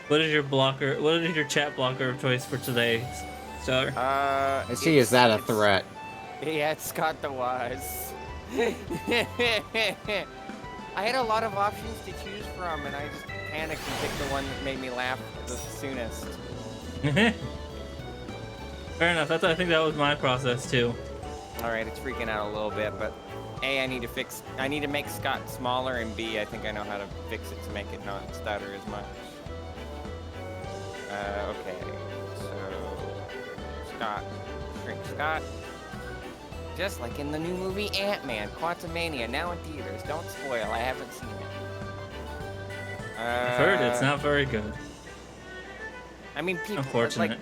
What is your blocker? What is your chat blocker of choice for today, Star? I see. Is that a threat? Yeah, it's Scott the Wise. I had a lot of options to choose from, and I just panicked and picked the one that made me laugh the soonest. Fair enough. I think that was my process too. All right, it's freaking out a little bit, but A, I need to make Scott smaller, and B, I think I know how to fix it to make it not stutter as much. Okay, so Scott, shrink Scott. Just like in the new movie Ant-Man, Quantumania, now in theaters. Don't spoil, I haven't seen it. I've heard it's not very good. I mean, people, unfortunate. like,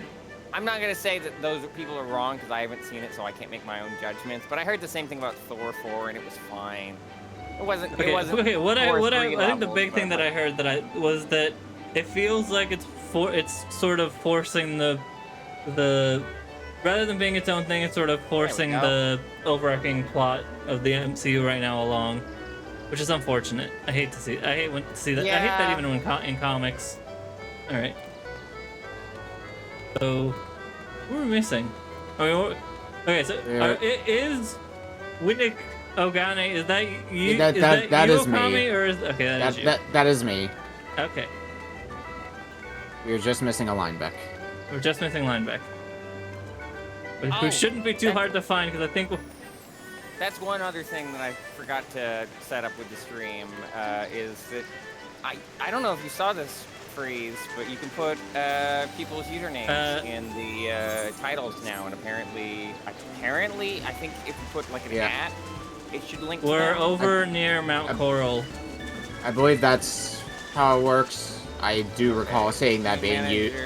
I'm not gonna say that those people are wrong because I haven't seen it, so I can't make my own judgments. But I heard the same thing about Thor 4, and it was fine. It wasn't. Okay, it wasn't okay. I think the big thing that I heard was that it feels like it's sort of forcing the rather than being its own thing, it's sort of forcing the overarching plot of the MCU right now along, which is unfortunate. I hate to see that. Yeah. I hate that even in comics. All right. So, what are we missing? I mean, okay, so is Winnick Ogane? Is that you? That is me. Or okay, that is you. That is me. Okay. We're just missing a linebacker. We're just missing linebacker. Who shouldn't be too hard to find because I think. That's one other thing that I forgot to set up with the stream is that I don't know if you saw this freeze, but you can put people's usernames in the titles now, and apparently I think if you put like an at, it should link. We're to over near Mount Coral. I believe that's how it works. I do recall seeing that being used.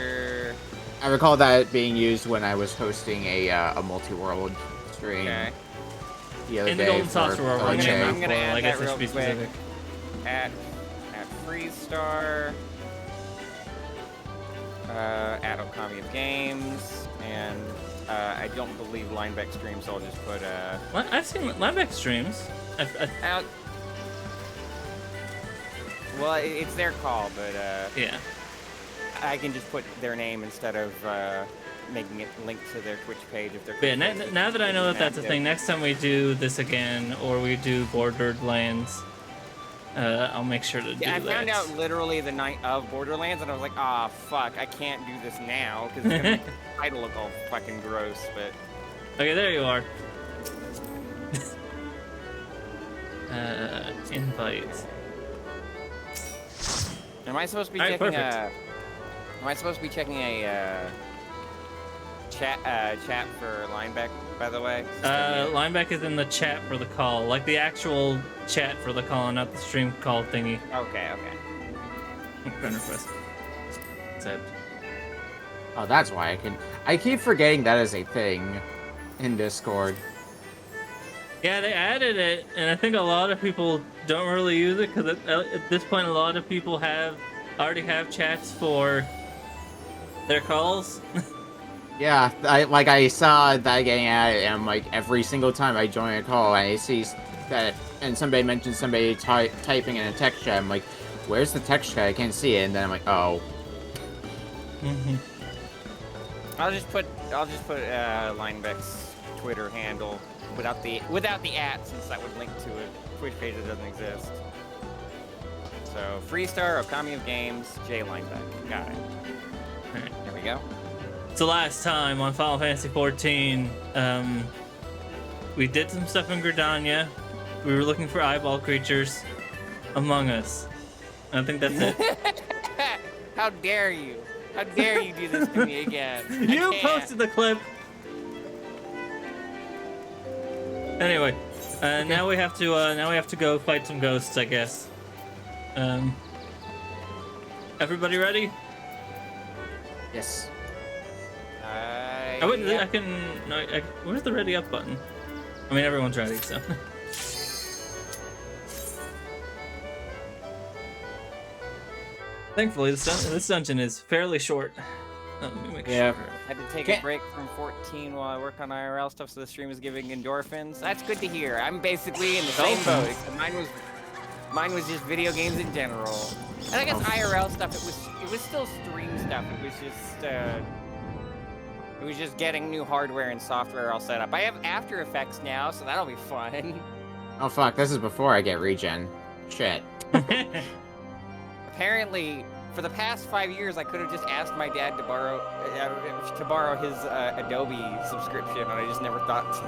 I recall that being used when I was hosting a multi-world stream the other day. In the Golden Saucer World, I'm gonna add I guess that I should be real quick. specific. At Freestar, at Okami of Games, and I don't believe Lineback streams, so I'll just put I've seen Lineback streams. Well, it's their call, but yeah. I can just put their name instead of making it linked to their Twitch page if they're. But yeah, now that I know that that's a thing, next time we do this again, or we do Borderlands, I'll make sure to do that. I found out literally the night of Borderlands, and I was like, ah, fuck, I can't do this now, because it's going to make the title look all fucking gross, but... Okay, there you are. Invite. Am I supposed to be checking Am I supposed to be checking a chat for Lineback, by the way? Lineback is in the chat for the call, like the actual chat for the call, not the stream call thingy. Okay. Friend request. Accept. Oh, that's why I keep forgetting that is a thing in Discord. Yeah, they added it, and I think a lot of people don't really use it because at this point, a lot of people already have chats for their calls. Yeah, I saw that getting added, and like every single time I join a call and I see that, and somebody mentions somebody typing in a text chat, I'm like, where's the text chat? I can't see it, and then I'm like, oh. I'll just put Lineback's Twitter handle without the at, since that would link to a Twitch page that doesn't exist. So Freestar, Okami of Games, J Lineback. Got it. There we go. So last time on Final Fantasy XIV, we did some stuff in Gridania. We were looking for eyeball creatures among us. I think that's it. How dare you? How dare you do this to me again? You posted the clip. Anyway, now we have to go fight some ghosts, I guess. Everybody ready? Yes. I can. No, where's the ready up button? I mean, everyone's ready, so. Thankfully, this dungeon is fairly short. Let me make sure. I had to take a break from 14 while I work on IRL stuff, so the stream is giving endorphins. That's good to hear. I'm basically in the same boat. Mine was just video games in general. And I guess IRL stuff, it was still stream stuff. It was just getting new hardware and software all set up. I have After Effects now, so that'll be fun. Oh fuck, this is before I get regen. Shit. Apparently, for the past 5 years, I could have just asked my dad to borrow his Adobe subscription, and I just never thought to.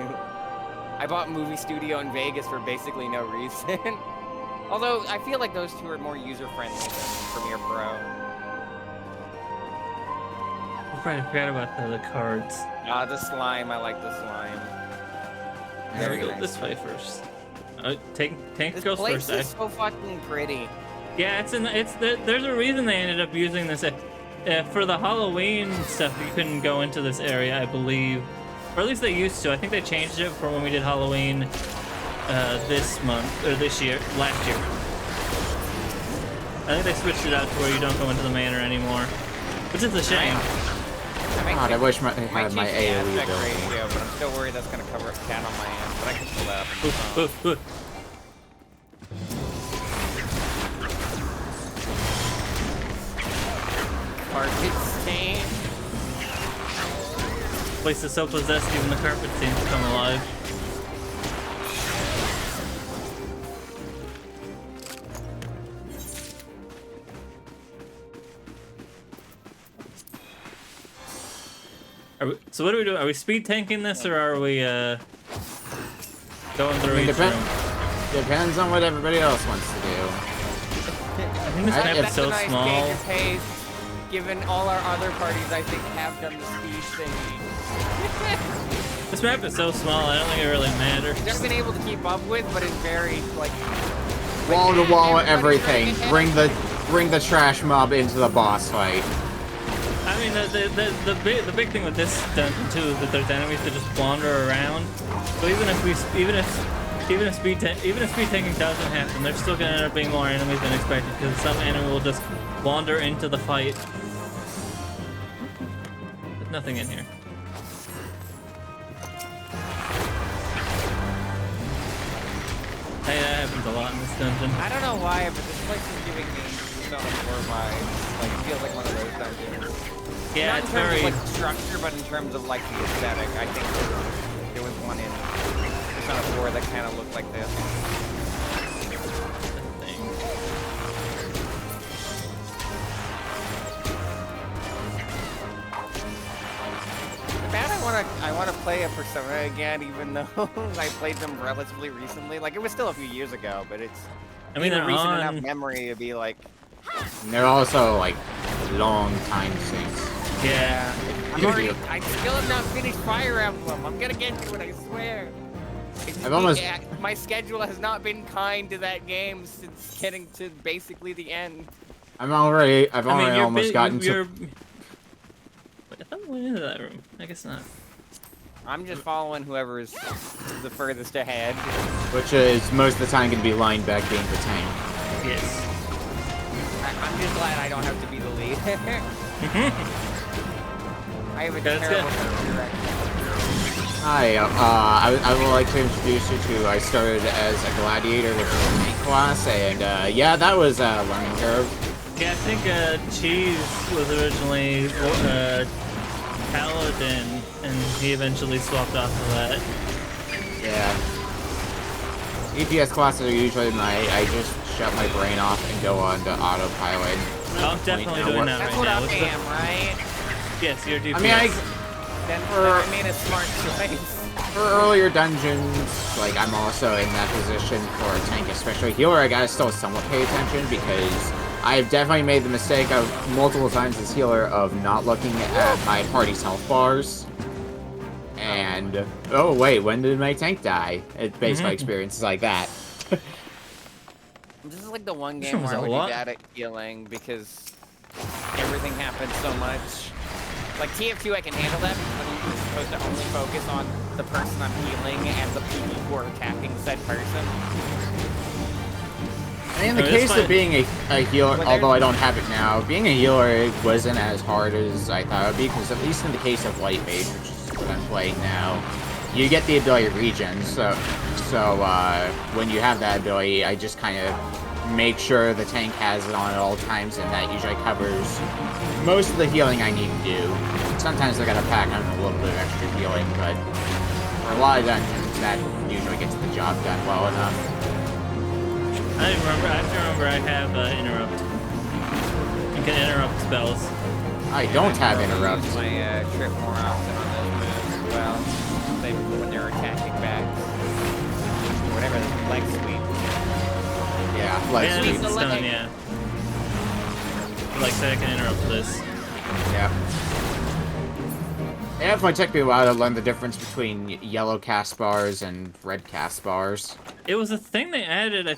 I bought Movie Studio in Vegas for basically no reason. Although, I feel like those two are more user-friendly than Premiere Pro. Right, I forgot about the cards. The slime, I like the slime. There we go, this way first. Tank goes first. This place is so fucking pretty. Yeah, there's a reason they ended up using this. For the Halloween stuff, you couldn't go into this area, I believe. Or at least they used to. I think they changed it for when we did Halloween this month, or last year. I think they switched it out to where you don't go into the manor anymore. Which is a shame. God, I wish I had my AoE ratio, built. but I'm still worried that's gonna cover up cat on my end. But I can pull that up. Carpet stain. Place is so possessed, even the carpet seems to come alive. So what are we doing? Are we speed tanking this, or are we going through each room? Depends on what everybody else wants to do. I think this map is so nice small. Of pace, given all our other parties, I think, have done the speed thingy. This map is so small, I don't think it really matters. Never been able to keep up with, but it's very, like... Wall to wall everything. Bring the trash mob into the boss fight. I mean, the big thing with this dungeon too is that there's enemies that just wander around. So even if speed tanking doesn't happen, there's still gonna end up being more enemies than expected because some enemy will just wander into the fight. There's nothing in here. Hey, that happens a lot in this dungeon. I don't know why, but this place is giving me so much more vibes. Like, it feels like one of those dungeons. Yeah, Not it's in terms very... of, like, structure, but in terms of, like, the aesthetic. I think there was one in Persona 4 that kind of looked like this. I want to play a Persona again, even though I played them relatively recently. Like, it was still a few years ago, but it's I mean, a recent on... enough memory to be like... And they're also, like, long time since. Yeah. I still have not finished Fire Emblem. I'm gonna get to it, I swear. My schedule has not been kind to that game since getting to basically the end. I've already almost gotten to... I thought we went into that room. I guess not. I'm just following whoever is the furthest ahead. Which is most of the time going to be Lineback being the tank. Yes. I'm just glad I don't have to be the lead. I have a terrible direction. Hi, I would like to introduce you to, I started as a gladiator with the tank class, and yeah, that was a learning curve. Yeah, I think Cheese was originally Paladin, and he eventually swapped off of that. Yeah. EPS classes are usually I just shut my brain off and go on to autopilot. Oh, I'm definitely doing that right now. That's what I am, right? Yes, you're DPS. I mean, Then I made a smart choice. For earlier dungeons, like, I'm also in that position for a tank, especially healer. I gotta still somewhat pay attention because I've definitely made the mistake of multiple times as healer of not looking at my party's health bars. And, oh wait, when did my tank die? It's based on experiences like that. This is like the one game where I would be bad at healing because everything happens so much. Like TF2 I can handle that because I'm supposed to only focus on the person I'm healing and the people who are attacking said person. In the case of being a healer, although I don't have it now, being a healer wasn't as hard as I thought it would be, because at least in the case of Light Mage, which is what I'm playing now, you get the ability to regen, so when you have that ability, I just kind of make sure the tank has it on at all times, and that usually covers most of the healing I need to do. Sometimes I gotta pack on a little bit of extra healing, but for a lot of dungeons, that usually gets the job done well enough. I have to remember I have interrupt. You can interrupt spells. I don't have interrupt. Use my trip more often on those moves as well. They, when they're attacking back. Whatever, leg sweep. Yeah, like Yeah, sweep. it's done, yeah. Like I said, I can interrupt this. Yeah. It definitely took me a while to learn the difference between yellow cast bars and red cast bars. It was a thing they added, I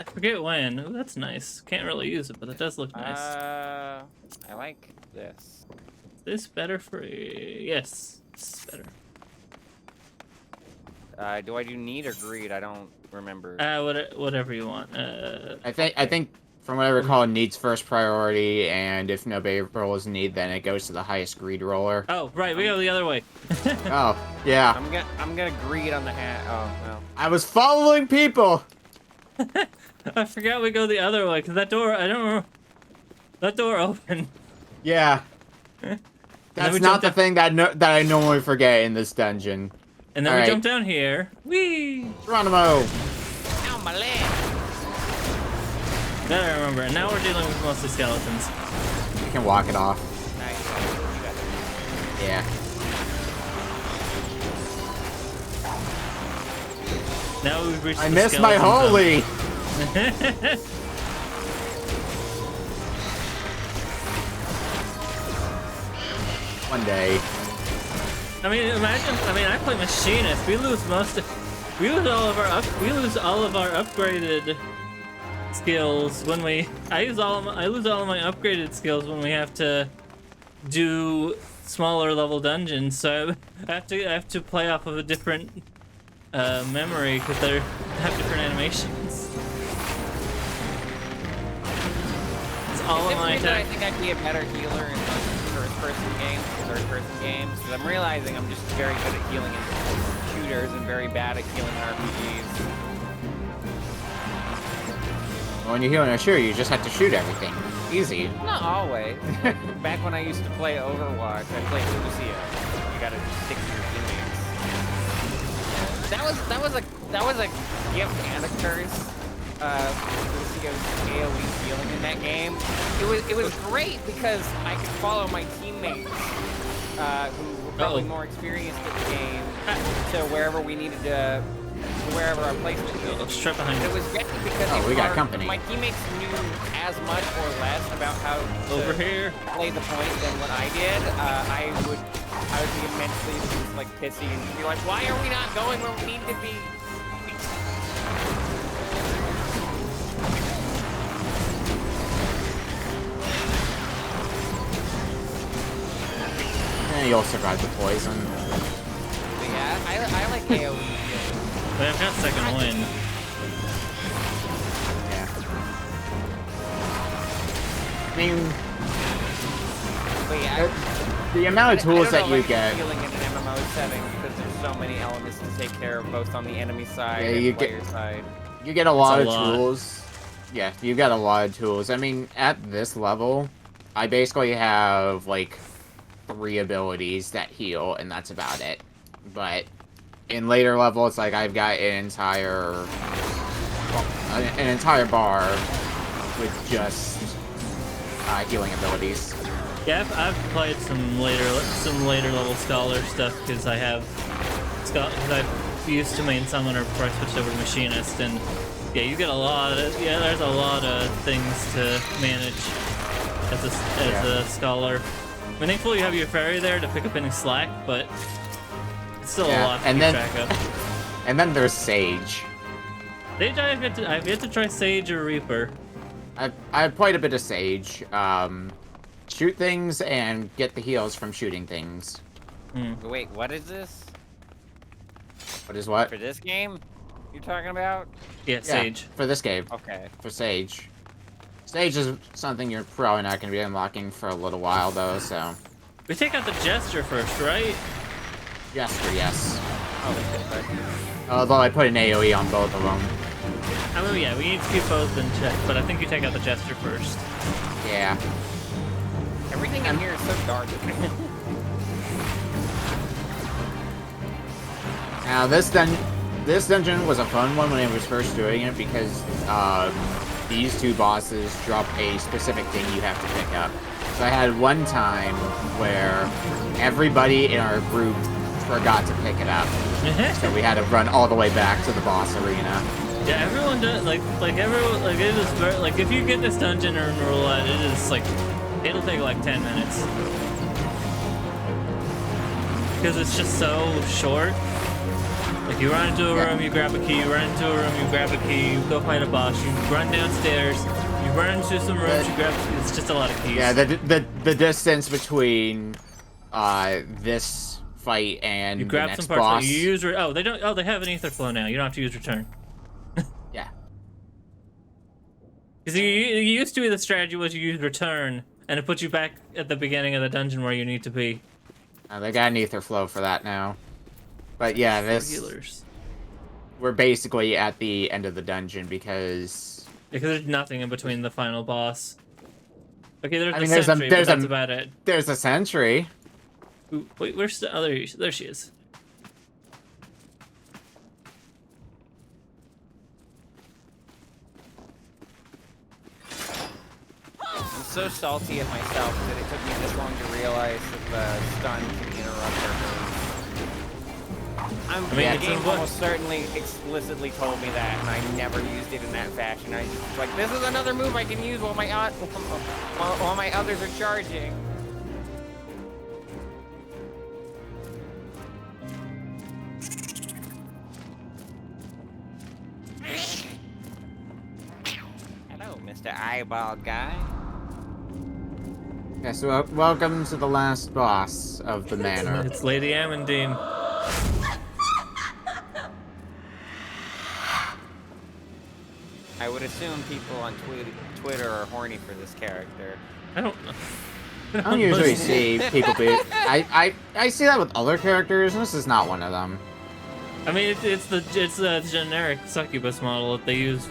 forget when. Ooh, that's nice. Can't really use it, but it does look nice. I like this. Is this better for you? Yes, this is better. Do I do need or greed? I don't remember. Whatever you want. I think from what I recall, needs first priority, and if nobody rolls need, then it goes to the highest greed roller. Oh, right, we go the other way. Oh, yeah. I'm gonna greed on the hat. Oh no. I was following people. I forgot we go the other way, because that door, I don't remember. That door opened. Yeah. That's not the thing that I normally forget in this dungeon. And then we jump down here. Whee! Geronimo! Ow, my leg! That I remember. And now we're dealing with mostly skeletons. You can walk it off. Nice. Yeah. Now we've reached I the missed my skeleton holy! zone. One day. I mean, imagine. I mean, I play machinist. We lose all of our upgraded skills when we. I lose all of my upgraded skills when we have to do smaller level dungeons. So I have to play off of a different memory because they have different animations. It's all of my attack. I think I'd be a better healer in first-person games, third-person games, because I'm realizing I'm just very good at healing in shooters and very bad at healing in RPGs. When you're healing a shooter, you just have to shoot everything. Easy. Not always. Back when I used to play Overwatch, I played Lucio. You gotta stick to your teammates. That was a gift and a curse. Lucio's AoE healing in that game. It was great because I could follow my teammates who were probably more experienced at the game to wherever we needed to wherever our placement was. Straight behind you. It was great because we got company. My teammates knew as much or less about how to Over here. play the point than what I did. I would be immensely like pissy and be like, why are we not going where we need to be? And you'll survive the poison. But yeah, I like AoE. But I've got second wind. Yeah. I mean, But yeah, the amount of tools that you get. Healing in an MMO setting because there's so many elements to take care of, both on the enemy side Yeah, and you player side. You get a lot of lot. tools. Yeah, you got a lot of tools. I mean, at this level, I basically have like 3 abilities that heal, and that's about it. But in later levels, like I've got an entire bar with just healing abilities. Yeah, I've played some later level scholar stuff because I used to main summoner before I switched over to machinist, and yeah, you get there's a lot of things to manage as a scholar. I mean, thankfully you have your fairy there to pick up any slack, but it's still a lot to keep track of. And then there's Sage. Sage, I've yet to try Sage or Reaper. I've played a bit of Sage. Shoot things and get the heals from shooting things. Wait, what is this? What is what? For this game you're talking about? Yeah, Sage. For this game. Okay. For Sage. Sage is something you're probably not going to be unlocking for a little while, though, so... We take out the Jester first, right? Jester, yes. Oh, okay. Although I put an AoE on both of them. I mean, yeah, we need to keep both in check, but I think you take out the Jester first. Yeah. Everything in here is so dark. Now this dungeon was a fun one when I was first doing it because these two bosses drop a specific thing you have to pick up. So I had one time where everybody in our group forgot to pick it up, so we had to run all the way back to the boss arena. Yeah, everyone does everyone it is very, if you get this dungeon or roulette, it is it'll take 10 minutes because it's just so short. You run into a room, you grab a key. You run into a room, you grab a key. You go fight a boss. You run downstairs. You run into some rooms. You grab. It's just a lot of keys. Yeah, the distance between this fight and you grab the next some parts. boss. You use. They don't. Oh, they have an ether flow now. You don't have to use return. Yeah. Because you used to be the strategy was you use return, and it puts you back at the beginning of the dungeon where you need to be. They got an ether flow for that now. But yeah, we're basically at the end of the dungeon because there's nothing in between the final boss. Okay, there's sentry, but that's about it. There's a sentry. Ooh, wait, where's the other? There she is. I'm so salty at myself that it took me this long to realize that the stun can interrupt her moves. The game almost certainly explicitly told me that, and I never used it in that fashion. I just was like, this is another move I can use while my others are charging. Hello, Mr. Eyeball Guy. Yeah, so welcome to the last boss of the manor. It's Lady Amandine. I would assume people on Twitter are horny for this character. I don't know. I don't usually see people be. I see that with other characters, and this is not one of them. I mean, it's the generic succubus model that they use.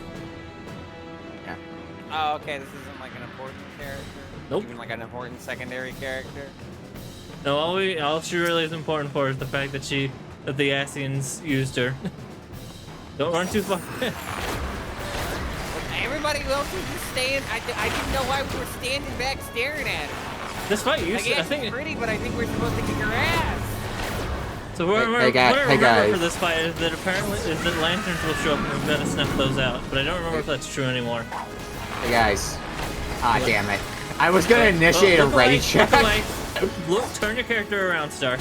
Yeah. Oh, okay. This isn't like an important character. Nope. Even like an important secondary character. No, all she really is important for is the fact that the Asians used her. Don't run too far. Everybody else was just staying. I didn't know why we were standing back staring at it. This fight, I think it's pretty, but I think we're supposed to kick your ass. So what I remember for this fight is that lanterns will show up and we've got to snuff those out. But I don't remember if that's true anymore. Hey guys. Ah, damn it. I was gonna initiate a ready check. Look, turn your character around, Star.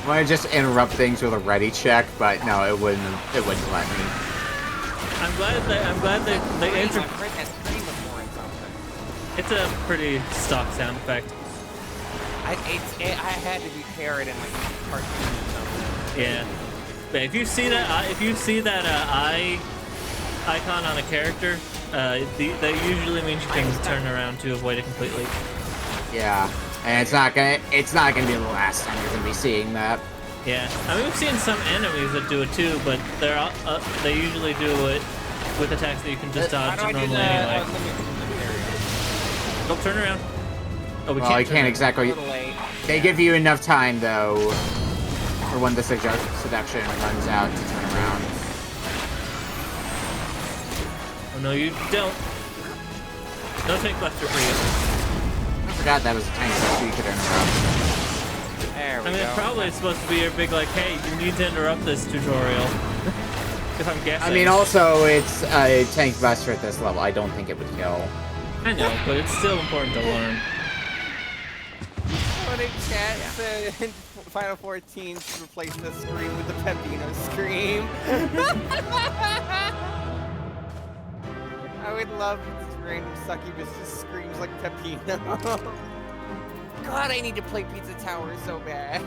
I want to just interrupt things with a ready check, but no, it wouldn't let me. I'm glad they entered. I've heard that scream before in something. It's a pretty stock sound effect. I had to be parrot in like a cartoon or something. Yeah. But if you see that eye icon on a character, that usually means you can turn around to avoid it completely. Yeah. And it's not gonna be the last time you're gonna be seeing that. Yeah, I mean we've seen some enemies that do it too, but they usually do it with attacks that you can just dodge normally anyway. Don't turn around. Oh, we can't exactly. They give you enough time though, for when the seduction runs out to turn around. Oh no, you don't. No tank buster for you. I forgot that was a tank buster you could interrupt. There we go. It's probably supposed to be your big hey, you need to interrupt this tutorial. If I'm guessing. I mean, also it's a tank buster at this level. I don't think it would kill. I know, but it's still important to learn. What in chat said Final 14 to replace the scream with the Pepino scream. I would love this random succubus just screams like Pepino. God, I need to play Pizza Tower so bad.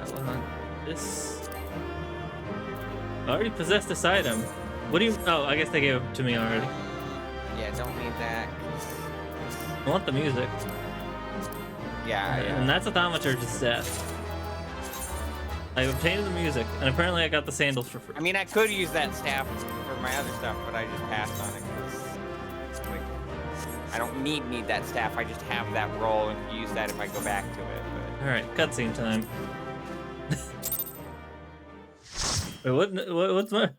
Hold on. This. I already possessed this item. What do you? Oh, I guess they gave it to me already. Yeah, don't need that. I want the music. Yeah, yeah. And that's a thaumaturge's death. I obtained the music, and apparently I got the sandals for free. I mean, I could use that staff for my other stuff, but I just passed on it because, like, I don't need that staff. I just have that role and can use that if I go back to it. But... All right, cutscene time. Wait, what's my?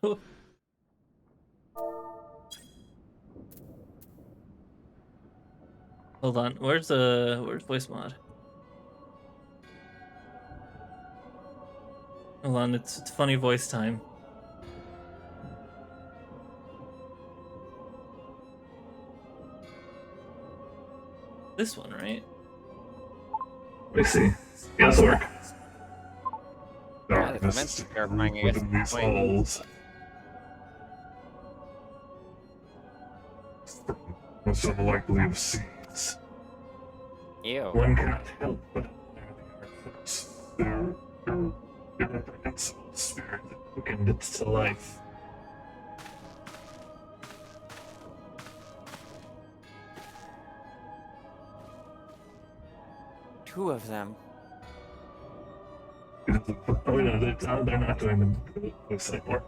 Hold on, where's voice mod? Hold on, it's funny voice time. This one, right? Let me see. Yes, work. Yeah, it's Darkness immensely is terrifying, I guess, within these point. halls. Most unlikely of seeds. Ew. One cannot help but their irreprehensible spirit that quickened it to life. Two of them. Oh no, they're not doing the voice anymore.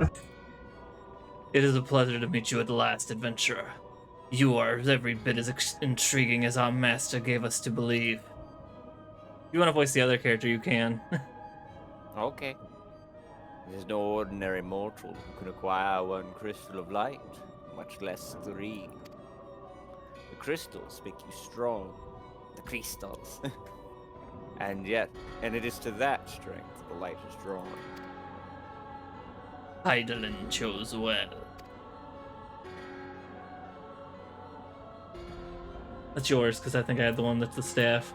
It is a pleasure to meet you at last, adventurer. You are every bit as intriguing as our master gave us to believe. If you want to voice the other character, you can. Okay. There's no ordinary mortal who can acquire one crystal of light, much less 3. The crystals make you strong. The crystals. And it is to that strength the light is drawn. Heidelin chose well. That's yours, because I think I had the one that's the staff.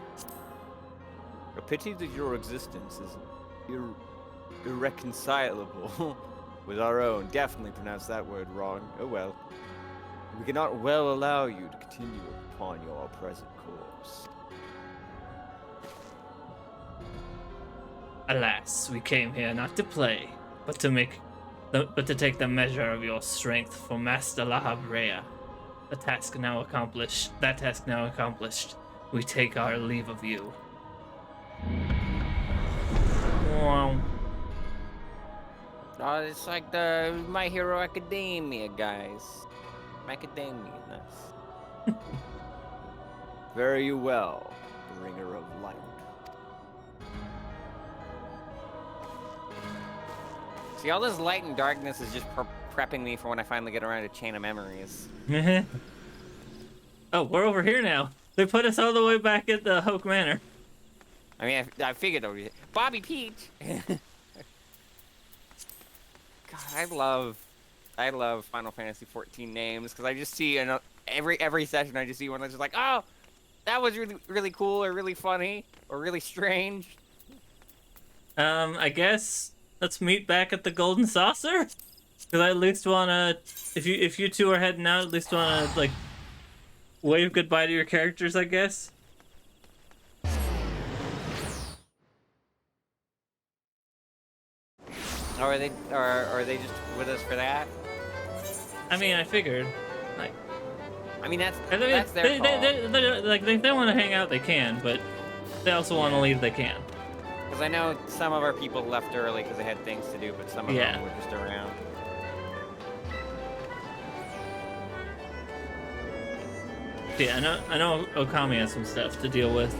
A pity that your existence is irreconcilable with our own. Definitely pronounced that word wrong. Oh well. We cannot well allow you to continue upon your present course. Alas, we came here not to play, but to take the measure of your strength for Master Lahabrea. That task now accomplished, we take our leave of you. Wow. Oh, it's like the My Hero Academia guys. Macadamia nuts. Very well, bringer of light. See, all this light and darkness is just prepping me for when I finally get around to Chain of Memories. Oh, we're over here now. They put us all the way back at the Hoke Manor. I mean, I figured over here. Bobby Peach! God, I love Final Fantasy 14 names, because I just see, every session I just see one that's just like, oh, that was really, really cool, or really funny, or really strange. I guess let's meet back at the Golden Saucer. Cause I at least wanna, if you two are heading out, at least wanna like wave goodbye to your characters, I guess. Oh, are they just with us for that? I mean, I figured, like, I mean, that's their call. like, if they want to hang out, they can, but they also want to leave, they can. Because I know some of our people left early because they had things to do, but some of them were just around. Yeah, I know Okami has some stuff to deal with.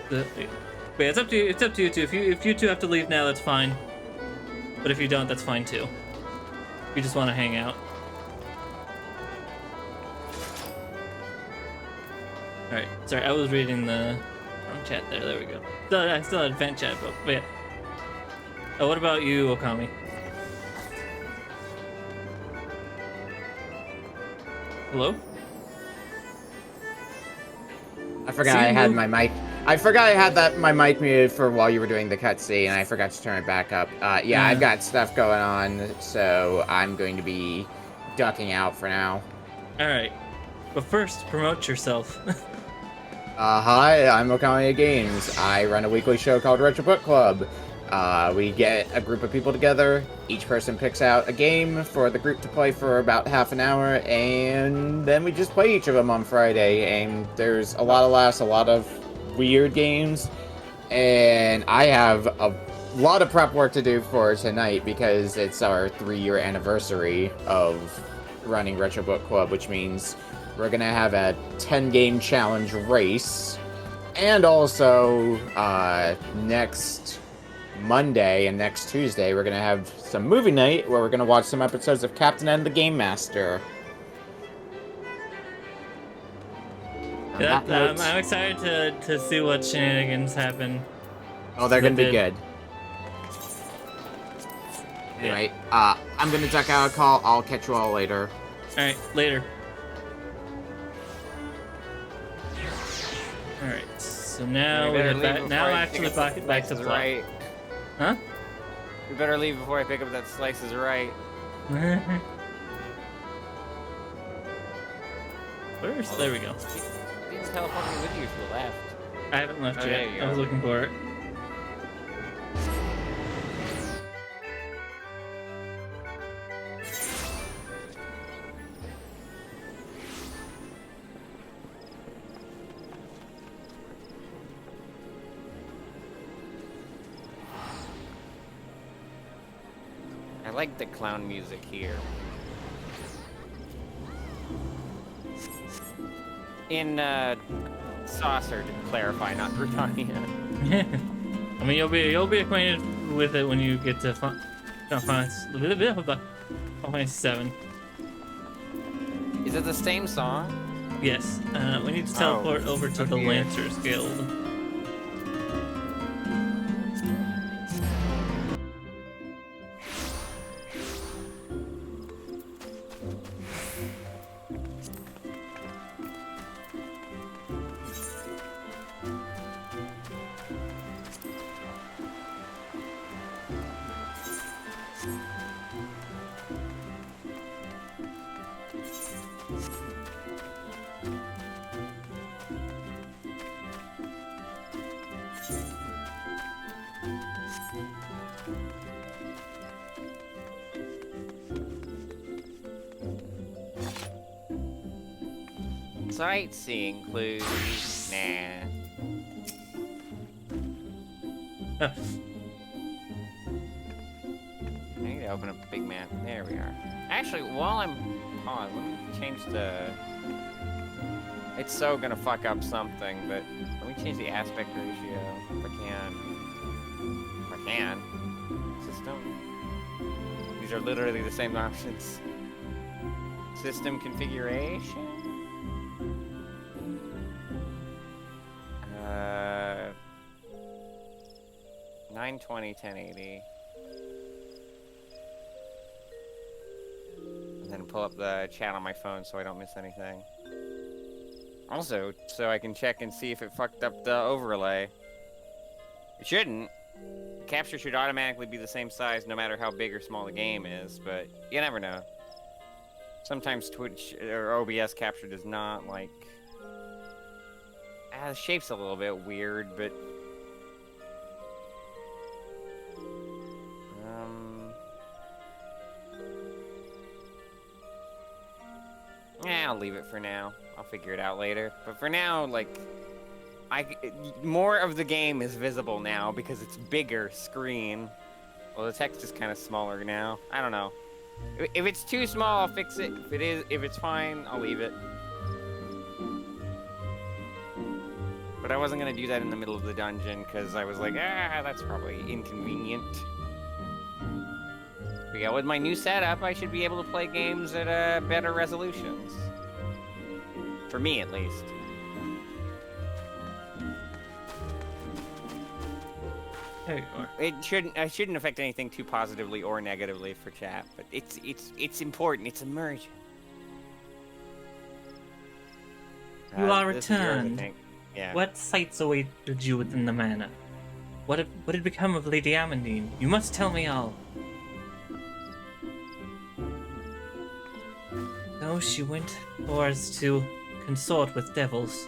But yeah, it's up to you. It's up to you two. If you two have to leave now, that's fine. But if you don't, that's fine too. If you just want to hang out. All right. Sorry, I was reading the wrong chat there. There we go. I still had vent chat, but yeah. Oh, what about you, Okami? Hello? I forgot I had my mic. I forgot I had my mic muted for while you were doing the cutscene, and I forgot to turn it back up. Yeah, I've got stuff going on, so I'm going to be ducking out for now. All right, but first, promote yourself. Hi, I'm Okami Games. I run a weekly show called Retro Book Club. We get a group of people together. Each person picks out a game for the group to play for about half an hour, and then we just play each of them on Friday. And there's a lot of laughs, a lot of weird games, And I have a lot of prep work to do for tonight because it's our 3-year anniversary of running Retro Book Club, which means we're going to have a 10-game challenge race. And also, next Monday and next Tuesday, we're going to have some movie night where we're going to watch some episodes of Captain and the Game Master. I'm excited to see what shenanigans happen. Oh, they're going to be good. Anyway, I'm going to duck out a call. I'll catch you all later. Alright, later. Alright, so now we head back. Now actually back to plot. Right. Huh? We better leave before I pick up that slice is right. Where's... There we go. You didn't teleport me with you to the left. I haven't left Oh, yet. there you I was go. looking for it. I like the clown music here. In Saucer, to clarify, not Britannia. I mean, you'll be acquainted with it when you get to Final Fantasy 7. Is it the same song? Yes. We need to teleport over to the okay. Lancers Guild. Sightseeing clues. Nah. I need to open up a big map. There we are. Actually, while I'm paused, let me change the... It's so gonna fuck up something, but let me change the aspect ratio if I can. If I can. System. These are literally the same options. System configuration. 920, 1080. And then pull up the chat on my phone so I don't miss anything. Also, so I can check and see if it fucked up the overlay. It shouldn't. The capture should automatically be the same size no matter how big or small the game is, but you never know. Sometimes Twitch or OBS capture does not, like... the shape's a little bit weird, but... I'll leave it for now. I'll figure it out later. But for now, like... more of the game is visible now because it's bigger screen. Well, the text is kind of smaller now. I don't know. If it's too small, I'll fix it. If it's fine, I'll leave it. But I wasn't gonna do that in the middle of the dungeon because I was like, that's probably inconvenient. But yeah, with my new setup, I should be able to play games at better resolutions. For me, at least. There you are. It shouldn't affect anything too positively or negatively for chat, but it's important. It's immersion. You are this is yours, I returned. think. Yeah. What sights awaited you within the manor? What had become of Lady Amandine? You must tell me all. No, she went forth to consort with devils.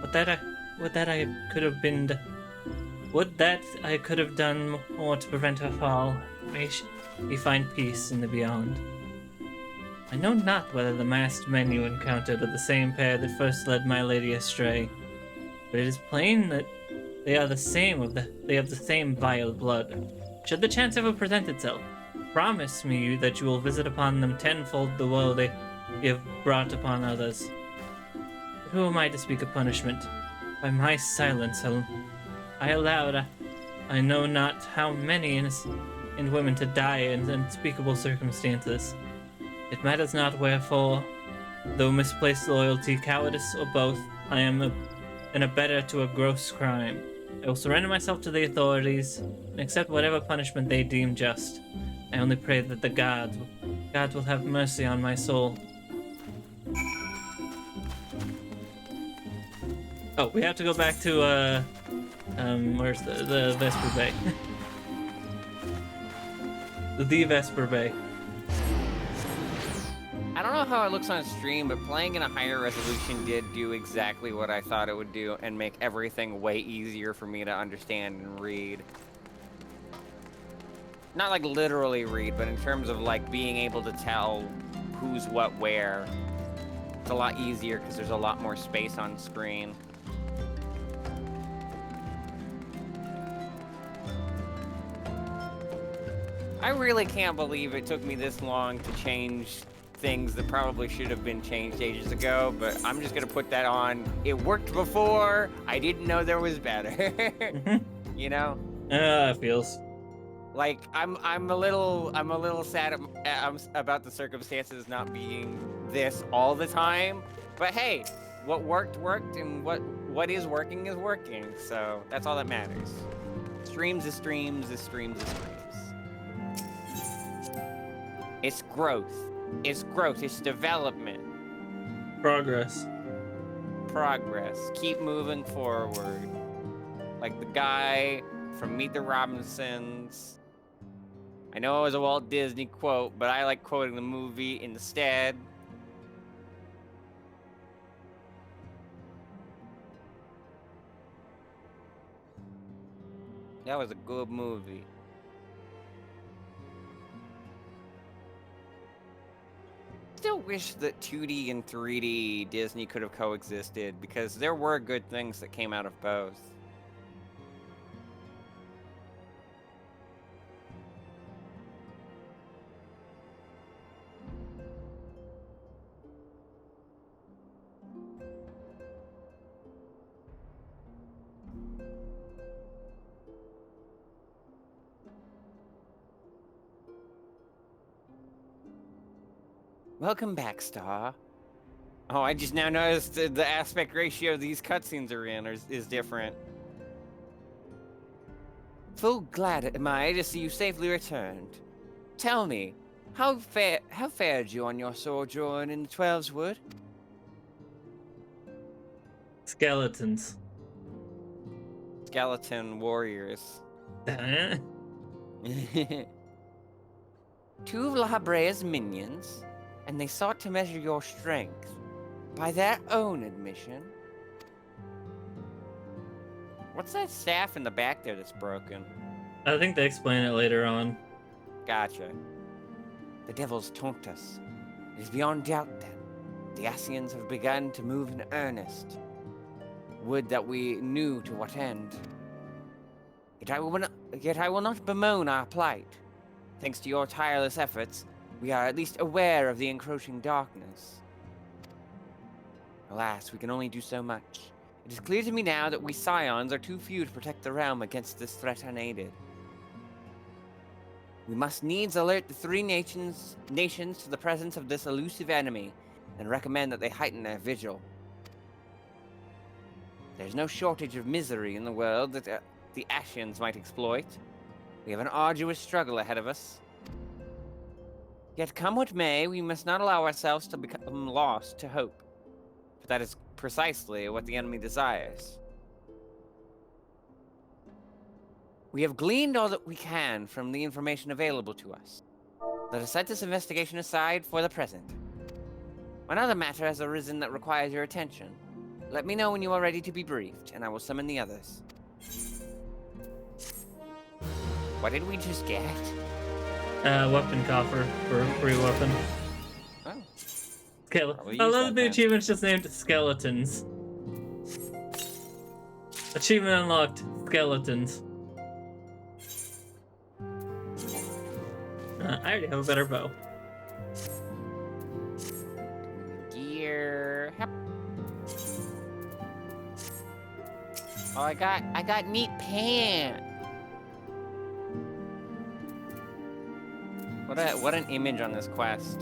Would that I could have done more to prevent her fall. May she find peace in the beyond. I know not whether the masked men you encountered are the same pair that first led my lady astray, but it is plain that They are the same they have the same vile blood. Should the chance ever present itself, promise me that you will visit upon them tenfold the woe they have brought upon others. But who am I to speak of punishment? By my silence, I allowed, I know not how many innocent women to die in unspeakable circumstances. It matters not wherefore, though misplaced loyalty, cowardice, or both, I am an abettor to a gross crime. I will surrender myself to the authorities and accept whatever punishment they deem just. I only pray that the gods will have mercy on my soul. Oh, we have to go back to where's the Vesper Bay? the Vesper Bay. I don't know how it looks on stream, but playing in a higher resolution did do exactly what I thought it would do and make everything way easier for me to understand and read. Not like literally read, but in terms of like being able to tell who's what where. It's a lot easier because there's a lot more space on screen. I really can't believe it took me this long to change things that probably should have been changed ages ago, but I'm just gonna put that on. It worked before. I didn't know there was better. You know? It feels. Like I'm a little sad about the circumstances not being this all the time. But hey, what worked, and what is working. So that's all that matters. Streams is streams is streams is streams. It's growth. It's growth. It's development. Progress. Keep moving forward. Like the guy from Meet the Robinsons. I know it was a Walt Disney quote, but I like quoting the movie instead. That was a good movie. Still wish that 2D and 3D Disney could have coexisted, because there were good things that came out of both. Welcome back, Star. Oh, I just now noticed the aspect ratio these cutscenes are in is different. Full glad am I to see you safely returned. Tell me, how fared you on your sojourn in the 12's Wood? Skeletons. Skeleton warriors. Two of La Habrea's minions, and they sought to measure your strength. By their own admission. What's that staff in the back there that's broken? I think they explain it later on. Gotcha. The devils taunt us. It is beyond doubt then. The Ascians have begun to move in earnest. Would that we knew to what end. Yet I will not bemoan our plight. Thanks to your tireless efforts, we are at least aware of the encroaching darkness. Alas, we can only do so much. It is clear to me now that we Scions are too few to protect the realm against this threat unaided. We must needs alert the three nations to the presence of this elusive enemy, and recommend that they heighten their vigil. There's no shortage of misery in the world that the Ascians might exploit. We have an arduous struggle ahead of us. Yet come what may, we must not allow ourselves to become lost to hope. For that is precisely what the enemy desires. We have gleaned all that we can from the information available to us. Let us set this investigation aside for the present. Another matter has arisen that requires your attention. Let me know when you are ready to be briefed, and I will summon the others. What did we just get? Weapon coffer for a free weapon. Oh. I love the achievement's just named Skeletons. Achievement unlocked. Skeletons. I already have a better bow. Gear. Yep. Oh, I got neat pants. What an image on this quest.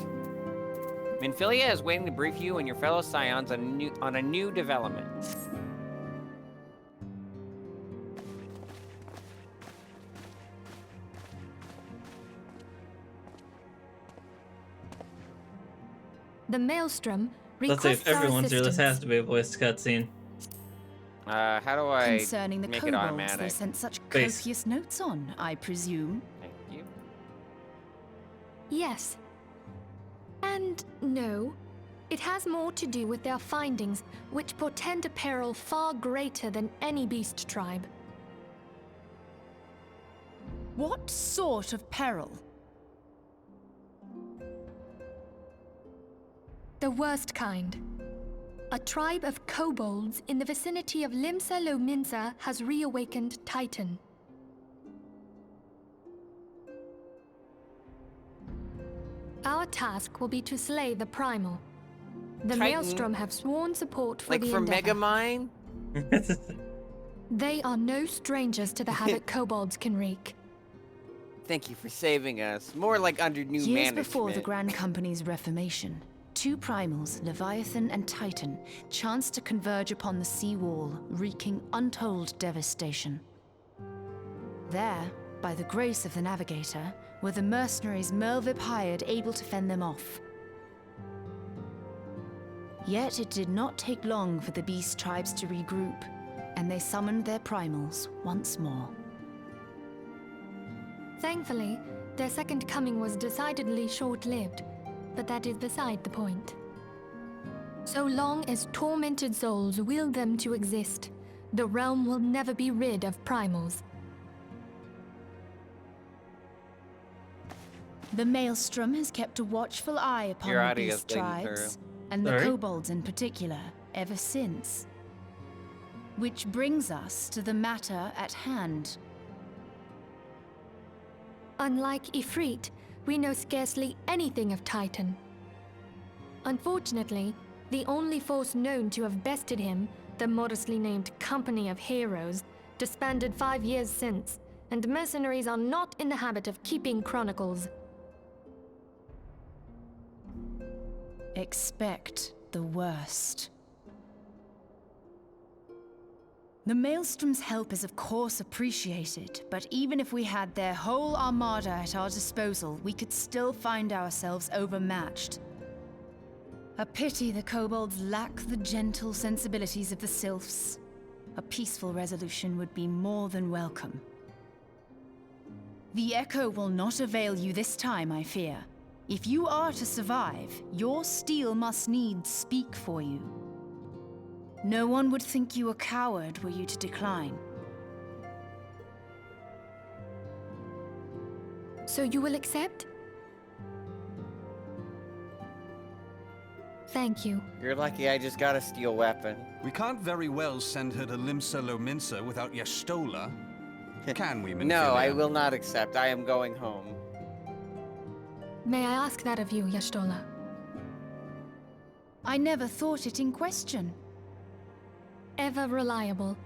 Minfilia is waiting to brief you and your fellow Scions on a new development. The Maelstrom Let's see, requests if everyone's our here, this assistance. has to be a voiced cutscene. How do I Concerning the make it kobolds automatic? they sent such Base. copious notes on, I presume. Thank you. Yes. And no. It has more to do with their findings, which portend a peril far greater than any beast tribe. What sort of peril? The worst kind. A tribe of kobolds in the vicinity of Limsa Lominsa has reawakened Titan. Our task will be to slay the Primal. The Titan? Maelstrom have sworn support for Like the for endeavor. Megamind? They are no strangers to the havoc kobolds can wreak. Thank you for saving us. More like under new Years management. before the Grand Company's reformation, two primals, Leviathan and Titan, chanced to converge upon the sea wall, wreaking untold devastation. There, by the grace of the Navigator, were the mercenaries Merlvip hired able to fend them off. Yet it did not take long for the beast tribes to regroup, and they summoned their primals once more. Thankfully, their second coming was decidedly short-lived, but that is beside the point. So long as tormented souls will them to exist, the realm will never be rid of primals. The Maelstrom has kept a watchful eye upon Your the audio's beast getting tribes, and the Sorry? kobolds in particular, ever since. Which brings us to the matter at hand. Unlike Ifrit, we know scarcely anything of Titan. Unfortunately, the only force known to have bested him, the modestly named Company of Heroes, disbanded 5 years since, and mercenaries are not in the habit of keeping chronicles. Expect the worst. The Maelstrom's help is of course appreciated, but even if we had their whole armada at our disposal, we could still find ourselves overmatched. A pity the kobolds lack the gentle sensibilities of the sylphs. A peaceful resolution would be more than welcome. The Echo will not avail you this time, I fear. If you are to survive, your steel must needs speak for you. No one would think you a coward were you to decline. So you will accept? Thank you. You're lucky I just got a steel weapon. We can't very well send her to Limsa Lominsa without Y'shtola. Can we, Minfilia? No, I will not accept. I am going home. May I ask that of you, Y'shtola? I never thought it in question. Ever reliable.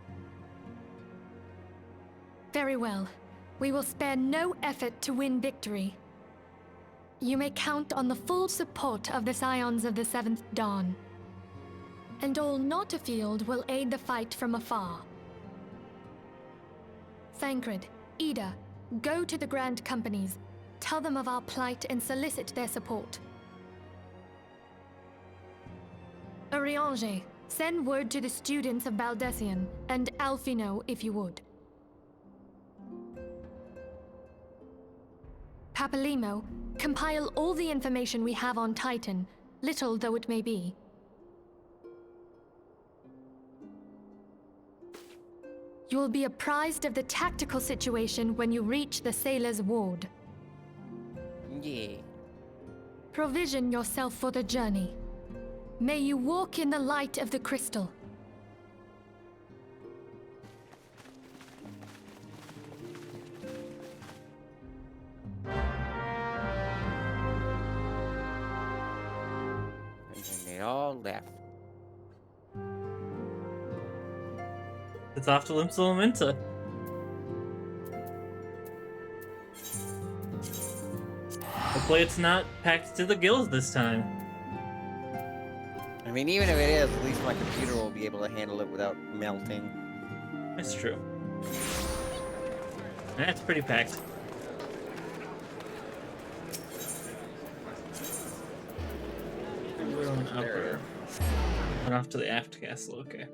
Very well. We will spare no effort to win victory. You may count on the full support of the Scions of the Seventh Dawn. And all not afield will aid the fight from afar. Thancred, Ida, go to the Grand Companies. Tell them of our plight and solicit their support. Ariange, send word to the students of Baldessian, and Alfino if you would. Papalimo, compile all the information we have on Titan, little though it may be. You will be apprised of the tactical situation when you reach the Sailor's Ward. Yeah. Provision yourself for the journey. May you walk in the light of the crystal. they all left. It's off to Limsa. Hopefully it's not packed to the gills this time. I mean, even if it is, at least my computer will be able to handle it without melting. That's true. That's pretty packed. We're on upper. And off to the aft castle, okay.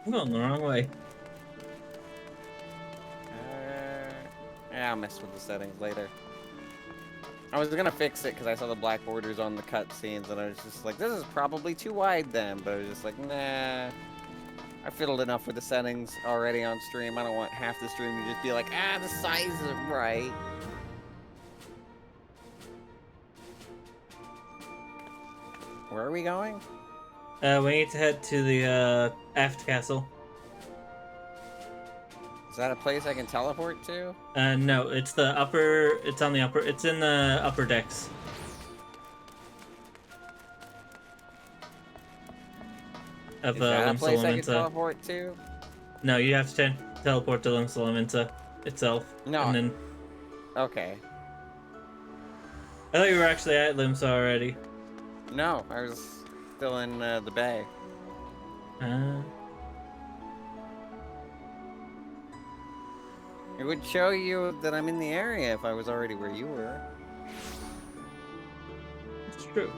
I'm going the wrong way. Yeah, I'll mess with the settings later. I was gonna fix it because I saw the black borders on the cutscenes, and I was just like, this is probably too wide then. But I was just like, nah. I fiddled enough with the settings already on stream. I don't want half the stream to just be like, the size isn't right. Where are we going? We need to head to the aft castle. Is that a place I can teleport to? No, it's the upper. It's on the upper. It's in the upper decks. Of Is that a place I can Limsa. teleport to? No, you have to teleport to Limsa itself. No. And then Okay. I thought you were actually at Limsa already. No, I was still in the bay. It would show you that I'm in the area if I was already where you were. It's true.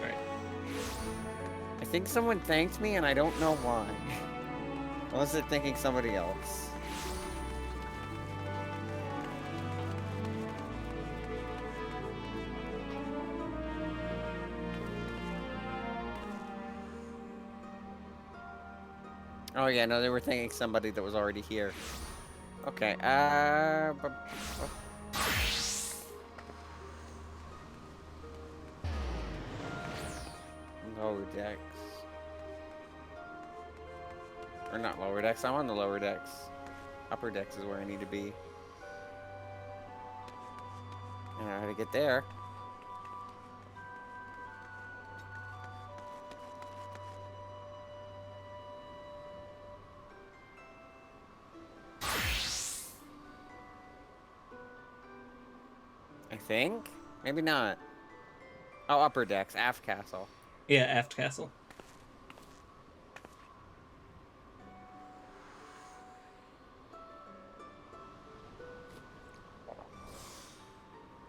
Right. I think someone thanked me and I don't know why. Unless they're thanking somebody else. Oh yeah, no, they were thanking somebody that was already here. Okay, lower decks. Or not lower decks, I'm on the lower decks. Upper decks is where I need to be. I don't know how to get there. I think? Maybe not. Oh, upper decks, aft castle. Yeah, aft castle.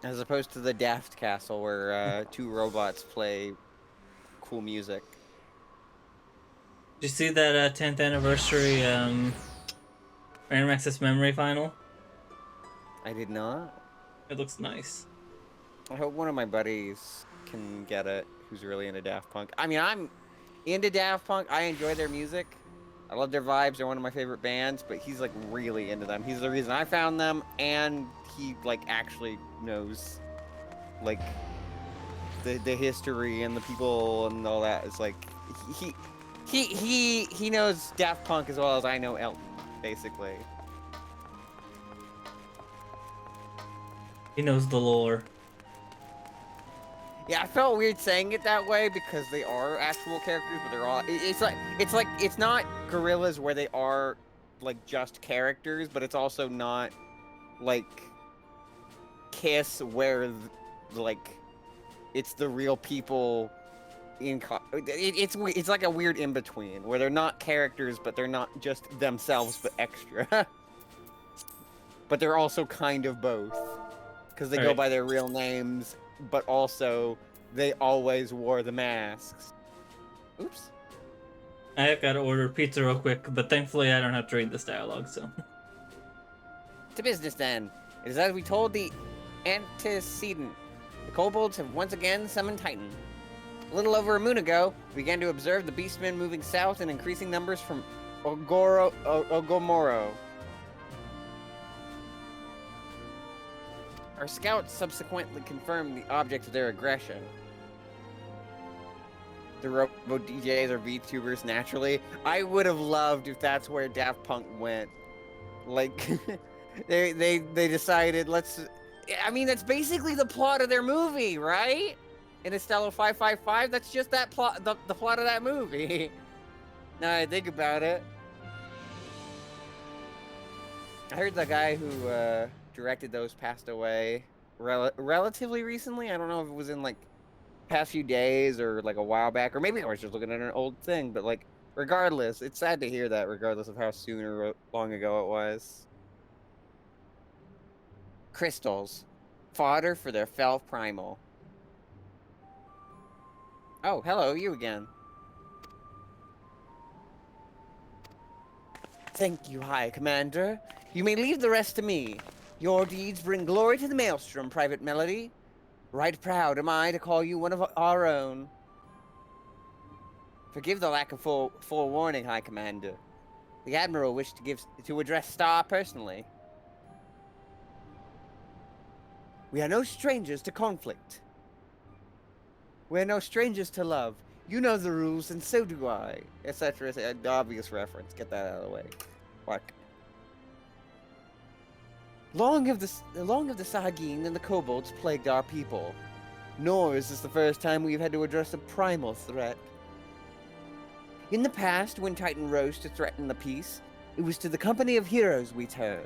As opposed to the Daft Castle where two robots play cool music. Did you see that 10th anniversary Random Access Memory Final? I did not. It looks nice. I hope one of my buddies can get it who's really into Daft Punk. I mean, I'm into Daft Punk. I enjoy their music. I love their vibes. They're one of my favorite bands, but he's like really into them. He's the reason I found them, and he like actually knows like the history and the people and all that. It's like he knows Daft Punk as well as I know Elton, basically. He knows the lore. Yeah, I felt weird saying it that way because they are actual characters, but they're all. It's not Gorillas where they are like just characters, but it's also not like Kiss where like it's the real people in. It's like a weird in between where they're not characters, but they're not just themselves, but extra. But they're also kind of both because they go by their real names. But also, they always wore the masks. Oops. I've got to order pizza real quick, but thankfully I don't have to read this dialogue, so. To business then. It is as we told the antecedent. The kobolds have once again summoned Titan. A little over a moon ago, we began to observe the beastmen moving south in increasing numbers from Ogomoro. Our scouts subsequently confirmed the object of their aggression. The Robo DJs are VTubers naturally. I would have loved if that's where Daft Punk went. Like, they decided, let's... I mean, that's basically the plot of their movie, right? Interstellar 555, that's just that plot, the plot of that movie. Now I think about it. I heard the guy who directed those passed away relatively recently. I don't know if it was in like past few days or like a while back, or maybe I was just looking at an old thing, but like regardless, it's sad to hear that regardless of how soon or long ago it was. Crystals. Fodder for their fell primal. Oh, hello, you again. Thank you, High Commander. You may leave the rest to me. Your deeds bring glory to the Maelstrom, Private Melody. Right proud am I to call you one of our own. Forgive the lack of forewarning, High Commander. The Admiral wished to address Star personally. We are no strangers to conflict. We are no strangers to love. You know the rules, and so do I. Etc. An obvious reference. Get that out of the way. Fuck. Long have the Sahagin and the kobolds plagued our people. Nor is this the first time we've had to address a primal threat. In the past, when Titan rose to threaten the peace, it was to the company of heroes we turned.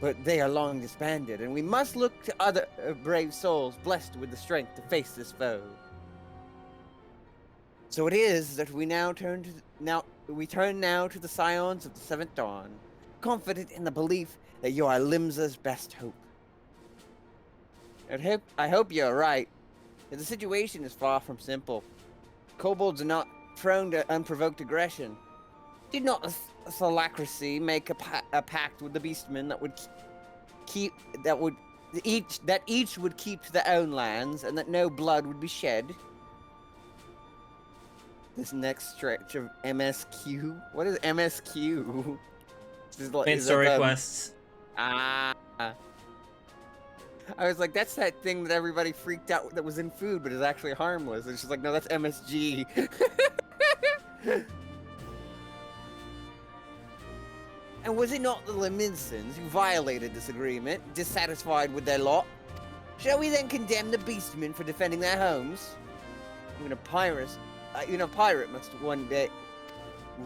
But they are long disbanded, and we must look to other brave souls blessed with the strength to face this foe. So it is that we turn now to the scions of the Seventh Dawn, confident in the belief that you are Limsa's best hope. I hope you're right. The situation is far from simple. Kobolds are not prone to unprovoked aggression. Did not Thalacracy make a pact with the Beastmen that each would keep to their own lands and that no blood would be shed? This next stretch of MSQ. What is MSQ? Main story quests. Ah. I was like, that's that thing that everybody freaked out that was in food, but is actually harmless. And she's like, no, that's MSG. And was it not the Leminsons who violated this agreement, dissatisfied with their lot? Shall we then condemn the Beastmen for defending their homes? Even a pirate must one day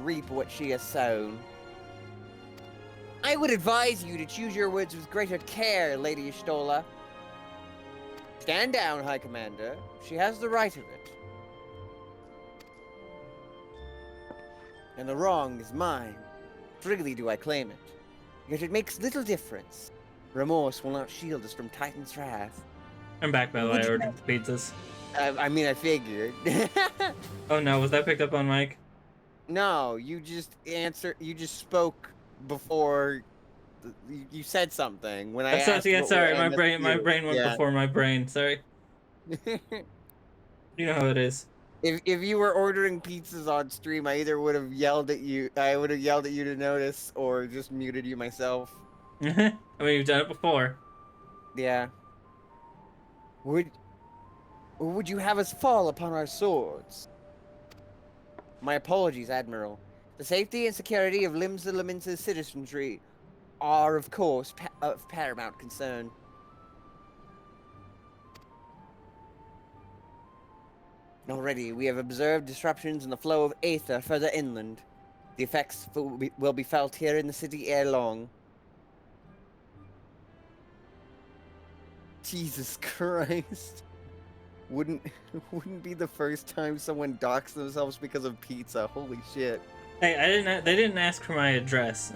reap what she has sown. I would advise you to choose your words with greater care, Lady Y'shtola. Stand down, High Commander. She has the right of it. And the wrong is mine. Freely do I claim it. Yet it makes little difference. Remorse will not shield us from Titan's wrath. I'm back, by the way. I ordered the pizzas. I mean, I figured. Oh no, was that picked up on mic? No, you just spoke before you said something when I asked. Yeah, sorry, my brain went before my brain. Sorry. You know how it is. If you were ordering pizzas on stream, I either would have yelled at you. I would have yelled at you to notice, or just muted you myself. I mean, you've done it before. Yeah. Would you have us fall upon our swords? My apologies, Admiral. The safety and security of Limsa Laminsa's citizenry are, of course, of paramount concern. Already, we have observed disruptions in the flow of aether further inland. The effects will be felt here in the city ere long. Jesus Christ. Wouldn't be the first time someone docks themselves because of pizza. Holy shit. Hey, they didn't ask for my address.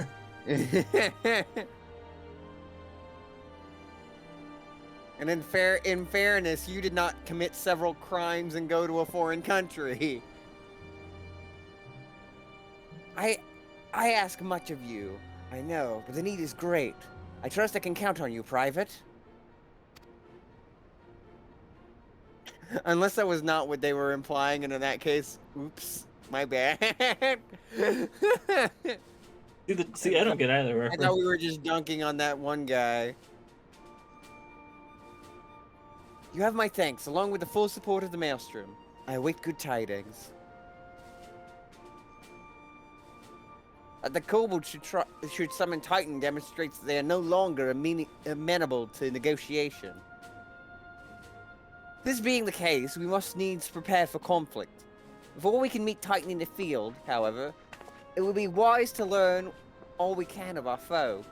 And in fairness, you did not commit several crimes and go to a foreign country. I ask much of you, I know, but the need is great. I trust I can count on you, Private. Unless that was not what they were implying, and in that case, oops, my bad. See, I don't get either I reference. thought we were just dunking on that one guy. You have my thanks, along with the full support of the Maelstrom. I await good tidings. The Kobold should summon Titan demonstrates that they are no longer amenable to negotiation. This being the case, we must needs prepare for conflict. Before we can meet Titan in the field, however, it would be wise to learn all we can of our foe.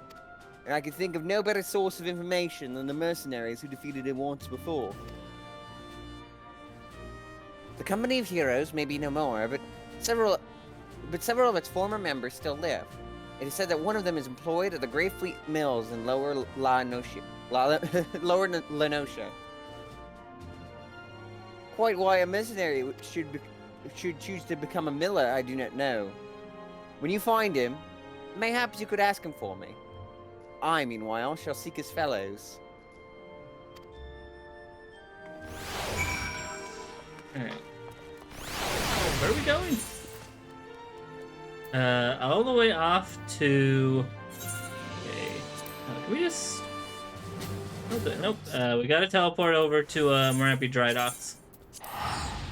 And I can think of no better source of information than the mercenaries who defeated him once before. The company of heroes may be no more, but several of its former members still live. It is said that one of them is employed at the Grey Fleet Mills in Lower Lenosha. Quite why a mercenary should choose to become a miller, I do not know. When you find him, mayhaps you could ask him for me. I, meanwhile, shall seek his fellows. Alright. Where are we going? All the way off to... Okay. Can we just... Nope. We gotta teleport over to Morampi Dry Docks.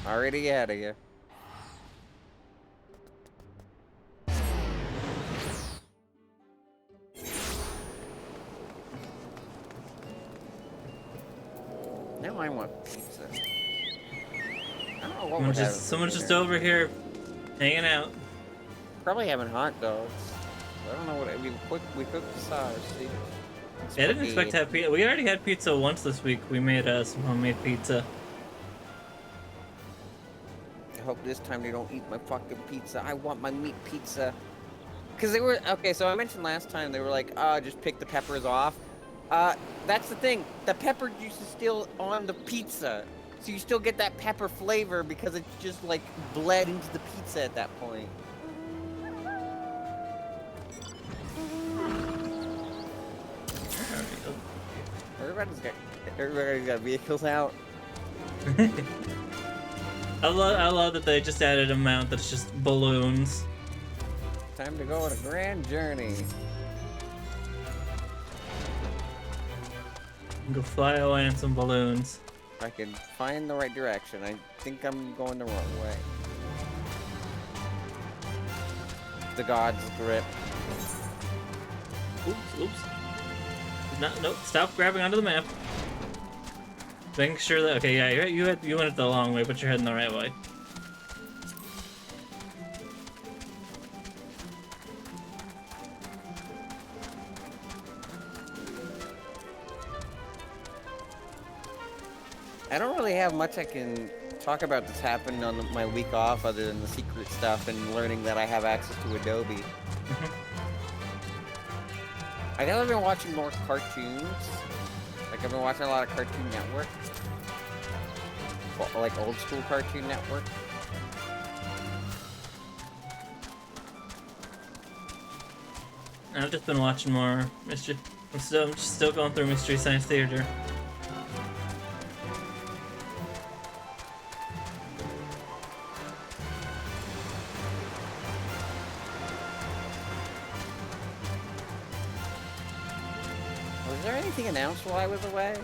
Already out of here. Now I want pizza. I don't know what we're having. Someone's just over here hanging out. Probably having hot dogs. I don't know what we cooked the sauce. See? I didn't expect to have pizza. We already had pizza once this week. We made some homemade pizza. I hope this time they don't eat my fucking pizza. I want my meat pizza. Cause they were okay. So I mentioned last time they were like, just pick the peppers off. That's the thing. The pepper juice is still on the pizza, so you still get that pepper flavor because it's just like bled into the pizza at that point. Everybody's got vehicles out. I love that they just added a mount that's just balloons. Time to go on a grand journey. Go fly away in some balloons. If I can find the right direction. I think I'm going the wrong way. The God's grip. Oops. Nope. Stop grabbing onto the map. Making sure that yeah, you went it the long way, but you're heading the right way. I don't really have much I can talk about that's happened on my week off other than the secret stuff and learning that I have access to Adobe. I know I've been watching more cartoons. Like, I've been watching a lot of Cartoon Network. Like, old school Cartoon Network. I've just been watching more Mystery... I'm still going through Mystery Science Theater. Was there anything announced while I was away?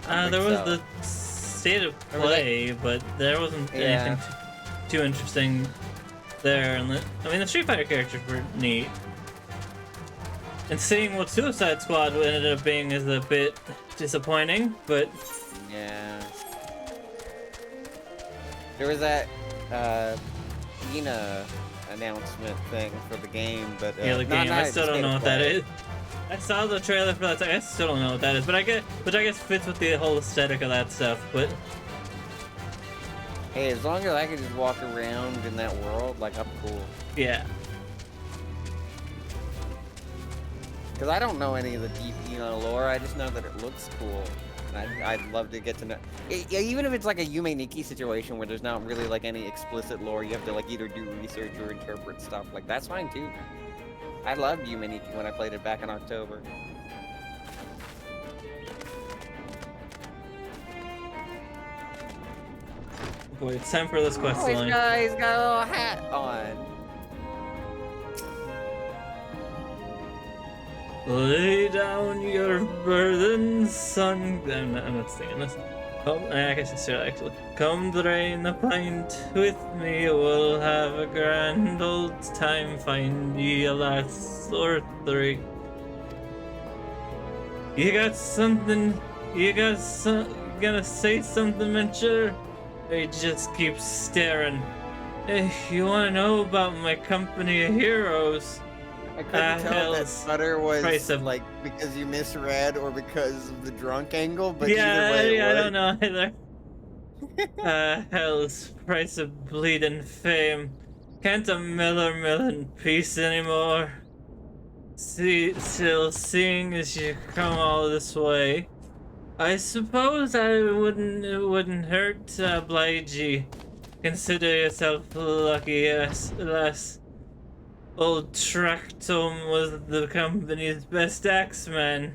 There was the state of play, but there wasn't anything too interesting there. And I mean, the Street Fighter characters were neat. And seeing what Suicide Squad ended up being is a bit disappointing, but... Yeah. There was that, Ina announcement thing for the game, but... yeah, the game, I still don't know what that is. I saw the trailer for that, so I still don't know what that is, but which I guess fits with the whole aesthetic of that stuff, but... Hey, as long as I can just walk around in that world, like, I'm cool. Yeah. Because I don't know any of the deep Ina lore, I just know that it looks cool. And I'd love to get to know... even if it's like a Yume Nikki situation where there's not really like any explicit lore, you have to like either do research or interpret stuff, like that's fine too. I loved Yume Nikki when I played it back in October. Boy, it's time for this quest Oh, line. he's got a little hat on. Lay down your burden, son. I'm not singing this. Come, I guess it's here actually. Come drain a pint with me, we'll have a grand old time. Find ye a lass or three. You got something? You gonna say something, Mentor? They just keep staring. Hey, you wanna know about my company of heroes? I couldn't tell if that stutter was price of- like because you misread or because of the drunk angle, but yeah, either way, I don't know either. Hell's price of bleeding fame. Can't a miller mill in peace anymore? Still seeing as you come all this way, I suppose it wouldn't hurt to oblige ye. Consider yourself lucky, yes, lass. Old Tractome was the company's best axeman.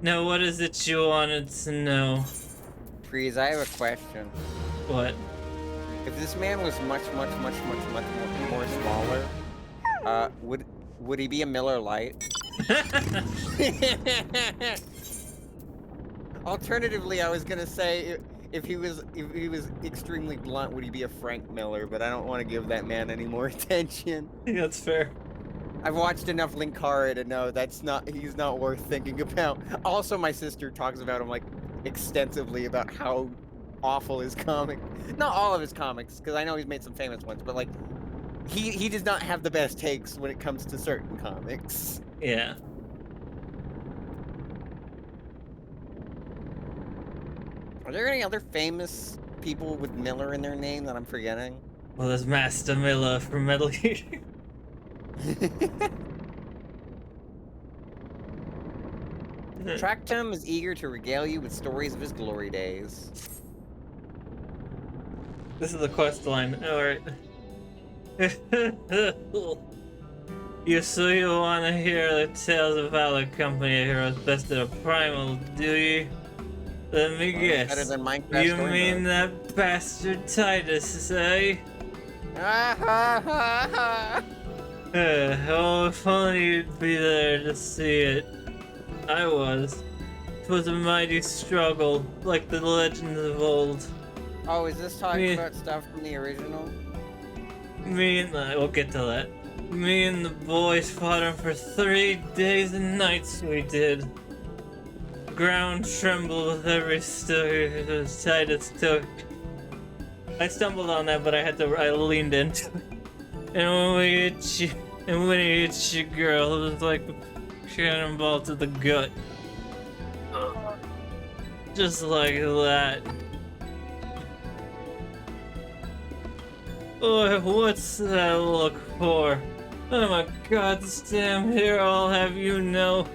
Now, what is it you wanted to know? Freeze, I have a question. What? If this man was much more smaller, would he be a Miller Lite? Alternatively, I was gonna say if he was extremely blunt, would he be a Frank Miller? But I don't want to give that man any more attention. Yeah, that's fair. I've watched enough Linkara to know he's not worth thinking about. Also, my sister talks about him like extensively about how awful his comic. Not all of his comics, because I know he's made some famous ones, but like he does not have the best takes when it comes to certain comics. Yeah. Are there any other famous people with Miller in their name that I'm forgetting? Well, there's Master Miller from Metal Gear. Tractum is eager to regale you with stories of his glory days. This is the quest line. Alright. You want to hear the tales of how the company of heroes bested a primal, do you? Let me guess. Better than Minecraft You story mean mode. that bastard Titus, eh? Oh, if only you'd be there to see it. I was. It was a mighty struggle, like the legends of old. Oh, is this talking Me- about stuff from the original? We'll get to that. Me and the boys fought him for 3 days and nights, we did. Ground trembled with every step Titus took. I stumbled on that, but I leaned into it. And when he hit you, girl, it was like a cannonball to the gut. Just like that. Oh, what's that look for? Oh my goddamn here, I'll have you know.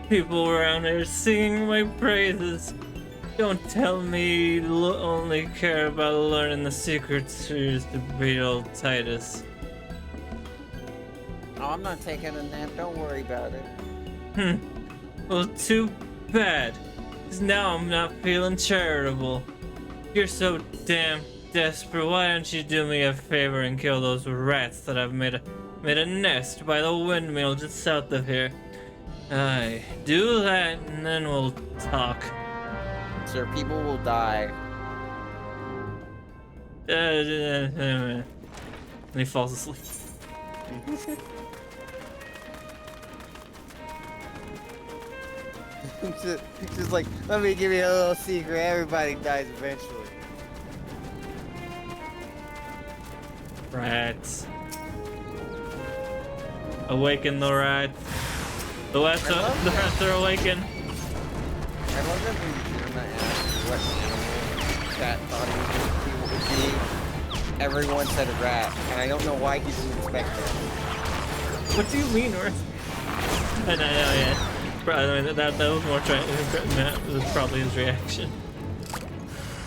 People around here singing my praises. Don't tell me you only care about learning the secrets to beat old Titus. Oh, I'm not taking a nap. Don't worry about it. Well, too bad. 'Cause now I'm not feeling charitable. You're so damn desperate. Why don't you do me a favor and kill those rats that I've made a nest by the windmill just south of here? Aye, do that and then we'll talk. Sir, people will die. And he falls asleep. just like, let me give you a little secret. Everybody dies eventually. Rats. Awaken the rats. The rats are awakened. I love that when Jerma asked what animal Chat thought he would be. Everyone said a rat, and I don't know why he didn't expect that. What do you mean, Earth? I know, yeah. Probably, that was more that was probably his reaction.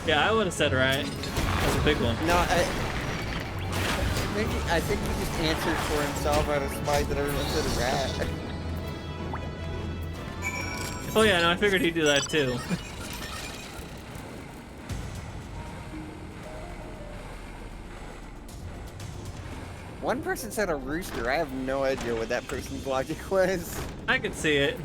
Yeah, I would have said right. That's a big one. No, I think he just answered for himself out of spite that everyone said a rat. Oh yeah, no, I figured he'd do that too. One person said a rooster. I have no idea what that person's logic was. I could see it.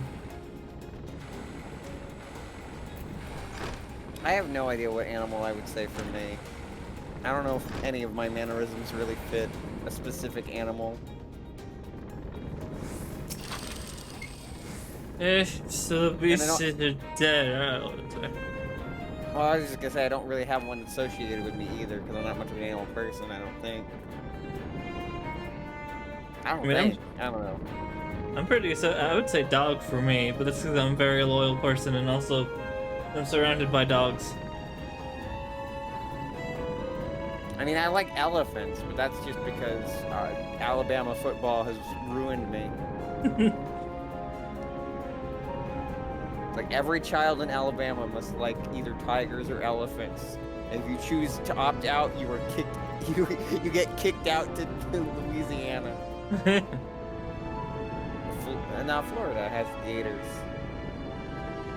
I have no idea what animal I would say for me. I don't know if any of my mannerisms really fit a specific animal. So the beast is dead. Well, I was just gonna say I don't really have one associated with me either, because I'm not much of an animal person, I don't think. I don't know. I'm pretty, so I would say dog for me, but that's because I'm a very loyal person and also I'm surrounded by dogs. I mean, I like elephants, but that's just because Alabama football has ruined me. Like, every child in Alabama must like either tigers or elephants. If you choose to opt out, you are kicked. You get kicked out to Louisiana. Now Florida has gators.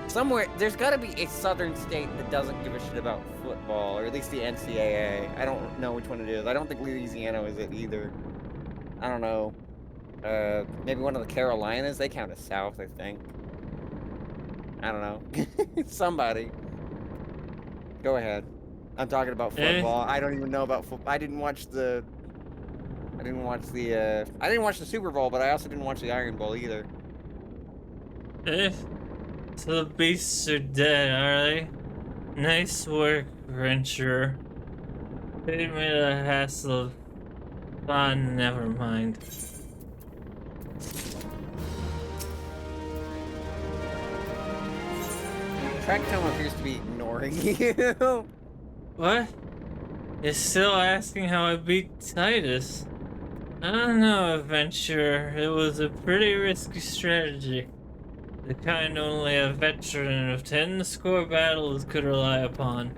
Somewhere, there's got to be a southern state that doesn't give a shit about football, or at least the NCAA. I don't know which one it is. I don't think Louisiana is it either. I don't know. Maybe one of the Carolinas. They count as South, I think. I don't know. Somebody. Go ahead. I'm talking about football. I don't even know about football. I didn't watch the Super Bowl, but I also didn't watch the Iron Bowl either. So the beasts are dead, are they? Nice work, Venturer. Paid me the hassle. Ah, never mind. Tractome appears to be ignoring you. What? You're still asking how I beat Titus? I don't know, Adventurer. It was a pretty risky strategy. The kind only a veteran of 10 score battles could rely upon.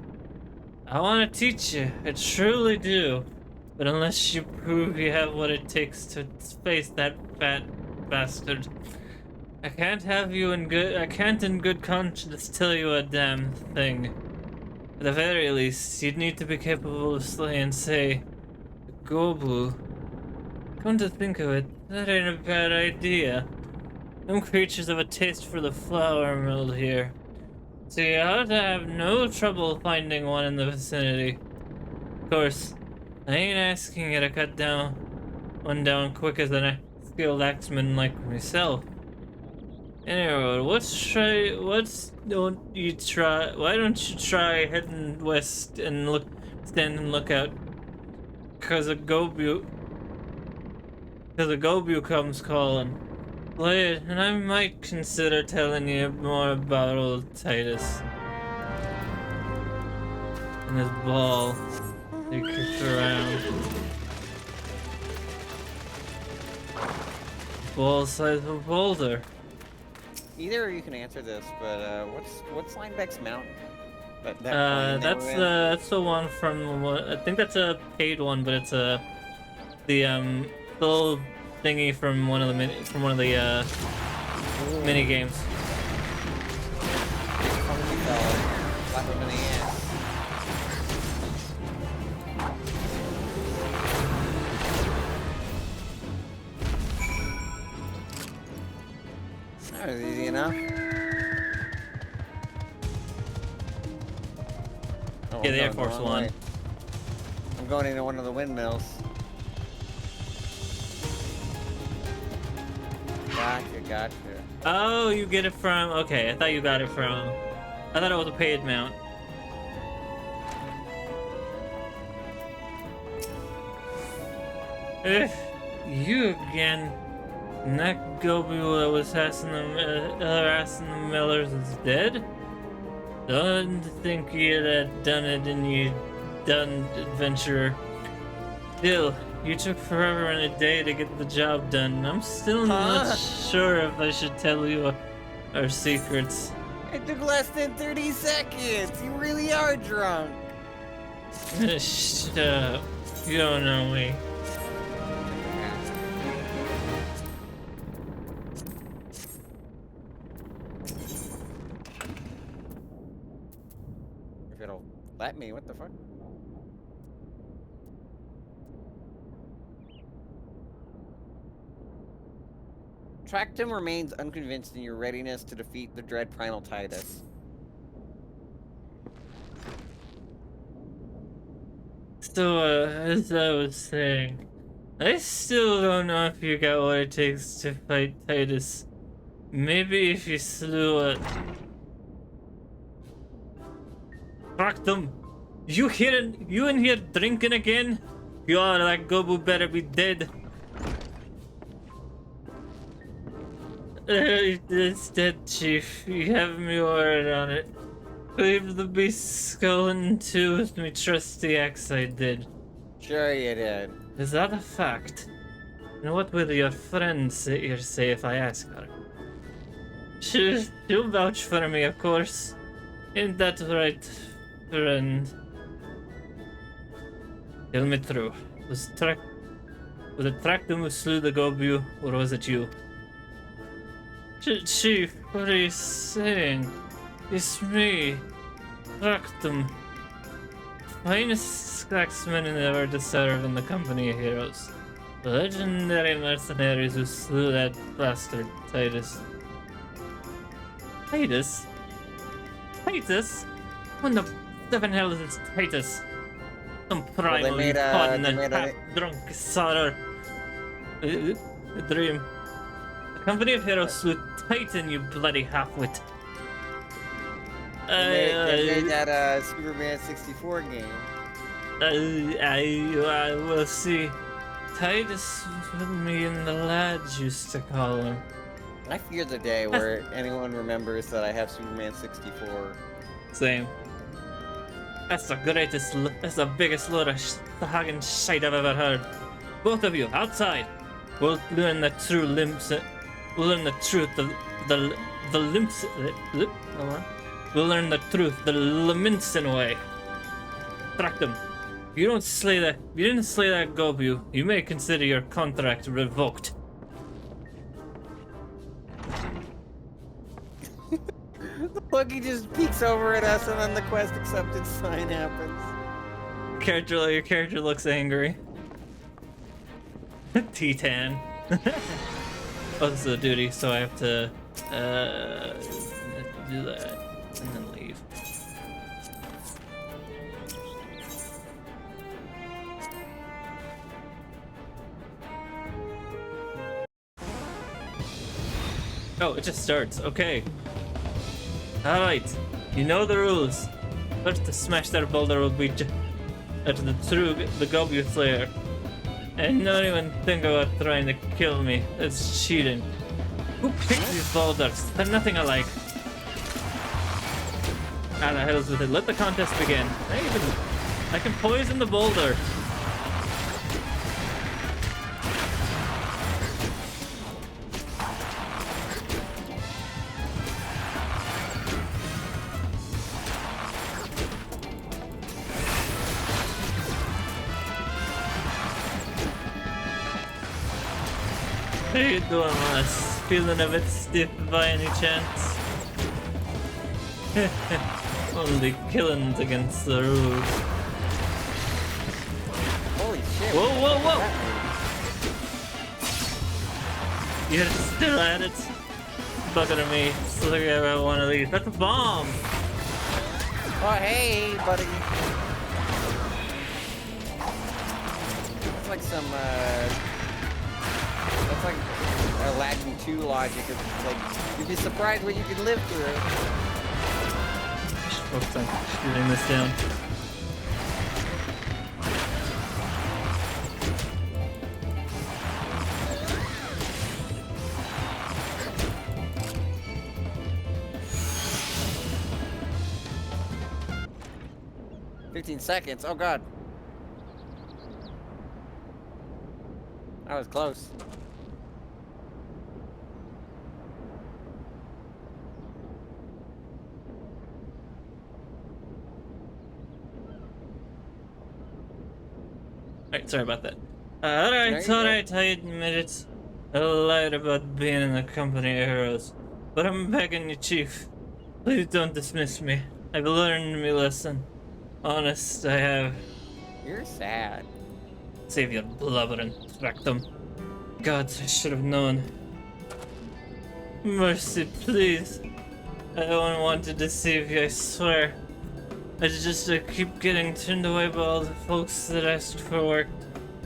I want to teach you, I truly do. But unless you prove you have what it takes to face that fat bastard, I can't in good conscience tell you a damn thing. At the very least, you'd need to be capable of slaying, say, a Gobu. Come to think of it, that ain't a bad idea. Them creatures have a taste for the flour mill here, so you ought to have no trouble finding one in the vicinity. Of course, I ain't asking you to cut one down quicker than a skilled axeman like myself. Anyway, why don't you try heading west and stand and look out? Cause a Gobu comes calling. Play it, and I might consider telling you more about old Titus. And his ball he kicked around. Ball size of a boulder. Either of you can answer this, but what's Linebeck's mountain? That's the one from I think that's a paid one, but it's the little thingy from one of the mini games. Slap him in the ass. That was easy enough. Oh, Yeah, the Air Force One. I'm going into one of the windmills. Gotcha. Oh, you get it from... Okay, I thought you got it from... I thought it was a paid mount. You again. And that Gobu that was harassing the Millers is dead? Don't think you'd have done it and you done, adventurer. Still, you took forever and a day to get the job done. I'm still not sure if I should tell you our secrets. It took less than 30 seconds. You really are drunk. Shut up. You don't know me. If it'll let me, what the fuck? Tractum remains unconvinced in your readiness to defeat the dread Primal Titus. So, as I was saying, I still don't know if you got what it takes to fight Titus. Maybe if you slew it. Tractum, you in here drinking again? You are that Gobu better be dead. It's dead, Chief. You have me word on it. Leave the beast skull in two with me trusty axe I did. Sure you did. Is that a fact? And what will your friend sit here say if I ask her? She'll vouch for me, of course. Ain't that right, friend? Tell me true. Was it Tractum who slew the Gobu, or was it you? Chief, what are you saying? It's me, Tractum. Finest cracksman ever to serve in the company of heroes. The legendary mercenaries who slew that bastard, Titus. Titus? Titus? When the seven hell is this Titus? Some primal pardon and half-drunk sorrow. A dream. The company of heroes slew Titan, you bloody half-wit. They made that Superman 64 game. I will see. Titus was with me and the lads used to call him. I fear the day where anyone remembers that I have Superman 64. Same. That's the greatest, that's the biggest load of hagging shite I've ever heard. Both of you, outside. We'll learn the true we'll learn the truth, the limps, we'll learn the truth, the Leminson way. Tractum. You didn't slay that Gobu, you may consider your contract revoked. Look, he just peeks over at us and then the quest accepted sign happens. Your character looks angry. Titan. Oh, this is a duty, so I have to do that and then leave. Oh, it just starts. Okay. Alright. You know the rules. First to smash that boulder will be the Gobu Slayer. And don't even think about trying to kill me. It's cheating. Who picked these boulders? They're nothing alike. Ah, the hell's with it. Let the contest begin. I can poison the boulder. How you doing, Moss? Feeling a bit stiff by any chance? Only killings against the rules. Holy shit. Whoa, whoa, whoa! You're still at it? Bugging me. So look at one of these. That's a bomb! Oh, hey, buddy. That's like some, that's like Aladdin 2 logic. It's like, you'd be surprised what you can live through. Focus on shooting this down. Seconds. Oh god. That was close. Alright, sorry about that. Alright, I admit it. I lied about being in the company of heroes. But I'm begging you, Chief. Please don't dismiss me. I've learned my lesson. Honest, I have. You're sad. Save your blubber and track them. Gods, I should have known. Mercy, please. I don't want to deceive you, I swear. I keep getting turned away by all the folks that asked for work,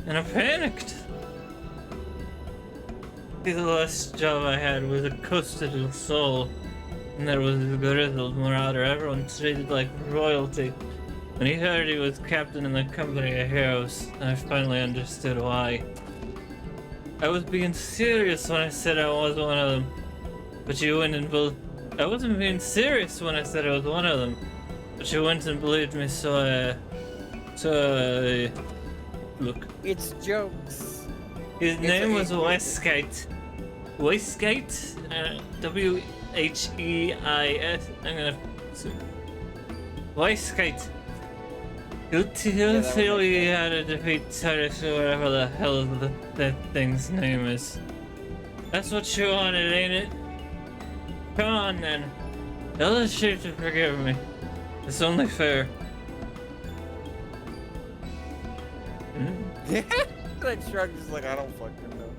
and I panicked. The last job I had was a Costa del Sol, and there was a grizzled marauder everyone treated like royalty. When he heard he was captain in the company of heroes, I finally understood why. I was being serious when I said I was one of them, but you went and I wasn't being serious when I said I was one of them, but you went and believed me, so look. It's jokes. His name was Westgate. Westgate? W-H-E-I-S. I'm gonna assume. Westgate. He'll tell you how to defeat Titus or whatever the hell that thing's name is. That's what you wanted, ain't it? Come on then. Tell the shit to forgive me. It's only fair. That shrug is like, I don't fucking know.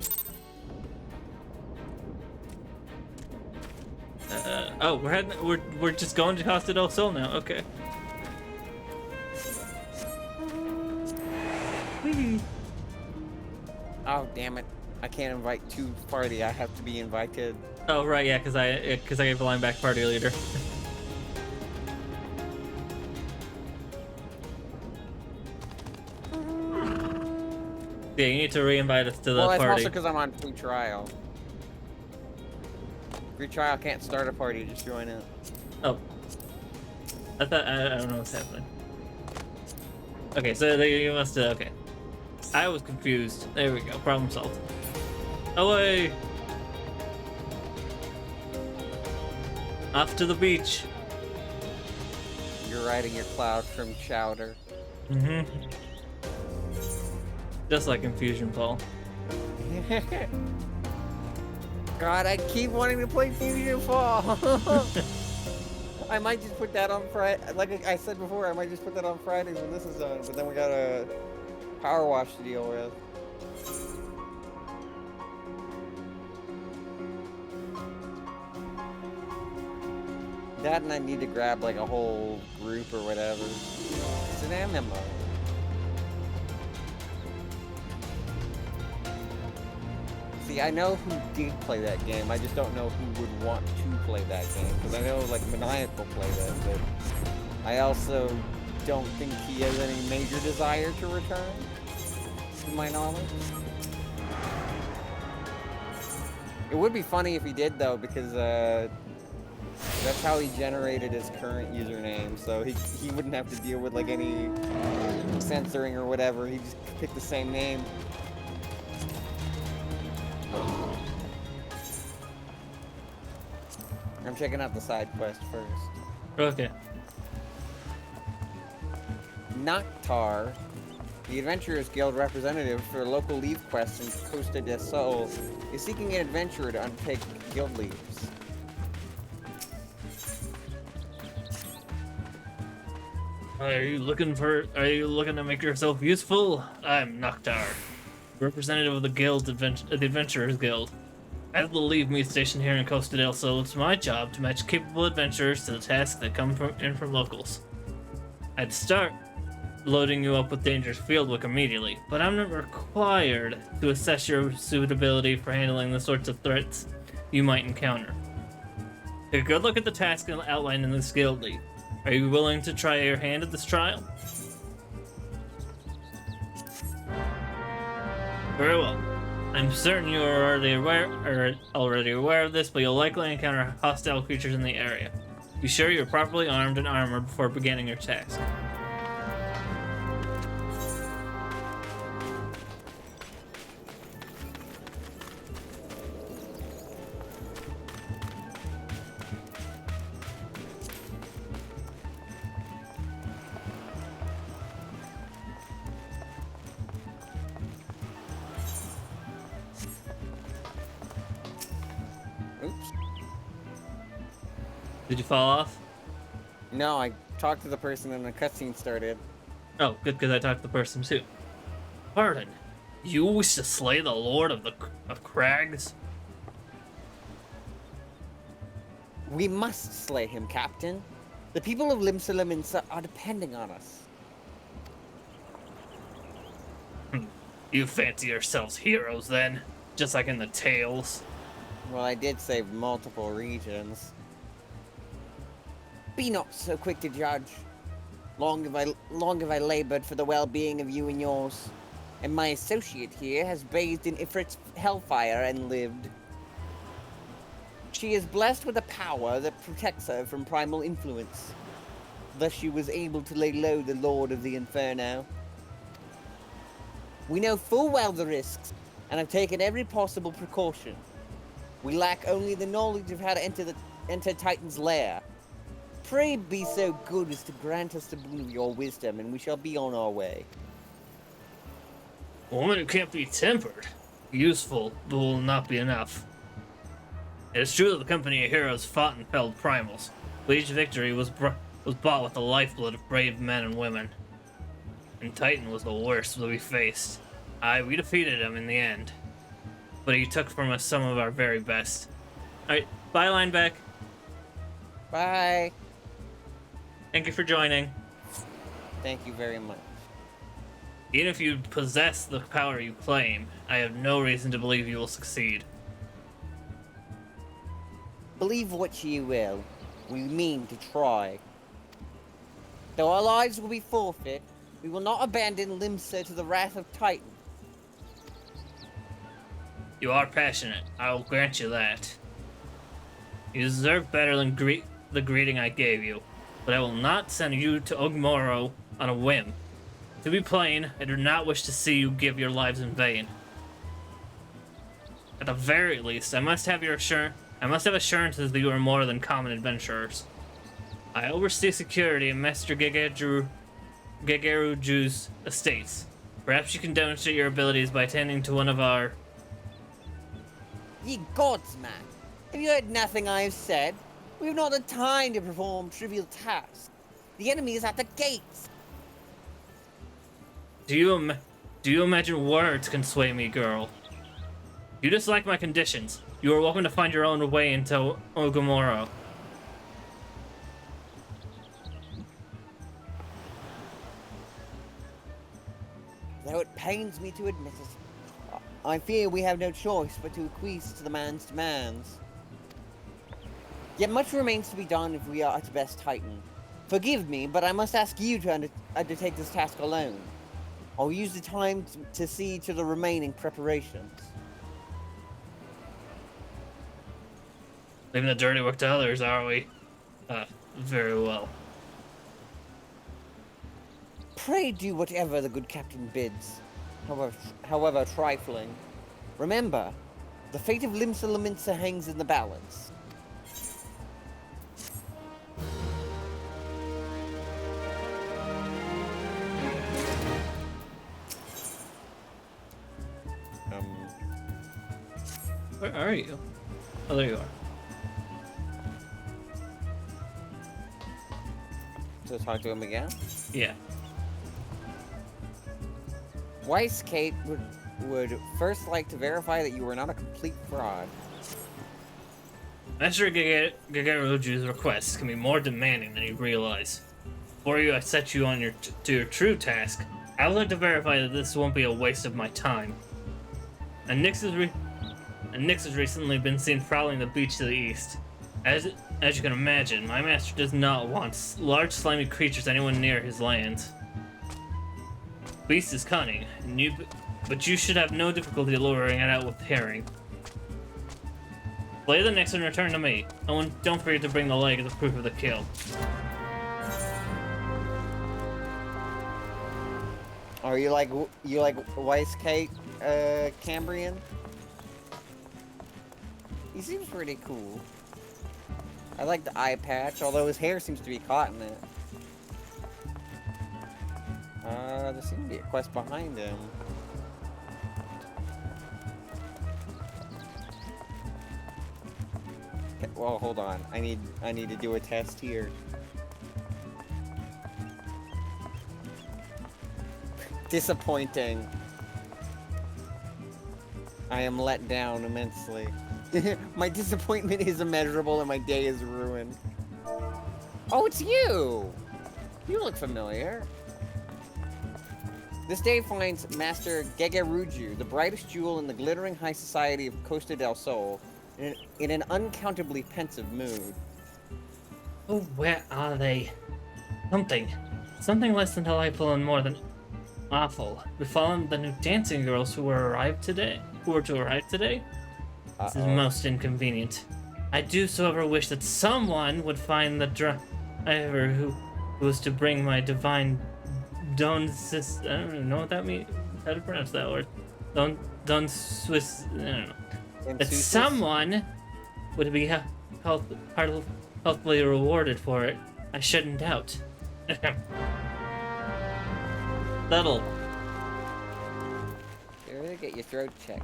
Oh, we're just going to Costa del Sol now. Okay. Whee. Oh damn it! I can't invite to party. I have to be invited. Oh right, yeah, because I gave a line back party leader. Yeah, you need to re-invite us to the Well, party. that's also because I'm on free trial. Free trial can't start a party. Just join it. Oh. I don't know what's happening. Okay, so you must okay. I was confused. There we go. Problem solved. Away! Off to the beach. You're riding your cloud from Chowder. Mm-hmm. Just like Infusion Fall. God, I keep wanting to play Fusion Fall. I might just put that on Friday. Like I said before, I might just put that on Fridays when this is on. But then we got a power wash to deal with. That and I need to grab like a whole group or whatever. It's an MMO. See, I know who did play that game. I just don't know who would want to play that game. Because I know, like, Maniacal played it, but I also don't think he has any major desire to return, to my knowledge. It would be funny if he did, though, because that's how he generated his current username. So he wouldn't have to deal with, like, any censoring or whatever. He just picked the same name. I'm checking out the side quest first. Okay. Noctar, the Adventurers Guild representative for local leave quests in Costa del Sol, is seeking an adventurer to undertake guild leaves. Are you looking to make yourself useful? I'm Noctar, representative of the the Adventurers Guild. At the leave me station here in Costa del Sol, it's my job to match capable adventurers to the tasks that come in from locals. I'd start loading you up with dangerous fieldwork immediately, but I'm not required to assess your suitability for handling the sorts of threats you might encounter. Take a good look at the task outlined in this guild leave. Are you willing to try your hand at this trial? Very well. I'm certain you are already aware of this, but you'll likely encounter hostile creatures in the area. Be sure you're properly armed and armored before beginning your task. Did you fall off? No, I talked to the person and the cutscene started. Oh, good, because I talked to the person too. Pardon, you wish to slay the Lord of Crags? We must slay him, Captain. The people of Limsa Lominsa are depending on us. You fancy yourselves heroes, then? Just like in the tales. Well, I did save multiple regions. Be not so quick to judge. Long have I labored for the well-being of you and yours. And my associate here has bathed in Ifrit's hellfire and lived. She is blessed with a power that protects her from primal influence. Thus she was able to lay low the Lord of the Inferno. We know full well the risks, and have taken every possible precaution. We lack only the knowledge of how to enter Titan's lair. Pray be so good as to grant us the boon of your wisdom, and we shall be on our way. A woman who can't be tempered. Useful, but will not be enough. It is true that the company of heroes fought and felled primals, but each victory was bought with the lifeblood of brave men and women. And Titan was the worst that we faced. Aye, we defeated him in the end, but he took from us some of our very best. Alright, bye Lineback. Bye. Thank you for joining. Thank you very much. Even if you possess the power you claim, I have no reason to believe you will succeed. Believe what you will. We mean to try. Though our lives will be forfeit, we will not abandon Limsa to the wrath of Titan. You are passionate, I will grant you that. You deserve better than the greeting I gave you, but I will not send you to Ogmoro on a whim. To be plain, I do not wish to see you give your lives in vain. At the very least, I must have assurances that you are more than common adventurers. I oversee security in Master Gegeruju's estates. Perhaps you can demonstrate your abilities by attending to one of our... Ye gods, man! Have you heard nothing I have said? We have not the time to perform trivial tasks. The enemy is at the gates. Do you imagine words can sway me, girl? You dislike my conditions. You are welcome to find your own way into Ogomoro. Though it pains me to admit it, I fear we have no choice but to acquiesce to the man's demands. Yet much remains to be done if we are to best Titan. Forgive me, but I must ask you to undertake this task alone. I'll use the time to see to the remaining preparations. Leaving the dirty work to others, are we? Very well. Pray do whatever the good captain bids, however trifling. Remember, the fate of Limsa Lominsa hangs in the balance. Where are you? Oh, there you are. So talk to him again? Yeah. Weiss Kate would first like to verify that you are not a complete fraud. Master Gegeruju's requests can be more demanding than you realize. Before I set you on to your true task, I would like to verify that this won't be a waste of my time. And Nyx has recently been seen prowling the beach to the east. As you can imagine, my master does not want large slimy creatures anywhere near his lands. Beast is cunning, but you should have no difficulty luring it out with herring. Slay the Nyx and return to me. And don't forget to bring the leg as a proof of the kill. Are you like Weiss Kate, Cambrian? He seems pretty cool. I like the eye patch, although his hair seems to be caught in it. There seems to be a quest behind him. Okay, well, hold on. I need to do a test here. Disappointing. I am let down immensely. My disappointment is immeasurable and my day is ruined. Oh, it's you! You look familiar. This day finds Master Gegeruju, the brightest jewel in the glittering high society of Costa del Sol, in an uncountably pensive mood. Oh, where are they? Something less than delightful and more than awful. Befallen the new dancing girls who were to arrive today. This is most inconvenient. I do so ever wish that someone would find the driver who was to bring my divine I don't even know what that means. How to pronounce that word? Don Swiss. I don't know. That someone would be healthfully rewarded for it. I shouldn't doubt. Settle. You really get your throat checked.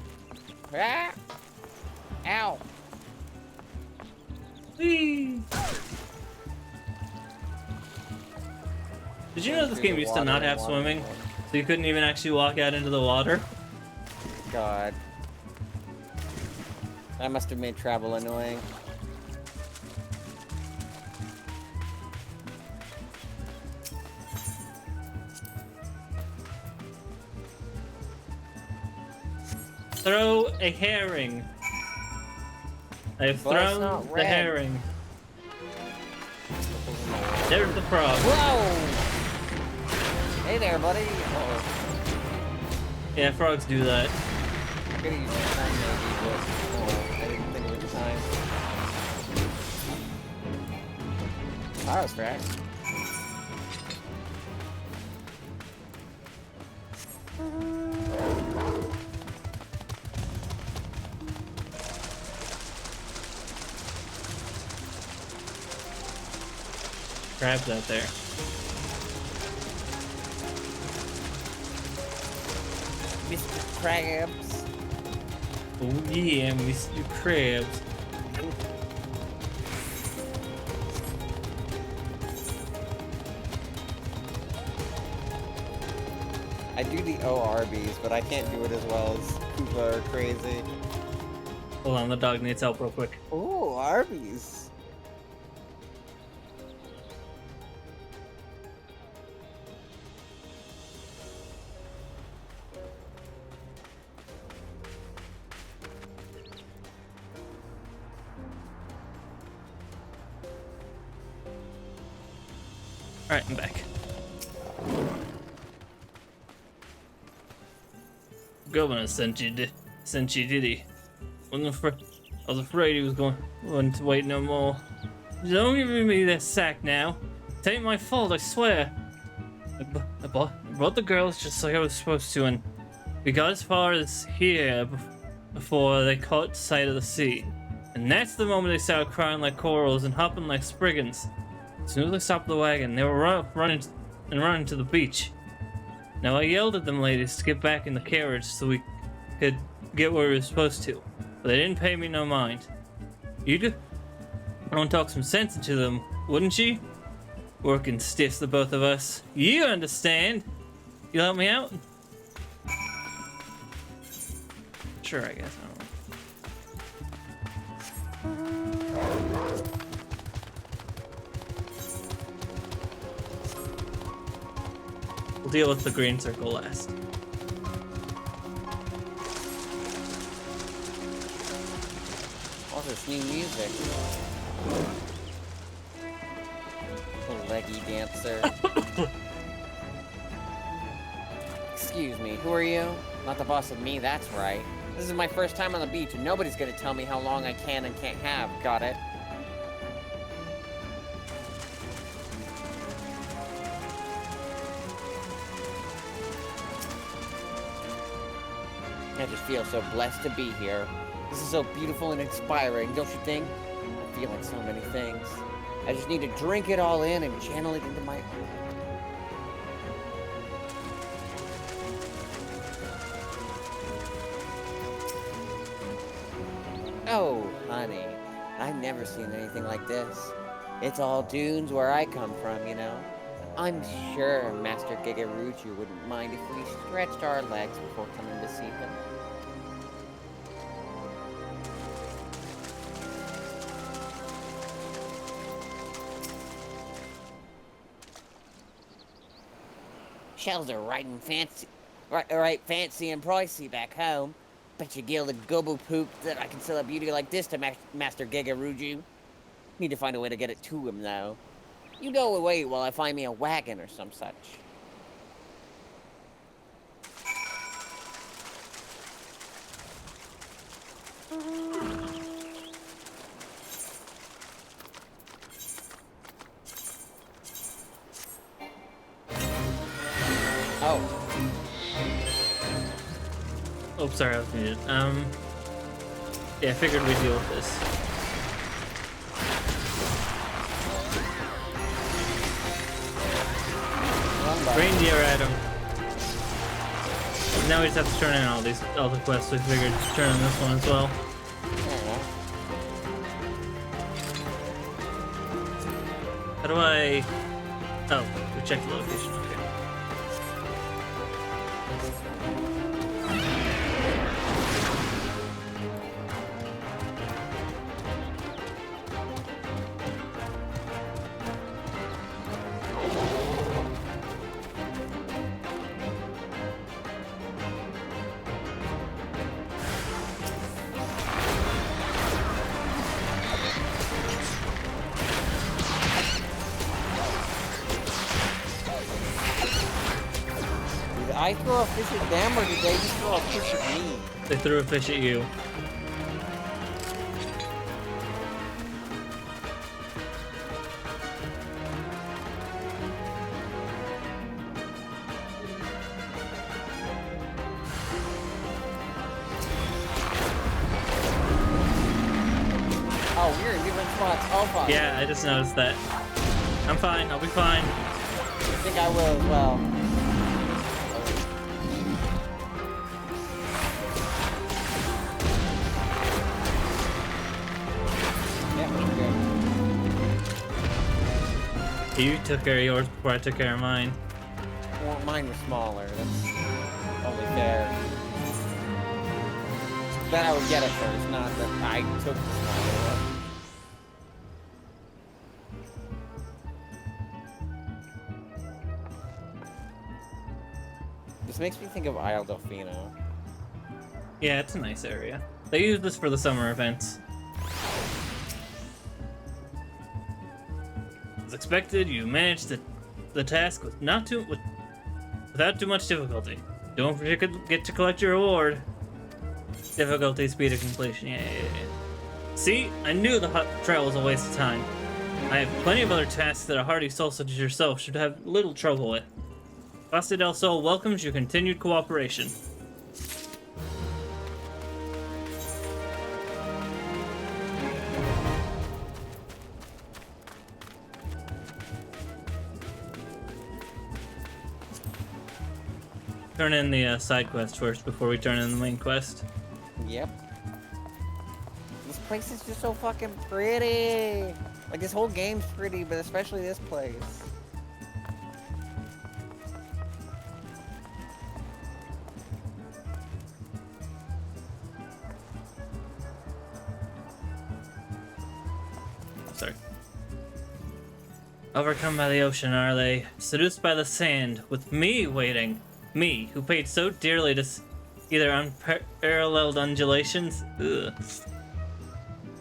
Ah! Ow! Whee! Did you know this game used to not have swimming? So you couldn't even actually walk out into the water? God. That must have made travel annoying. Throw a herring. I have thrown the herring. There's the frog. Whoa! Hey there, buddy. Uh-oh. Yeah, frogs do that. I could have used time maybe, but I didn't think of it in time. That was fast. Crabs out there. Mr. Krabs. Oh yeah, Mr. Krabs. I do the ORBs, but I can't do it as well as Koopa or Crazy. Hold on, the dog needs help real quick. Oh, Arby's. Alright, I'm back. Governor sent you, did he? I was afraid he was going to wait no more. Don't give me that sack now. It ain't my fault, I swear. I brought the girls just like I was supposed to, and we got as far as here before they caught sight of the sea. And that's the moment they started crying like corals and hopping like spriggans. As soon as I stopped the wagon, they were running to the beach. Now I yelled at them ladies to get back in the carriage so we could get where we were supposed to, but they didn't pay me no mind. You'd want to talk some sense into them, wouldn't you? Working stiffs, the both of us. You understand? You help me out? Sure, I guess. I don't know. We'll deal with the green circle last. All this new music. A leggy dancer. Excuse me, who are you? Not the boss of me, that's right. This is my first time on the beach, and nobody's gonna tell me how long I can and can't have. Got it? I just feel so blessed to be here. This is so beautiful and inspiring, don't you think? I feel like so many things. I just need to drink it all in and channel it into my... Oh, honey, I've never seen anything like this. It's all dunes where I come from, you know? I'm sure Master Gegeruju wouldn't mind if we stretched our legs before coming to see him. Shells are right fancy and pricey back home. Bet you gild a gobble poop that I can sell a beauty like this to Master Gigaruju. Need to find a way to get it to him, though. You go away while I find me a wagon or some such. Oh. Oh, sorry, I was muted. Yeah, I figured we'd deal with this. Reindeer item. Now we just have to turn in all the quests. We figured to turn in this one as well. How do I? Oh, we checked the location. Okay. Did I throw a fish at them, or did they just throw a fish at me? They threw a fish at you. Oh, we're in different spots. Oh, fuck. Yeah, I just noticed that. I'm fine. I'll be fine. I think I will as well. You took care of yours before I took care of mine. Well, mine was smaller. That's only fair. That I would get it first, not that I took the smaller one. This makes me think of Isle Delfino. Yeah, it's a nice area. They use this for the summer events. As expected, you managed the task without too much difficulty. Don't forget to collect your reward. Difficulty, speed of completion. Yeah. See, I knew the hot trail was a waste of time. I have plenty of other tasks that a hardy soul such as yourself should have little trouble with. Costa del Sol welcomes your continued cooperation. Turn in the side quest first before we turn in the main quest. Yep. This place is just so fucking pretty. Like, this whole game's pretty, but especially this place. Sorry. Overcome by the ocean, are they? Seduced by the sand, with me waiting. Me, who paid so dearly to either unparalleled undulations. Ugh.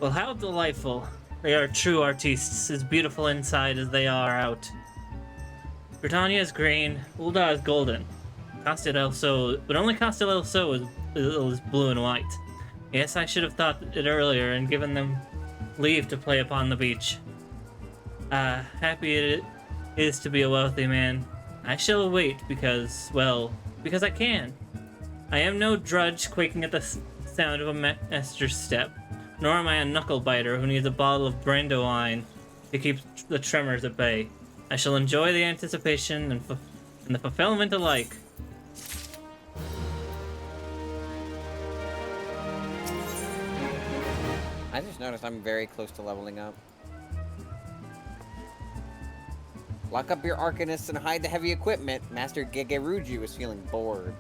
Well, how delightful. They are true artistes, as beautiful inside as they are out. Britannia is green, Ulda is golden. Costa del Sol, but only Costa del Sol is blue and white. Yes, I should have thought it earlier and given them leave to play upon the beach. Happy it is to be a wealthy man. I shall wait because I can. I am no drudge quaking at the sound of a master's step, nor am I a knuckle-biter who needs a bottle of Brando wine to keep the tremors at bay. I shall enjoy the anticipation and the fulfillment alike. I just noticed I'm very close to leveling up. Lock up your arcanists and hide the heavy equipment. Master Gigaruju is feeling bored.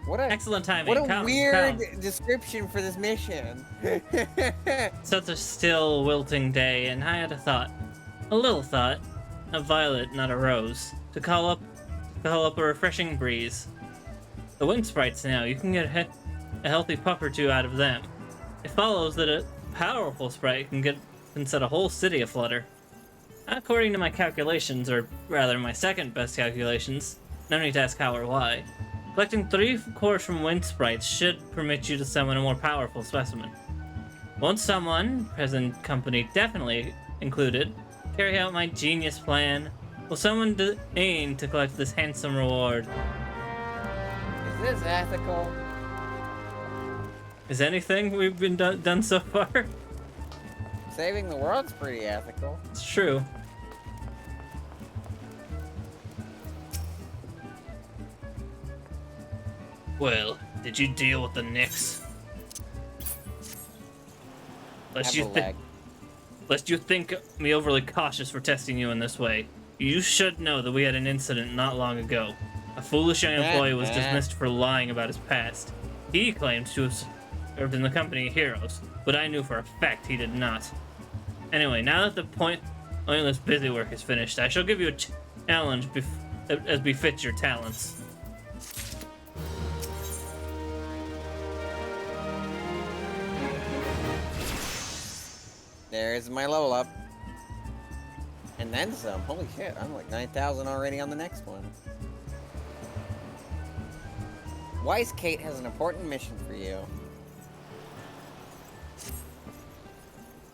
What a excellent timing. What a weird description for this mission. Such a still, wilting day, and I had a little thought, a violet, not a rose, to call up call up a refreshing breeze. The wind sprites now, you can get a healthy puff or two out of them. It follows that a powerful sprite can set a whole city aflutter. According to my calculations, or rather my second best calculations, no need to ask how or why, collecting 3 cores from wind sprites should permit you to summon a more powerful specimen. Won't someone, present company definitely included, carry out my genius plan? Will someone aim to collect this handsome reward? Is this ethical? Is anything we've been done so far? Saving the world's pretty ethical. It's true. Well, did you deal with the Knicks? Lest you think me overly cautious for testing you in this way. You should know that we had an incident not long ago. A foolish young employee was dismissed for lying about his past. He claimed to have served in the company of heroes, but I knew for a fact he did not. Anyway, now that the pointless busy work is finished, I shall give you a challenge as befits your talents. There's my level up. And then some. Holy shit, I'm like 9,000 already on the next one. Wise Kate has an important mission for you.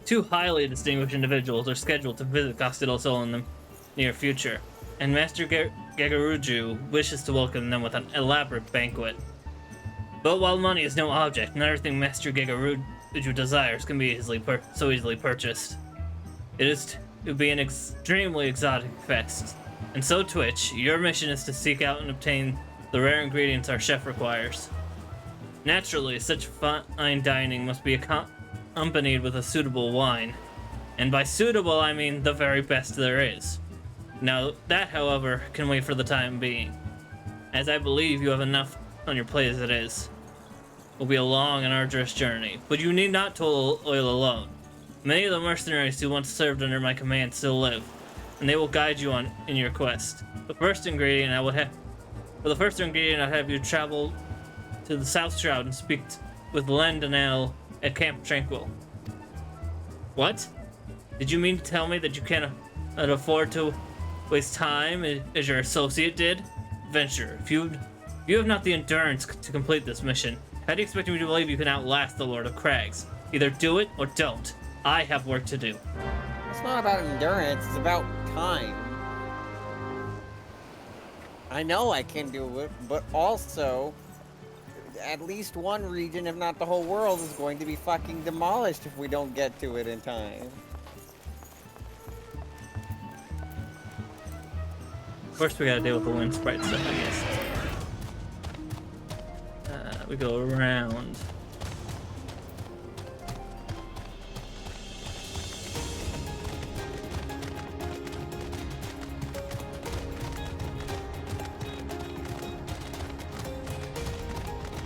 2 highly distinguished individuals are scheduled to visit Costa del Sol in the near future, and Master Gagaruju wishes to welcome them with an elaborate banquet. But while money is no object, and everything Master Gagaruju desires can be so easily purchased, it would be an extremely exotic fest. And so, Twitch, your mission is to seek out and obtain the rare ingredients our chef requires. Naturally, such fine dining must be accompanied with a suitable wine. And by suitable, I mean the very best there is. Now, that, however, can wait for the time being, as I believe you have enough on your plate as it is. It will be a long and arduous journey, but you need not toil alone. Many of the mercenaries who once served under my command still live, and they will guide you in your quest. For the first ingredient, I'd have you travel to the South Shroud and speak with Lendanel at Camp Tranquil. What? Did you mean to tell me that you cannot afford to waste time as your associate did? Venture, if you have not the endurance to complete this mission, how do you expect me to believe you can outlast the Lord of Crags? Either do it or don't. I have work to do. It's not about endurance, it's about time. I know I can do it, but also, at least one region, if not the whole world, is going to be fucking demolished if we don't get to it in time. First we gotta deal with the wind sprite stuff, I guess. We go around.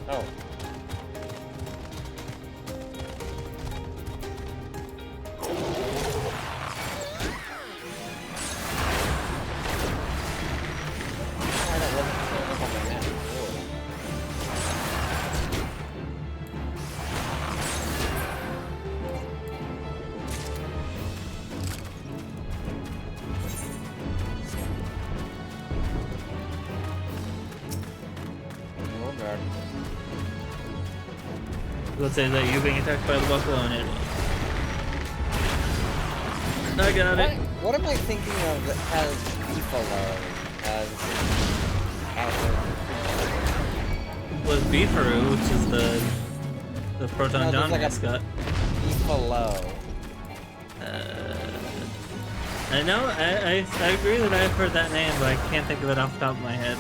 Oh. Let's say that you being attacked by the buffalo and it. I got it. What am I thinking of that has Beefalo as Was Beefaroo, which is the Proton John like mascot. Beefalo. I know, I agree that I've heard that name, but I can't think of it off the top of my head.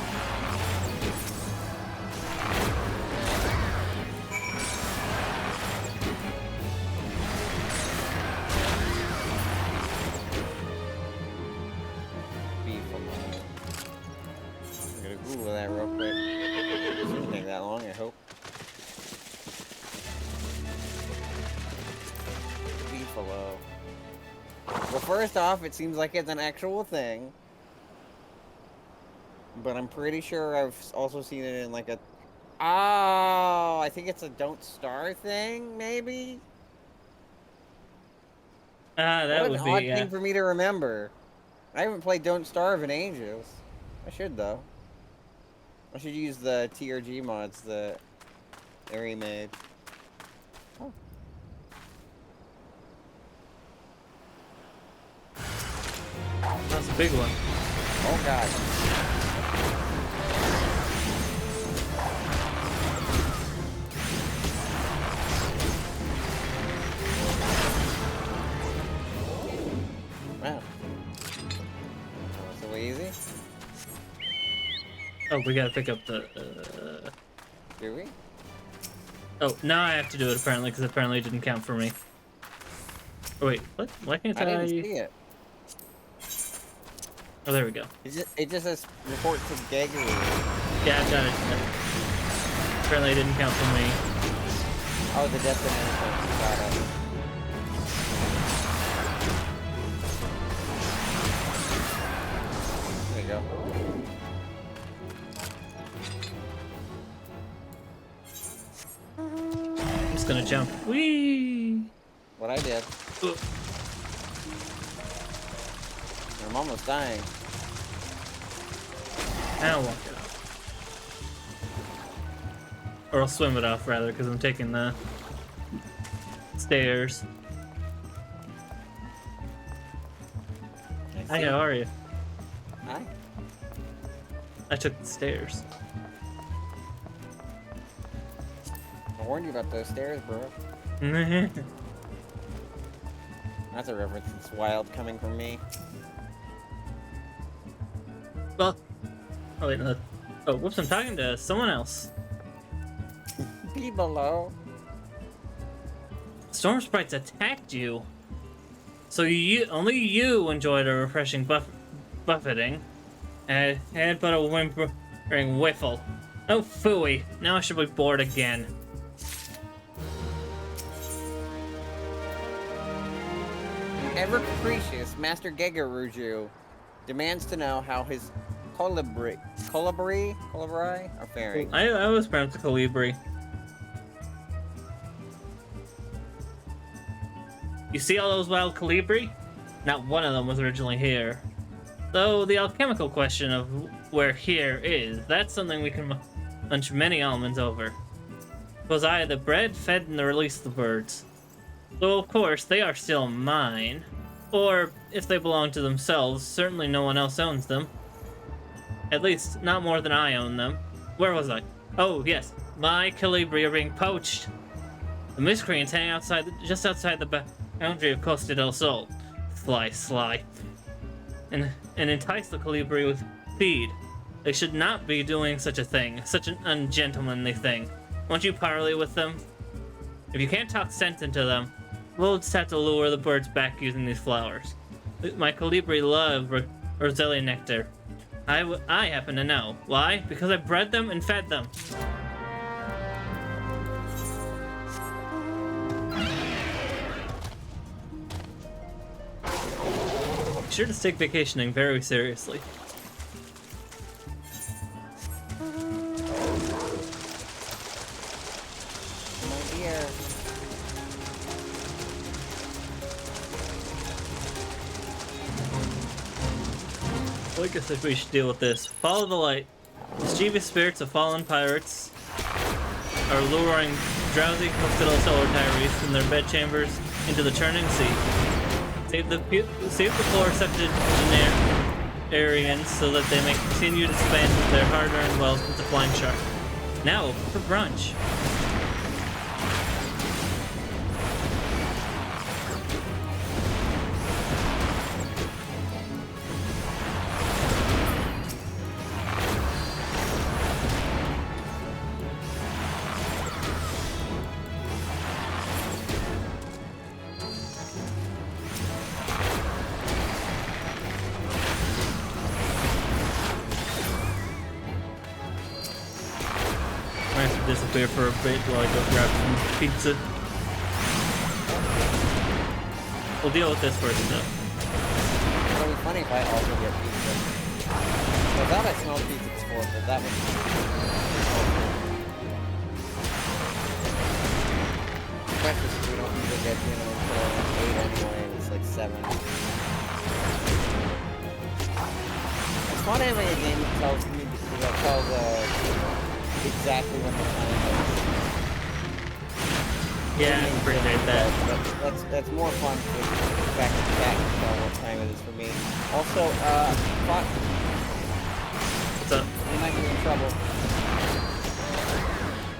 Well, first off, it seems like it's an actual thing. but I'm pretty sure I've also seen it in like a. Oh, I think it's a Don't Starve thing, maybe. Ah, that What would an be, odd yeah. thing for me to remember. I haven't played Don't Starve in ages. I should though. I should use the TRG mods that Ari made. Oh. That's a big one. Oh god. Wow. So easy? Oh, we gotta pick up the. Do we? Oh, now I have to do it apparently because apparently it didn't count for me. Oh wait, what? Why can't I didn't see it. Oh, there we go. It just says report to Gaggery. Yeah, I've got it. Apparently it didn't count for me. Oh, the destination. Got it. There you go. I'm just gonna jump. Whee! What I did. Ugh. I'm almost dying. I'll walk it off. Or I'll swim it off, rather, because I'm taking the stairs. Hi, how are you? Hi. I took the stairs. I warned you about those stairs, bro. That's a reference that's wild coming from me. Well, oh wait, no. Oh, whoops! I'm talking to someone else. Be below. Storm sprites attacked you, so only you enjoyed a refreshing buffeting, and had but a whimpering whiffle. Oh phooey! Now I should be bored again. Ever capricious Master Gegaruju demands to know how his colibri are faring. I was pronounced Colibri. You see all those wild Colibri? Not one of them was originally here. Though the alchemical question of where here is, that's something we can munch many almonds over. Was I the bred, fed, and the release the birds? Though of course they are still mine. Or if they belong to themselves, certainly no one else owns them. At least, not more than I own them. Where was I? Oh, yes. My Calibri are being poached. The miscreants hang outside, just outside the boundary of Costa del Sol. Fly sly. And entice the Calibri with feed. They should not be doing such a thing. Such an ungentlemanly thing. Won't you parley with them? If you can't talk sense into them, we'll just have to lure the birds back using these flowers. My Calibri love Roselia nectar. I happen to know. Why? Because I bred them and fed them. Be sure to take vacationing very seriously. My dear. Well, I guess if we should deal with this. Follow the light. Mischievous spirits of fallen pirates are luring drowsy Costa del Sol retirees from their bedchambers into the churning sea. Save the poor septuagenarians so that they may continue to spend their hard-earned wealth with the flying shark. Now, for brunch. I have to disappear for a bit while I go grab some pizza. We'll deal with this first, though. It'll be funny if I also get pizza. I thought I smelled pizza before, but that was... Breakfast we don't usually get, you know, until 8 anyway, and it's like 7. It's fun having a game that tells me, exactly when the time is. Yeah, I appreciate that. That's more fun to back to back and tell what time it is for me. Also, fun. What's up? You might be in trouble.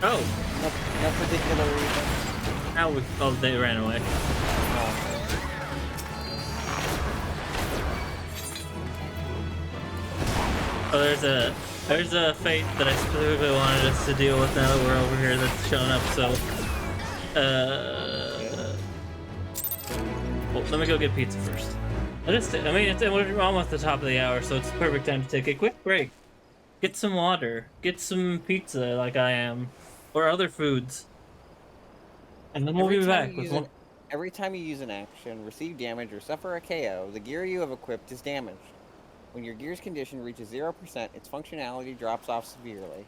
Oh! No particular reason. Oh, they ran away. Oh, there's a fate that I specifically wanted us to deal with now that we're over here that's showing up, so... Well, let me go get pizza first. We're almost at the top of the hour, so it's the perfect time to take a quick break. Get some water. Get some pizza like I am. Or other foods. And then we'll be back with more. Every time you use an action, receive damage, or suffer a KO, the gear you have equipped is damaged. When your gear's condition reaches 0%, its functionality drops off severely.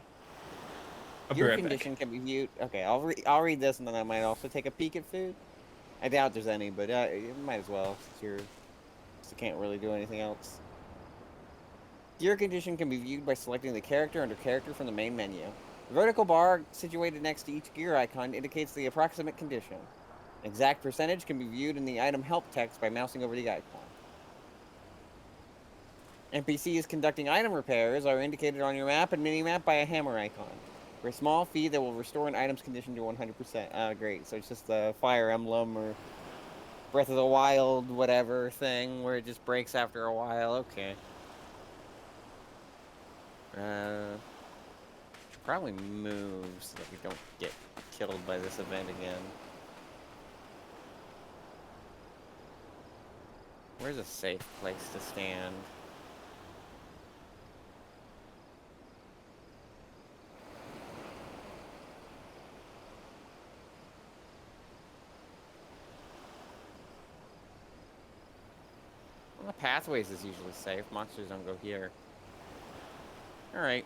Gear condition can be viewed... Okay, I'll read this, and then I might also take a peek at food. I doubt there's any, but you might as well, since you can't really do anything else. Gear condition can be viewed by selecting the character under character from the main menu. The vertical bar situated next to each gear icon indicates the approximate condition. An exact percentage can be viewed in the item help text by mousing over the icon. NPCs conducting item repairs are indicated on your map and minimap by a hammer icon. For a small fee that will restore an item's condition to 100%. Ah, great. So it's just the Fire Emblem or Breath of the Wild, whatever thing, where it just breaks after a while. Okay. Should probably move so that we don't get killed by this event again. Where's a safe place to stand? Well, the pathways is usually safe. Monsters don't go here. Alright.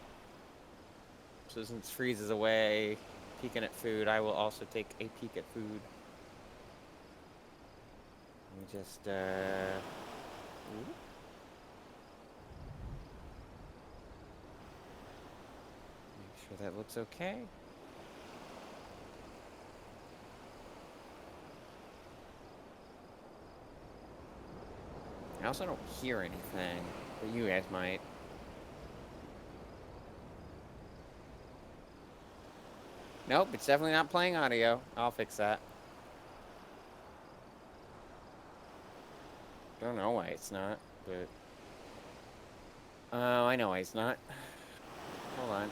So since Freeze is away, peeking at food, I will also take a peek at food. Let me just, Make sure that looks okay. I also don't hear anything, but you guys might. Nope, it's definitely not playing audio. I'll fix that. Don't know why it's not, but... Oh, I know why it's not. Hold on.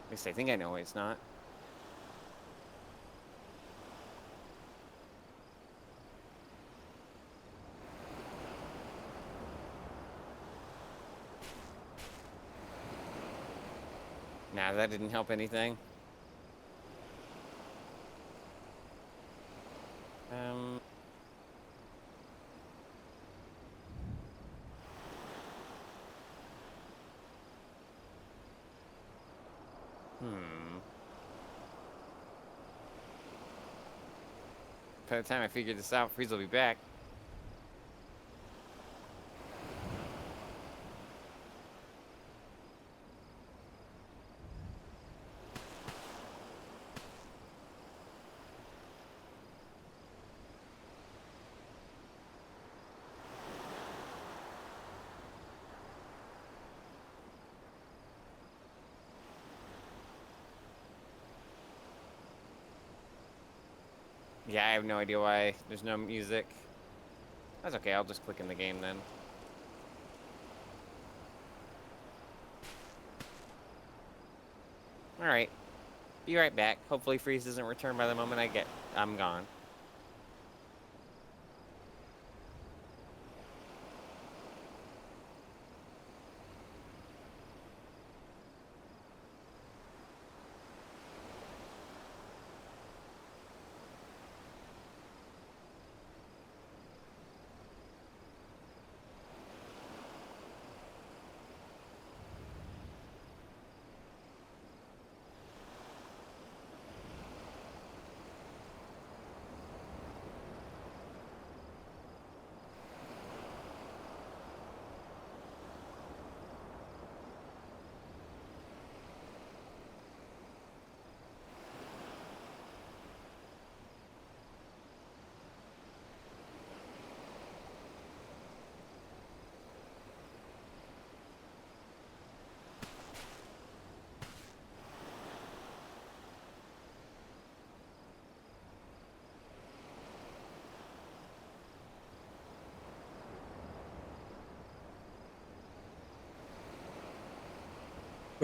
At least I think I know why it's not. Nah, that didn't help anything. By the time I figure this out, Freeze will be back. Yeah, I have no idea why there's no music. That's okay, I'll just click in the game then. Alright. Be right back. Hopefully Freeze doesn't return by the moment I'm gone.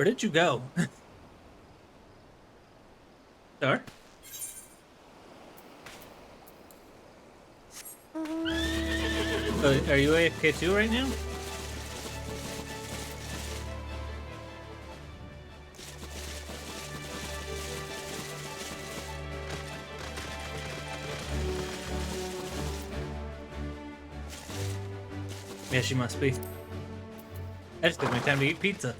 Where did you go? Star? Are you AFK too right now? Yeah, she must be. I just took my time to eat pizza.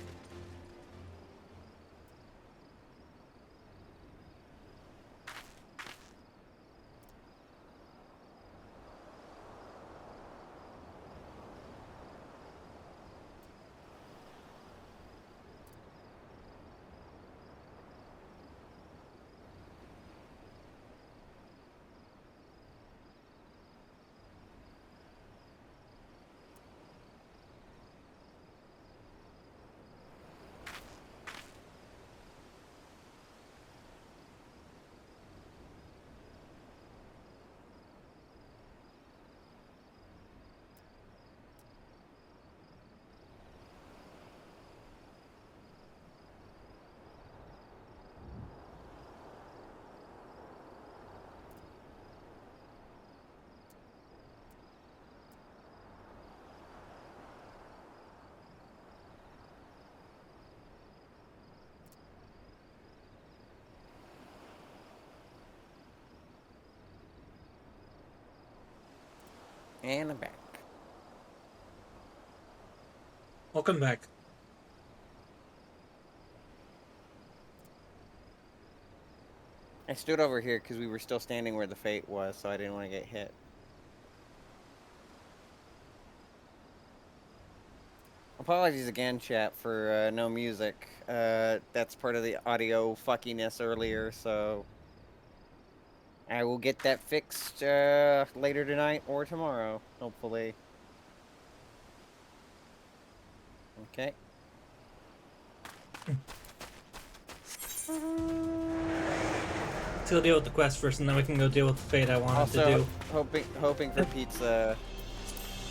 And I'm back. Welcome back. I stood over here because we were still standing where the fate was, so I didn't want to get hit. Apologies again, chat, for no music. That's part of the audio fuckiness earlier, so I will get that fixed later tonight or tomorrow, hopefully. Okay. Let's go deal with the quest first, and then we can go deal with the fate I wanted to do. Hoping for pizza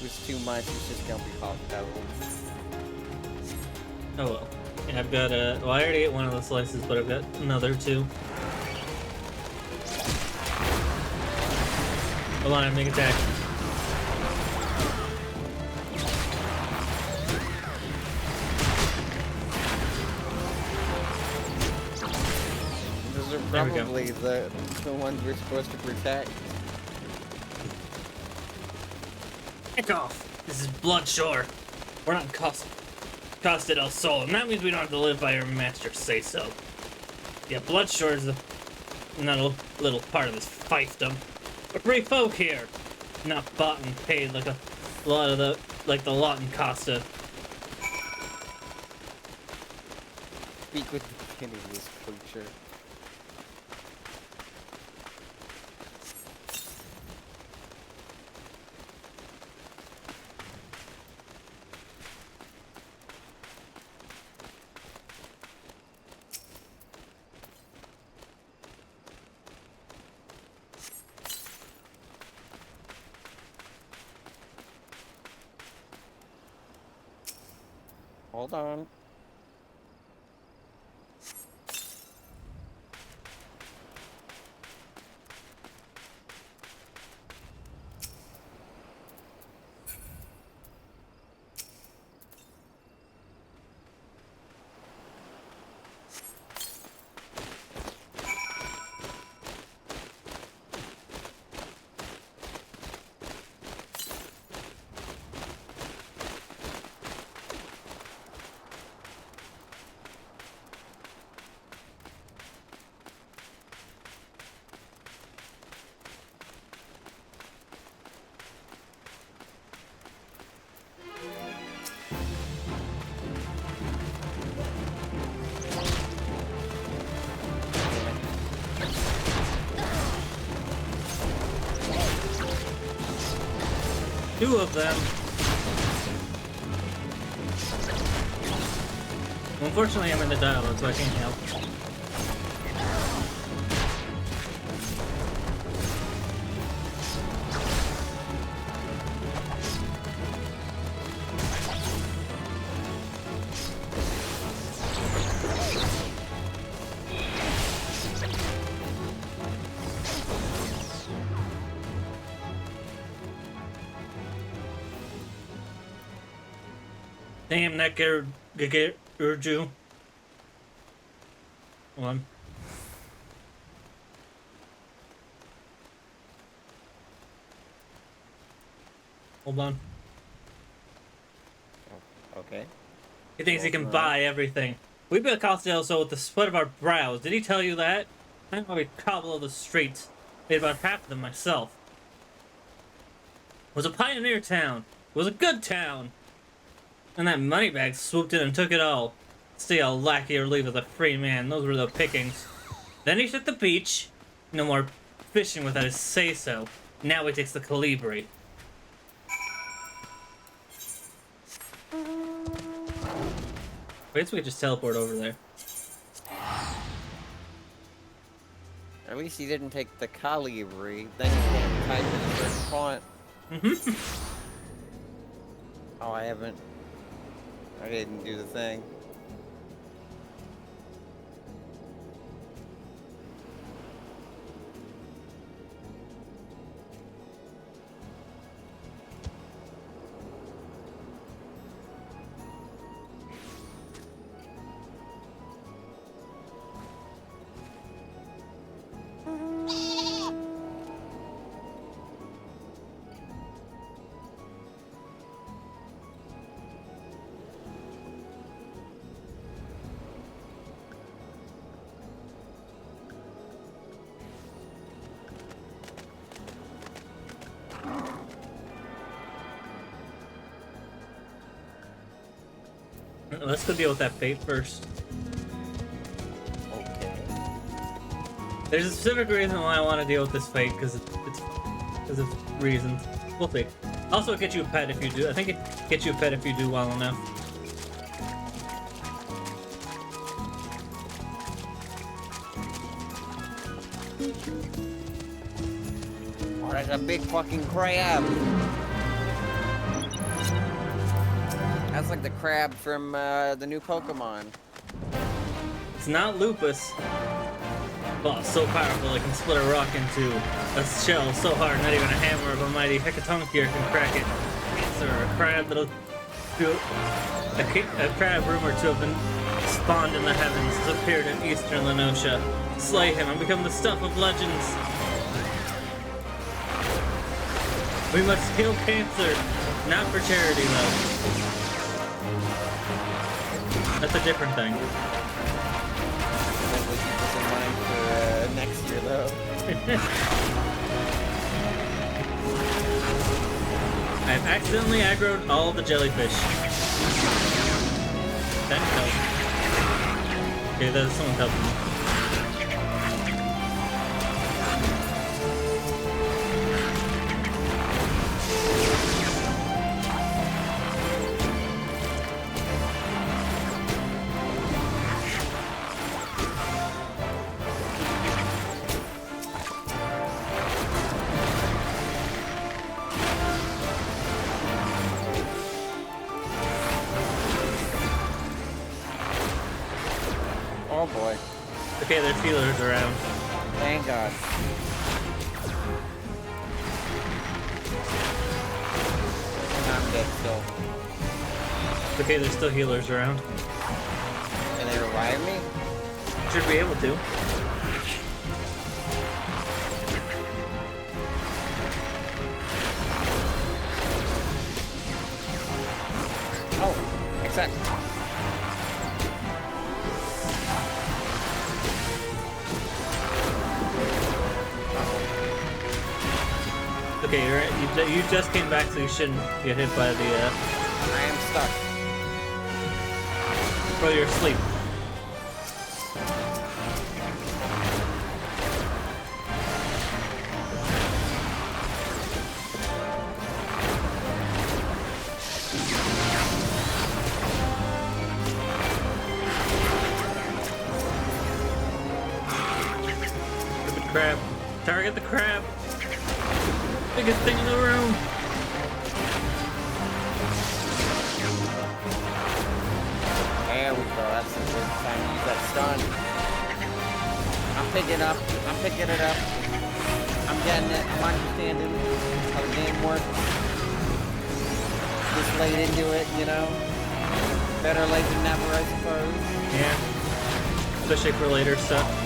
was too much. It's just gonna be hospitable. Oh well. Yeah, I've got well, I already ate one of the slices, but I've got another two. Hold on, I'm being attacked. Those are probably the ones we're supposed to protect. Heck off! This is Bloodshore. We're not in Costa del Sol, and that means we don't have to live by our master's say-so. Yeah, Bloodshore is another little part of this fiefdom. We're free folk here, not bought and paid like a lot of the lot in Costa. Speak with the pitiless poacher. Hold on. Two of them. Unfortunately, I'm in the dialogue, so I can't help. Damn that Urju. Hold on. Hold on. Okay. He thinks he can buy everything. We built Costello so with the sweat of our brows. Did he tell you that? I know we cobbled the streets. Made about half of them myself. It was a pioneer town. It was a good town. And that moneybag swooped in and took it all. See a lackey or leave as a free man. Those were the pickings. Then he took the beach. No more fishing without his say-so. Now he takes the Calibri. I guess we could just teleport over there. At least he didn't take the Calibri. Then he can't type in a certain font. Oh, I didn't do the thing. Let's go deal with that fate first. Okay. There's a specific reason why I want to deal with this fate, because it's because of reasons. We'll see. Also, get you a pet if you do. I think it gets you a pet if you do well enough. Oh, that's a big fucking crab. That's like the crab from the new Pokemon. It's not lupus. Oh, so powerful it can split a rock into a shell so hard not even a hammer of a mighty Hecatoncheir can crack it. It's a crab that'll do a crab rumored to have been spawned in the heavens has appeared in eastern Lenosha. Slay him and become the stuff of legends. We must kill cancer, not for charity though. That's a different thing. We'll keep this in mind for next year, though. I've accidentally aggroed all the jellyfish. That helped. Okay, that's someone helping me. Oh boy. Okay, there's healers around. Thank God. I'm dead still. Okay, there's still healers around. Can they revive me? Should be able to. Oh, accept. Okay, you just came back, so you shouldn't get hit by the. I am stuck. Bro, you're asleep. Stupid crab. Target the crab. Biggest thing in the room. There we go. That's a good time to use that stun. I'm picking it up. I'm getting it. I'm understanding how the game works. Just laid into it, you know. Better late than never, I suppose. Yeah. Especially for later stuff.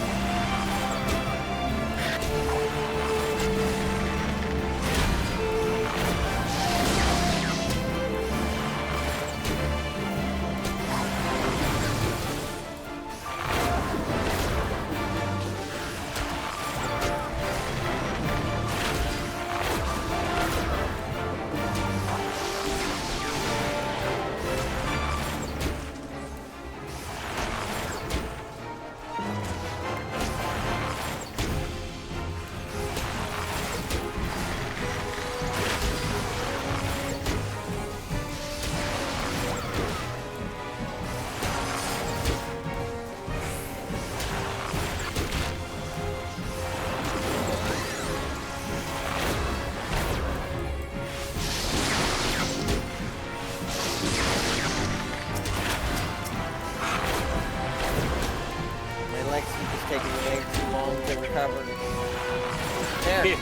If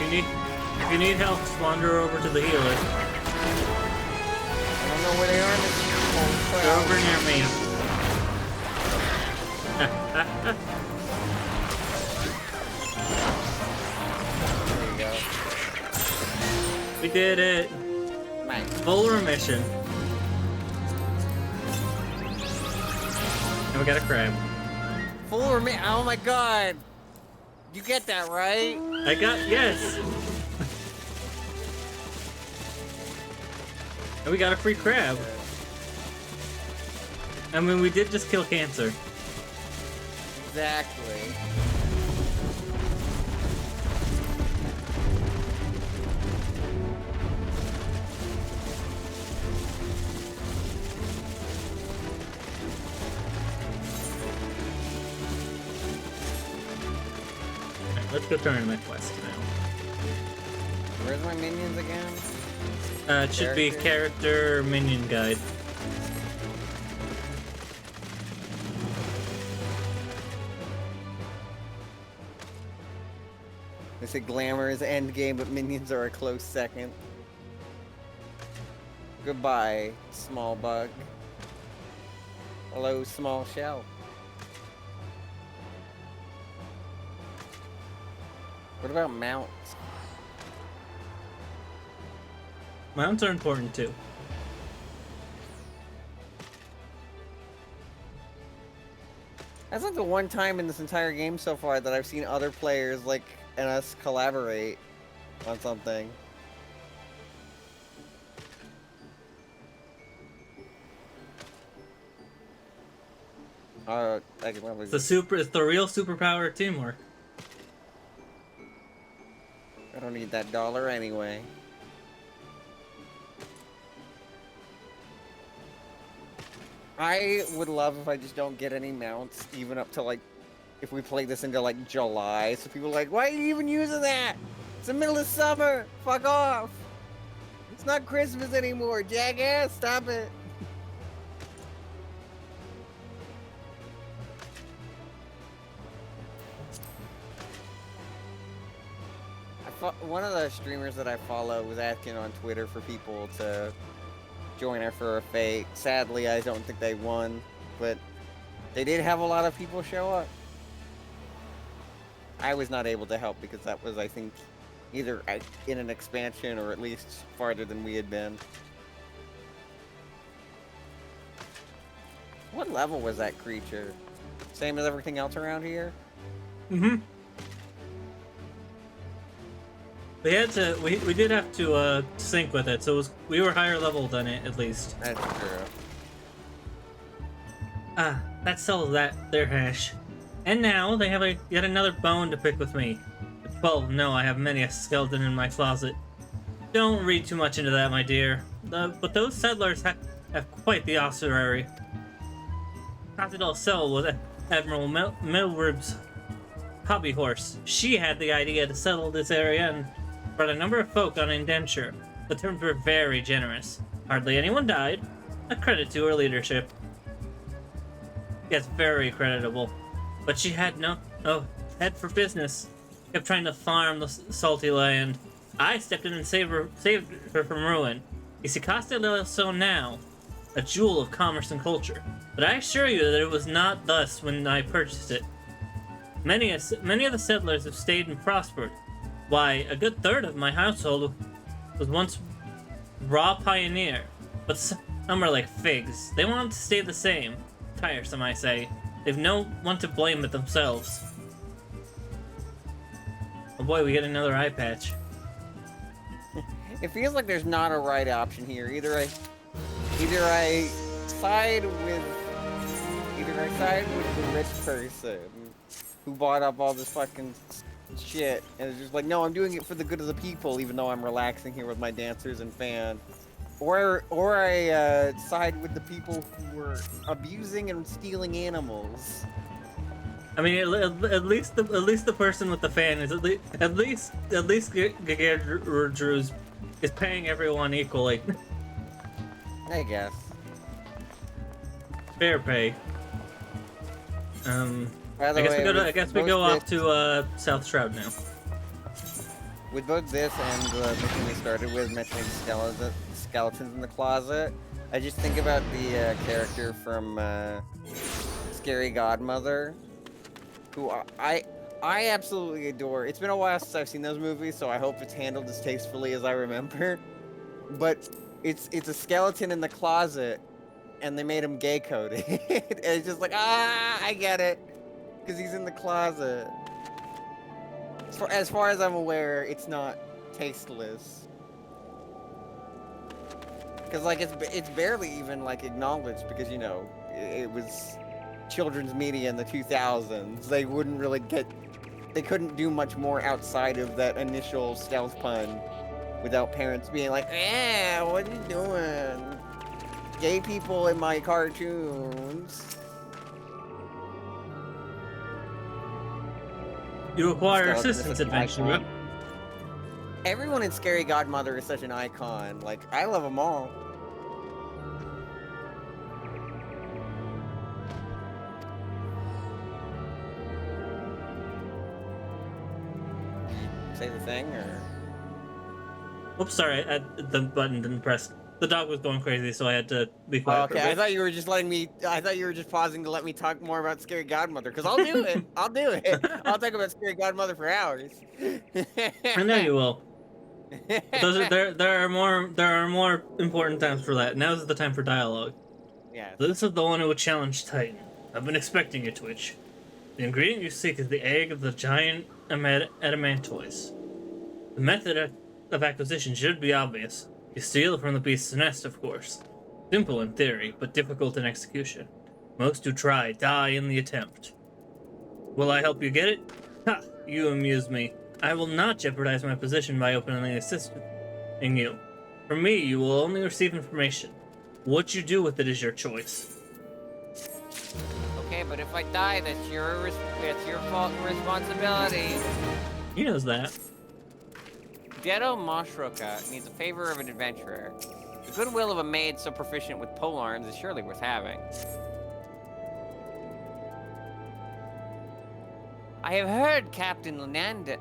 you need help, just wander over to the healer. I don't know where they are in this whole They're over near me. There you go. We did it. Nice. Full remission. And we got a crab. Full remission. Oh my god. You get that right? I got, yes. And we got a free crab. I mean, we did just kill cancer. Exactly. Let's go turn in my quest now. Where's my minions again? It should be character minion guide. They say glamour is endgame, but minions are a close second. Goodbye, small bug. Hello, small shell. What about mounts? Mounts are important too. That's like the one time in this entire game so far that I've seen other players like and us collaborate on something. It's the real superpower of teamwork. I don't need that dollar anyway. I would love if I just don't get any mounts, even up to like, if we play this into like July, so people are like, why are you even using that? It's the middle of summer, fuck off. It's not Christmas anymore, jackass, stop it. One of the streamers that I follow was asking on Twitter for people to join her for a fate. Sadly, I don't think they won, but they did have a lot of people show up. I was not able to help because that was, I think, either in an expansion or at least farther than we had been. What level was that creature? Same as everything else around here? Mm-hmm. We did have to sync with it, so we were higher level than it at least. That's true. That sells their hash. And now they have yet another bone to pick with me. 12, no, I have many a skeleton in my closet. Don't read too much into that, my dear. But those settlers have quite the ossuary. Citadel Cell was Admiral Milrib's hobby horse. She had the idea to settle this area and brought a number of folk on indenture. The terms were very generous. Hardly anyone died. A credit to her leadership. Yes, very creditable. But she had no head for business. Kept trying to farm the salty land. I stepped in and saved her from ruin. You see, Costa del Sol now. a jewel of commerce and culture. But I assure you that it was not thus when I purchased it. Many of the settlers have stayed and prospered. Why, a good third of my household was once raw pioneer, but some are like figs. They want to stay the same. Tiresome, I say. They've no one to blame but themselves. Oh boy, we get another eye patch. It feels like there's not a right option here. Either I side with the rich person who bought up all this fucking shit and is just like, no, I'm doing it for the good of the people, even though I'm relaxing here with my dancers and fan. Or I side with the people who were abusing and stealing animals. I mean, at least the person with the fan is at least Gagerdruz is paying everyone equally. I guess. Fair pay. By the way, I guess we go off to South Shroud now. With both this and the mission we started with, mentioning skeletons in the closet, I just think about the character from Scary Godmother, who I absolutely adore. It's been a while since I've seen those movies, so I hope it's handled as tastefully as I remember. But it's a skeleton in the closet, and they made him gay coded. And it's just like, I get it, because he's in the closet. As far as I'm aware, it's not tasteless. Because like it's barely even like acknowledged, because you know it was children's media in the 2000s. They couldn't do much more outside of that initial stealth pun without parents being like, what are you doing? Gay people in my cartoons. You acquire assistance eventually. Everyone in Scary Godmother is such an icon. Like, I love them all. Say the thing, or? Oops, sorry, the button didn't press. The dog was going crazy, so I had to be quiet. Okay, I thought you were just pausing to let me talk more about Scary Godmother, because I'll do it. I'll do it. I'll talk about Scary Godmother for hours. I know you will. There are more important times for that. Now's the time for dialogue. Yeah. This is the one who would challenge Titan. I've been expecting you, Twitch. The ingredient you seek is the egg of the giant adamantoise. The method of acquisition should be obvious. You steal it from the beast's nest, of course. Simple in theory, but difficult in execution. Most who try die in the attempt. Will I help you get it? Ha! You amuse me. I will not jeopardize my position by openly assisting you. From me, you will only receive information. What you do with it is your choice. Okay, but if I die, that's your fault and responsibility. He knows that. Dedo Moshruka needs a favor of an adventurer. The goodwill of a maid so proficient with polearms is surely worth having. I have heard Captain Landanel,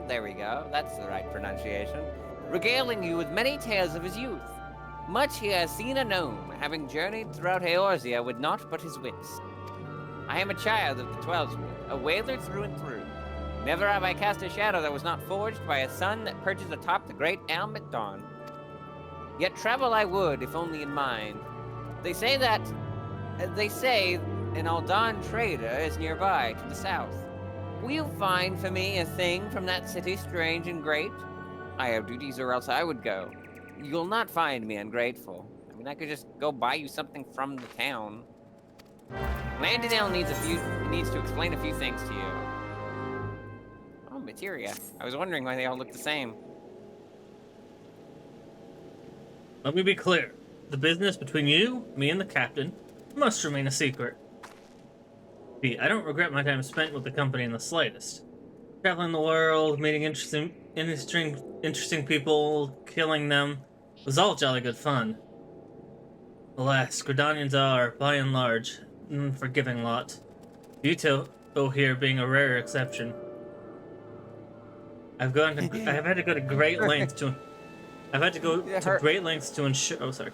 there we go, that's the right pronunciation, regaling you with many tales of his youth. Much he has seen and known, having journeyed throughout Eorzea with naught but his wits. I am a child of the Twelveswood, a whaler through and through. Never have I cast a shadow that was not forged by a sun that perches atop the great elm at dawn. Yet travel I would, if only in mind. They say an Aldan trader is nearby, to the south. Will you find for me a thing from that city strange and great? I have duties or else I would go. You'll not find me ungrateful. I mean, I could just go buy you something from the town. Landinel needs to explain a few things to you. Oh, materia. I was wondering why they all look the same. Let me be clear. The business between you, me, and the captain must remain a secret. I don't regret my time spent with the company in the slightest. Traveling the world, meeting interesting people, killing them, was all jolly good fun. Alas, Gridanians are, by and large, an unforgiving lot. Yuto here being a rare exception. I have had to go to great lengths to I've had to go Yeah, to great lengths to ensure. Oh, sorry.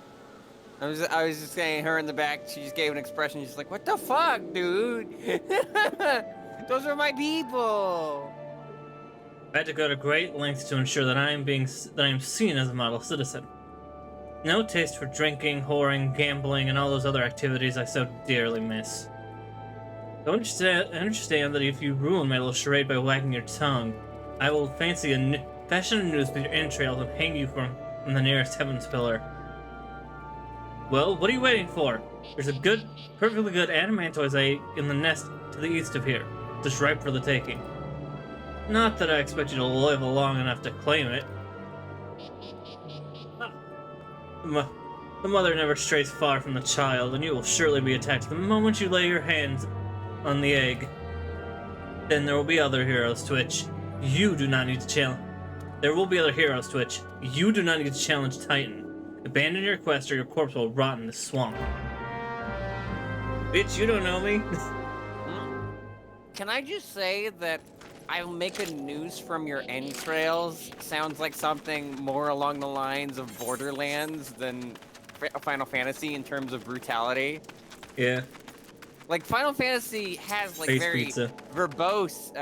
I was just saying, her in the back, she just gave an expression. She's like, "What the fuck, dude? Those are my people." I had to go to great lengths to ensure that I am seen as a model citizen. No taste for drinking, whoring, gambling, and all those other activities I so dearly miss. I understand that if you ruin my little charade by wagging your tongue, I will fashion a noose with your entrails and hang you from the nearest heaven's pillar. Well, what are you waiting for? There's a perfectly good adamantoise egg in the nest to the east of here, just ripe for the taking. Not that I expect you to live long enough to claim it. The mother never strays far from the child, and you will surely be attacked the moment you lay your hands on the egg. Then there will be other heroes to which you do not need to challenge. There will be other heroes to which you do not need to challenge Titan. Abandon your quest or your corpse will rot in the swamp. Bitch, you don't know me. Can I just say that I'll make a noose from your entrails sounds like something more along the lines of Borderlands than Final Fantasy in terms of brutality? Yeah. Like, Final Fantasy has, like, Face very pizza. verbose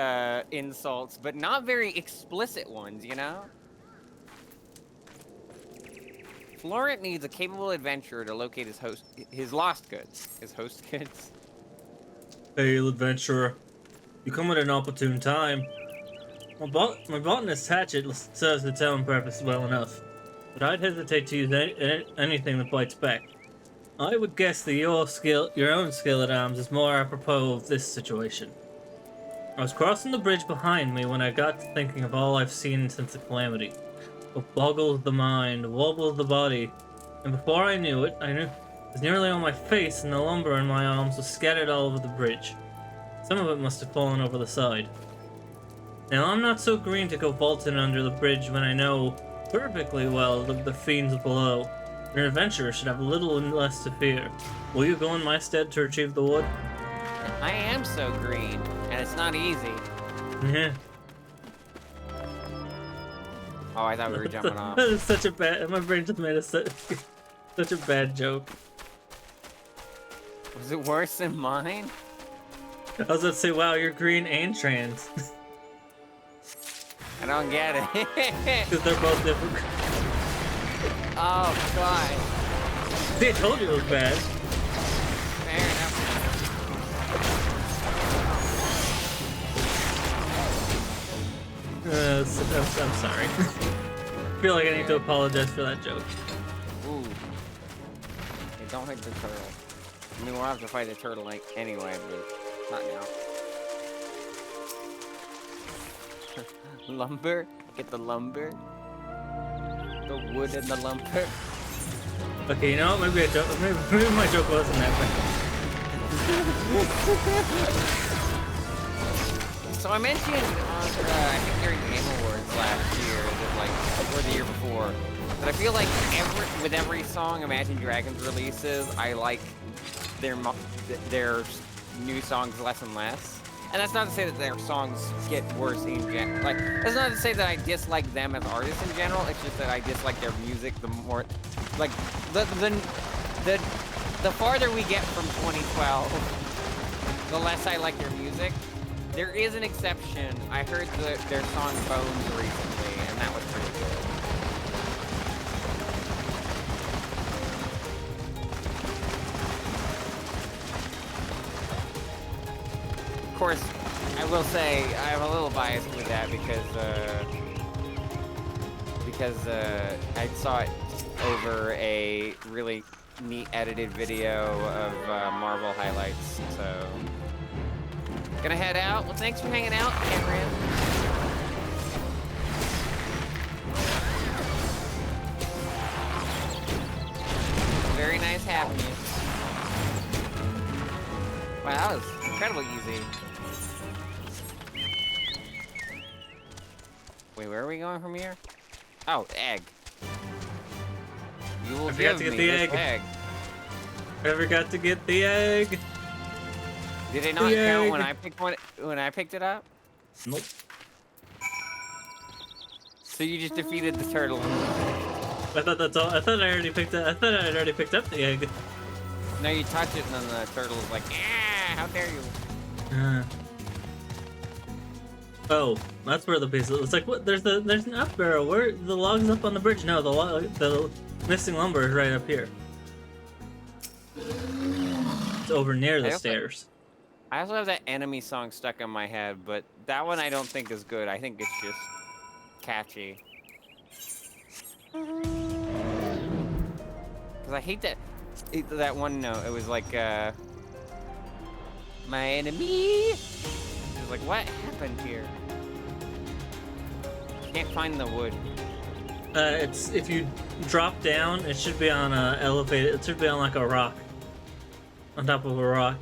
insults, but not very explicit ones, you know? Florent needs a capable adventurer to locate his lost goods. His host goods? Hail, adventurer. You come at an opportune time. My botanist hatchet serves its own purpose well enough, but I'd hesitate to use anything that bites back. I would guess that your own skill at arms is more apropos of this situation. I was crossing the bridge behind me when I got to thinking of all I've seen since the calamity. What boggles the mind, wobbles the body, and before I knew it, it was nearly on my face and the lumber in my arms was scattered all over the bridge. Some of it must have fallen over the side. Now, I'm not so green to go vaulting under the bridge when I know perfectly well the fiends below. An adventurer should have little and less to fear. Will you go in my stead to retrieve the wood? I am so green, and it's not easy. Yeah. Oh, I thought we were jumping off. That is such a bad... My brain just made such a bad joke. Was it worse than mine? I was about to say, wow, you're green and trans. I don't get it. Because they're both different. Oh, God. See, I told you it was bad. Fair enough. I'm sorry. I feel like I need to apologize for that joke. Ooh. Hey, don't hit the turtle. I mean, we'll have to fight the turtle like anyway, but not now. Lumber? Get the lumber? The wood and the lumber? Okay, you know what? Maybe my joke wasn't that bad. So I mentioned on, I think during Game Awards last year, that like, or the year before, that I feel like with every song Imagine Dragons releases, I like their new songs less and less. And that's not to say that their songs get worse in general. Like, that's not to say that I dislike them as artists in general. It's just that I dislike their music the more, like, the farther we get from 2012, the less I like their music. There is an exception. I heard their song Bones recently, and that was pretty good. Of course, I will say I'm a little biased with that because I saw it over a really neat edited video of Marvel highlights. So, gonna head out. Well, thanks for hanging out, Cameron. Very nice having you. Wow, that was incredibly easy. Wait, where are we going from here? Oh, egg. You will I forgot give to get me the this egg. I forgot to get the egg. Did it not count when I picked it up? Nope. So you just defeated the turtle. I thought that's all. I thought I already picked up. I thought I had already picked up the egg. No, you touch it, and then the turtle's like, "Ah, how dare you!" Oh, that's where the piece is. It's like, what? There's an up barrel. Where the log's up on the bridge? No, the missing lumber is right up here. It's over near the stairs. I also have that enemy song stuck in my head, but that one I don't think is good. I think it's just catchy. Cause I hate that one note. It was like, my enemy. It was like, what happened here? Can't find the wood. It's if you drop down, it should be on a elevated. It should be on like a rock, on top of a rock.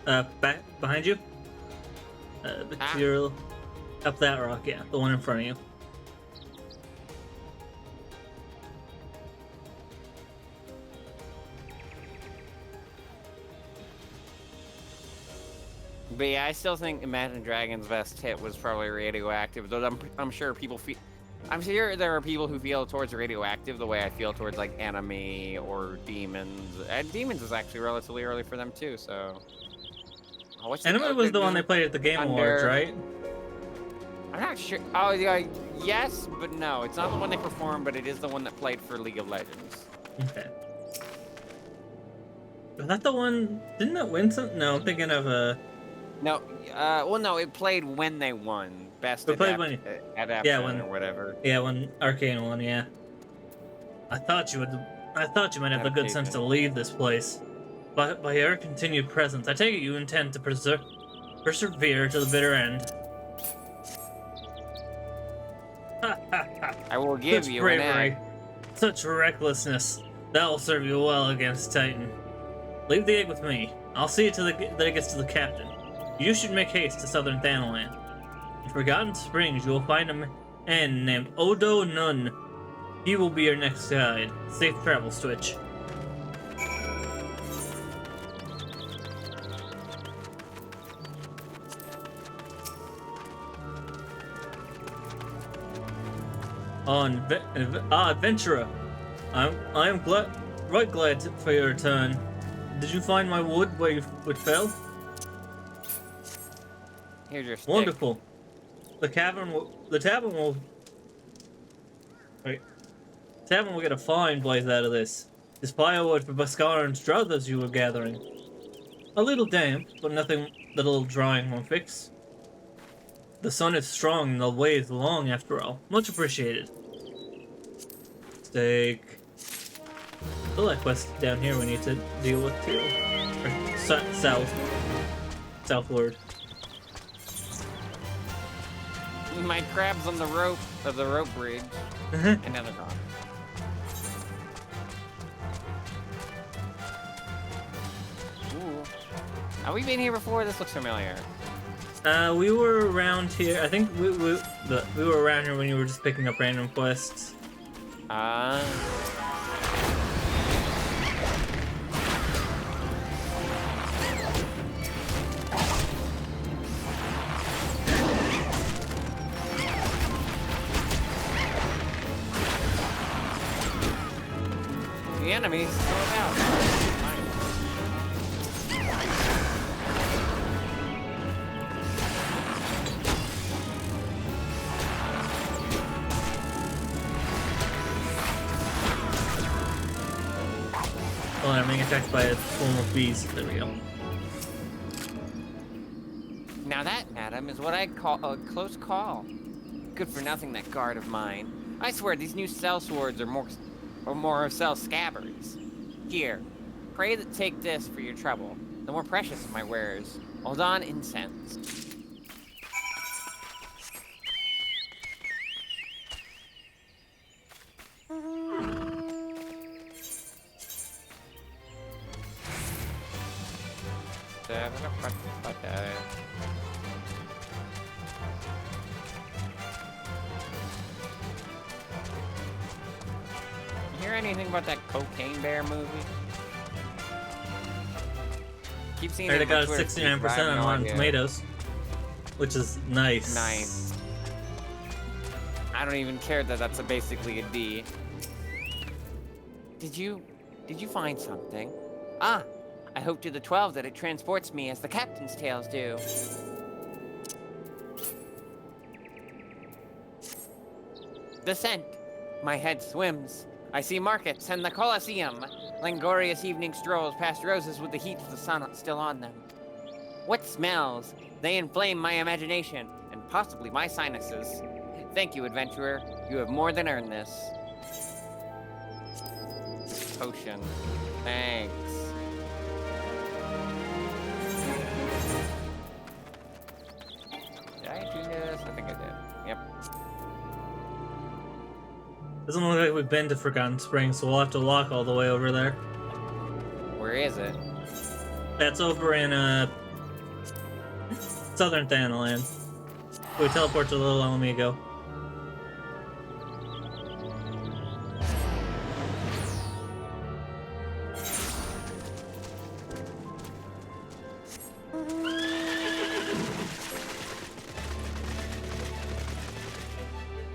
Back behind you. You're up that rock, yeah, the one in front of you. But yeah, I still think Imagine Dragons' best hit was probably Radioactive. Though I'm sure people feel. I'm sure there are people who feel towards Radioactive the way I feel towards like Enemy or Demons. And Demons is actually relatively early for them too. So. Oh, Enemy was the one they played at the Game Awards, right? I'm not sure. Oh yeah, yes, but no. It's not the one they performed, but it is the one that played for League of Legends. Okay. Was that the one? Didn't that win something? No, I'm thinking of No, well, no, it played when they won best adaptation or whatever. Yeah, when Arcane won. Yeah. I thought you might have the good sense to leave this place. But by your continued presence, I take it you intend to persevere to the bitter end. I will give Such you bravery, an egg. such recklessness. That will serve you well against Titan. Leave the egg with me. I'll see to that it gets to the captain. You should make haste to southern Thanalan. In Forgotten Springs, you will find a man named Odo Nun. He will be your next guide. Safe travels, Twitch. Adventurer. I am right glad for your return. Did you find my wood where it fell? Here's your stick. Wonderful. The tavern will get a fine blaze out of this. This firewood for Bhaskar and Struthers you were gathering. A little damp, but nothing that a little drying won't fix. The sun is strong and the way is long after all. Much appreciated. Steak. Still that quest down here we need to deal with too. Or southward. My crab's on the rope of the rope bridge. And now they're gone. Ooh. Have we been here before? This looks familiar. We were around here. I think we were around here when you were just picking up random quests. The enemies still about. Oh, I'm being attacked by a swarm of bees. There we go. Now that, madam, is what I'd call a close call. Good for nothing, that guard of mine. I swear these new cell swords are more cell scabbards. Here, pray that take this for your trouble. The more precious of my wares. Hold on, incense. You hear anything about that Cocaine Bear movie? Keep seeing Already it got on a Twitter, 69% on Rotten idea. Tomatoes, which is nice. Nice. I don't even care that that's basically a D. Did you find something? Ah, I hope to the 12 that it transports me as the captain's tales do. The scent. My head swims. I see markets and the Colosseum. Langorious evening strolls past roses with the heat of the sun still on them. What smells? They inflame my imagination and possibly my sinuses. Thank you, adventurer. You have more than earned this. Potion. Thanks. Did I do this? I think I did. Yep. Doesn't look like we've been to Forgotten Springs, so we'll have to walk all the way over there. Where is it? That's over in southern Thanaland. We teleport to Little Alamigo.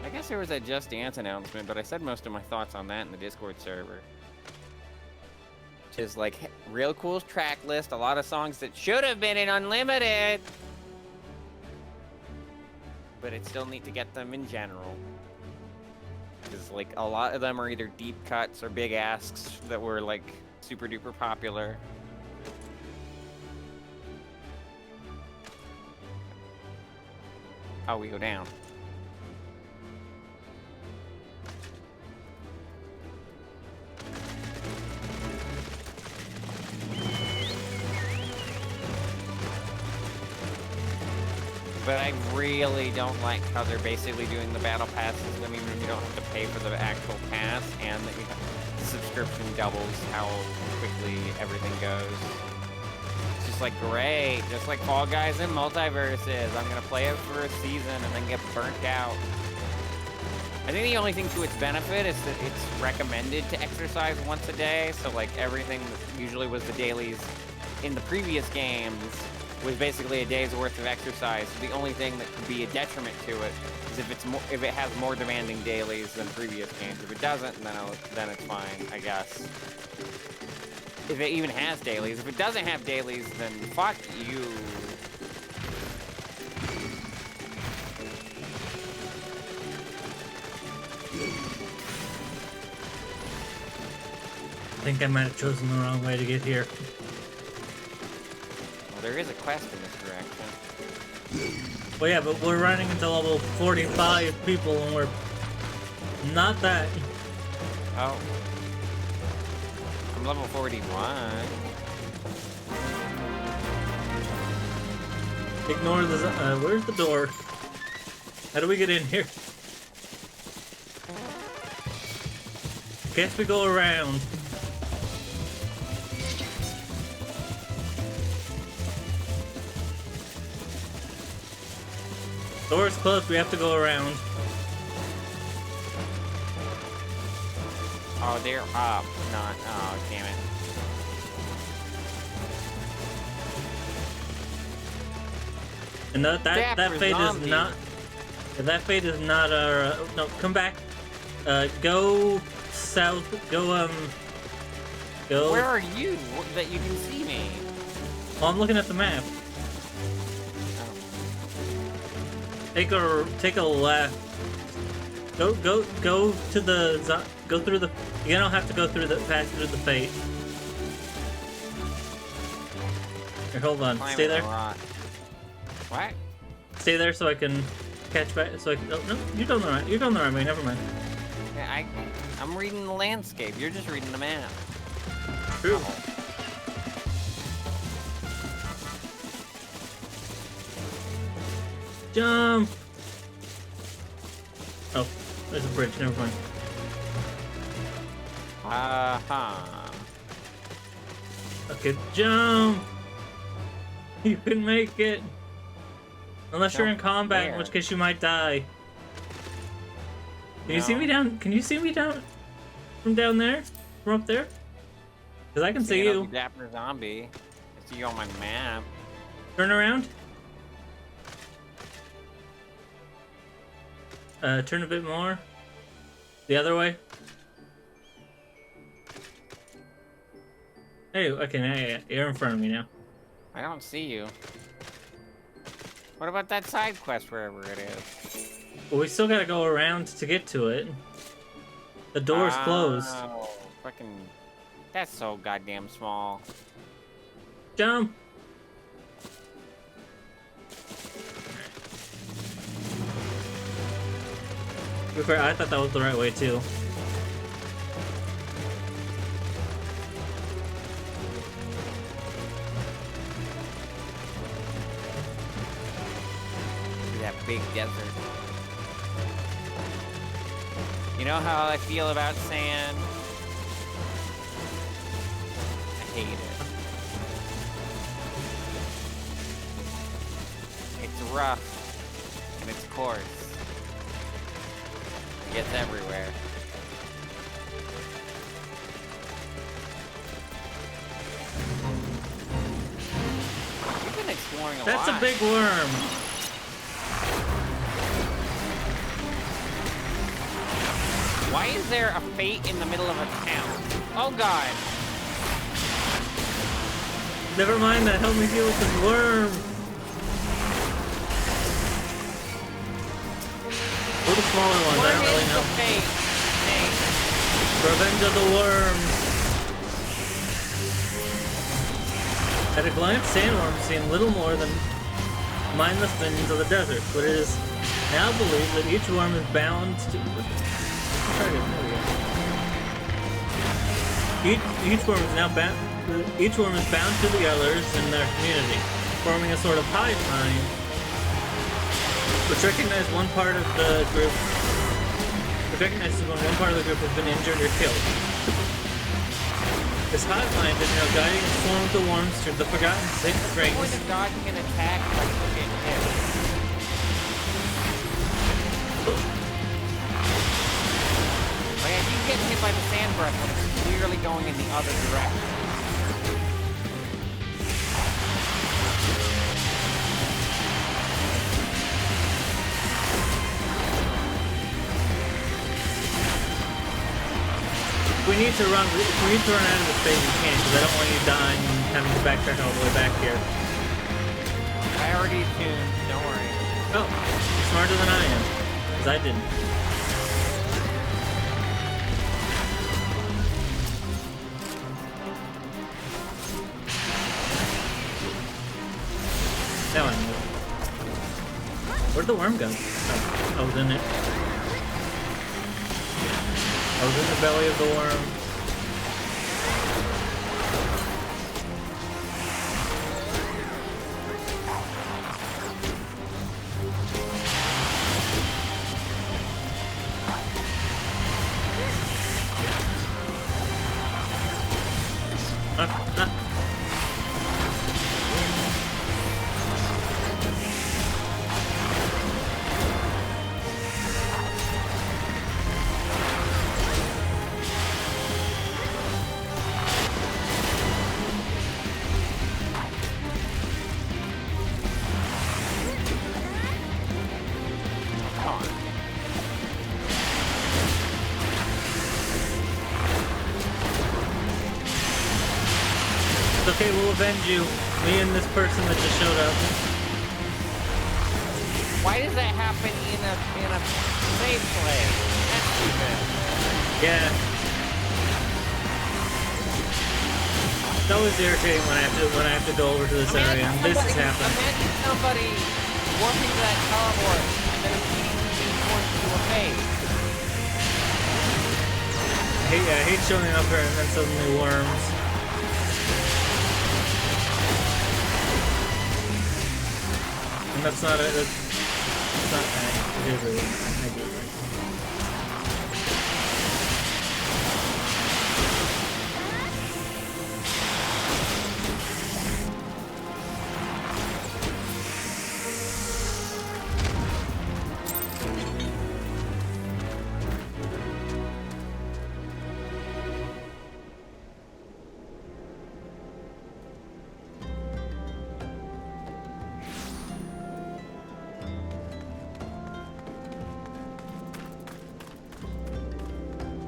I guess there was a Just Dance announcement, but I said most of my thoughts on that in the Discord server. Which is like real cool track list, a lot of songs that should have been in Unlimited. But it's still neat to get them in general. Because like a lot of them are either deep cuts or big asks that were like super duper popular. How we go down. But I really don't like how they're basically doing the battle pass system, even if you don't have to pay for the actual pass, and that the subscription doubles how quickly everything goes. It's just like, great, just like Fall Guys and Multiverses. I'm gonna play it for a season and then get burnt out. I think the only thing to its benefit is that it's recommended to exercise once a day, so like everything that usually was the dailies in the previous games was basically a day's worth of exercise. So the only thing that could be a detriment to it is if it has more demanding dailies than previous games. If it doesn't, then it's fine, I guess. If it even has dailies. If it doesn't have dailies, then fuck you. I think I might have chosen the wrong way to get here. Well, there is a quest in this direction. Well, yeah, but we're running into level 45 people and we're not that. Oh. I'm level 41. Ignore the... where's the door? How do we get in here? Guess we go around. Door's closed, we have to go around. Oh, they're up, not... Oh, damn it. And that fate is not... That fate is not our... no, come back. Go south, go... Where are you that you can see me? Oh, I'm looking at the map. Take a left. Go to the go through the. You don't have to go through the pass through the fate. Here, hold on. Stay there. What? Stay there so I can catch back. So I can. Oh, no, you're doing the right. You're doing the right way. Never mind. Yeah, I'm reading the landscape. You're just reading the map. True. Jump! Oh, there's a bridge, never mind. Okay, jump! You can make it! Unless you're in combat, in which case you might die. Can you see me down? Can you see me down? From down there? From up there? Because I can see you. Dapper zombie. I see you on my map. Turn around. Turn a bit more. The other way. Hey, okay, now you're in front of me now. I don't see you. What about that side quest wherever it is? Well, we still gotta go around to get to it. The door's closed. Oh, fucking... That's so goddamn small. Jump! I thought that was the right way too. That big desert. You know how I feel about sand? I hate it. It's rough and it's coarse. It gets everywhere. You've been exploring a lot. That's a big worm. Why is there a fate in the middle of a town? Oh god. Never mind that. Help me deal with this worm. Or the smaller ones, I don't really know. Fate? Revenge of the worms. At a glance, sandworms seem little more than mindless minions of the desert, but it is now believed that each worm is bound to... Each worm is now bound. Each worm is bound to the others in their community, forming a sort of hive mind, which recognizes one part of the group. Which recognizes when one part of the group has been injured or killed. This hive mind is now guiding the swarm of the worms through the forgotten six strings. What's the point of dodging an attack like you get hit? Like if you get hit by the sand breath, it's clearly going in the other direction. If we need to run out of this phase, we can, because I don't want you dying and having to backtrack all the way back here. I already tuned, don't worry. Oh, you're smarter than I am, because I didn't. Now I know. Where'd the worm go? Oh, I was in it. I was in the belly of the worm. Okay, we'll avenge you. Me and this person that just showed up. Why does that happen in a safe place? That's stupid. Yeah. It's always irritating when I have to go over to this area, and this has happened. Imagine somebody warping to that teleport and then immediately forced into a phase. I hate showing up here and then suddenly worms. And that's not it. It's not it is a negative.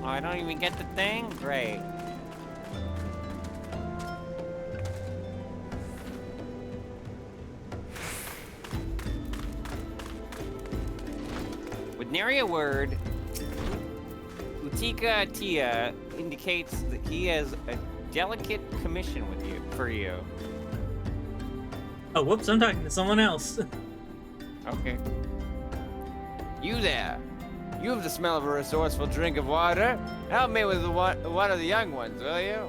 Oh, I don't even get the thing? Great. With nary a word, Utika Tia indicates that he has a delicate commission with you for you. Oh, whoops! I'm talking to someone else. Okay. You there. You have the smell of a resourceful drink of water. Help me with one of the young ones, will you?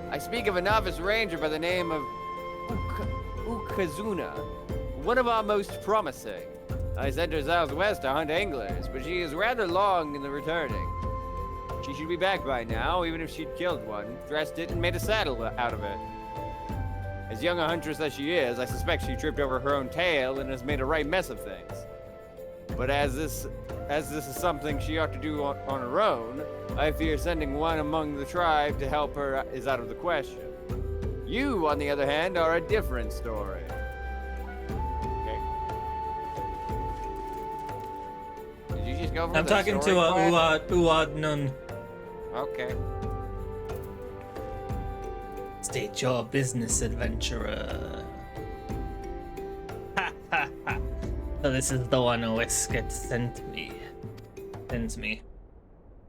I speak of a novice ranger by the name of Ukazuna, one of our most promising. I sent her southwest to hunt anglers, but she is rather long in the returning. She should be back by now, even if she'd killed one, dressed it, and made a saddle out of it. As young a huntress as she is, I suspect she tripped over her own tail and has made a right mess of things. But as this is something she ought to do on her own, I fear sending one among the tribe to help her is out of the question. You, on the other hand, are a different story. Okay. Did you just go for I'm the talking story to quest? Uad Nun. Okay. State your business, adventurer. Ha ha ha. So this is the one Wesket sends me.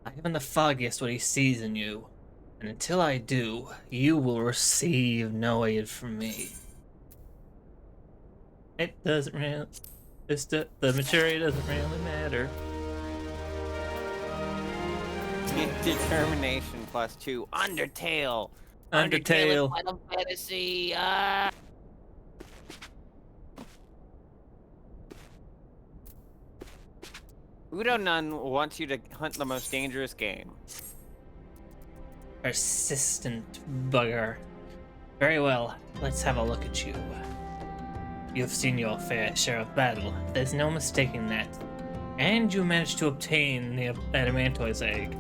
I haven't the foggiest what he sees in you, and until I do, you will receive no aid from me. It doesn't really. The maturity doesn't really matter. Determination +2. Undertale. Undertale. Final Fantasy. Udo Nun wants you to hunt the most dangerous game. Persistent bugger. Very well, let's have a look at you. You've seen your fair share of battle, there's no mistaking that. And you managed to obtain the Adamantoise egg.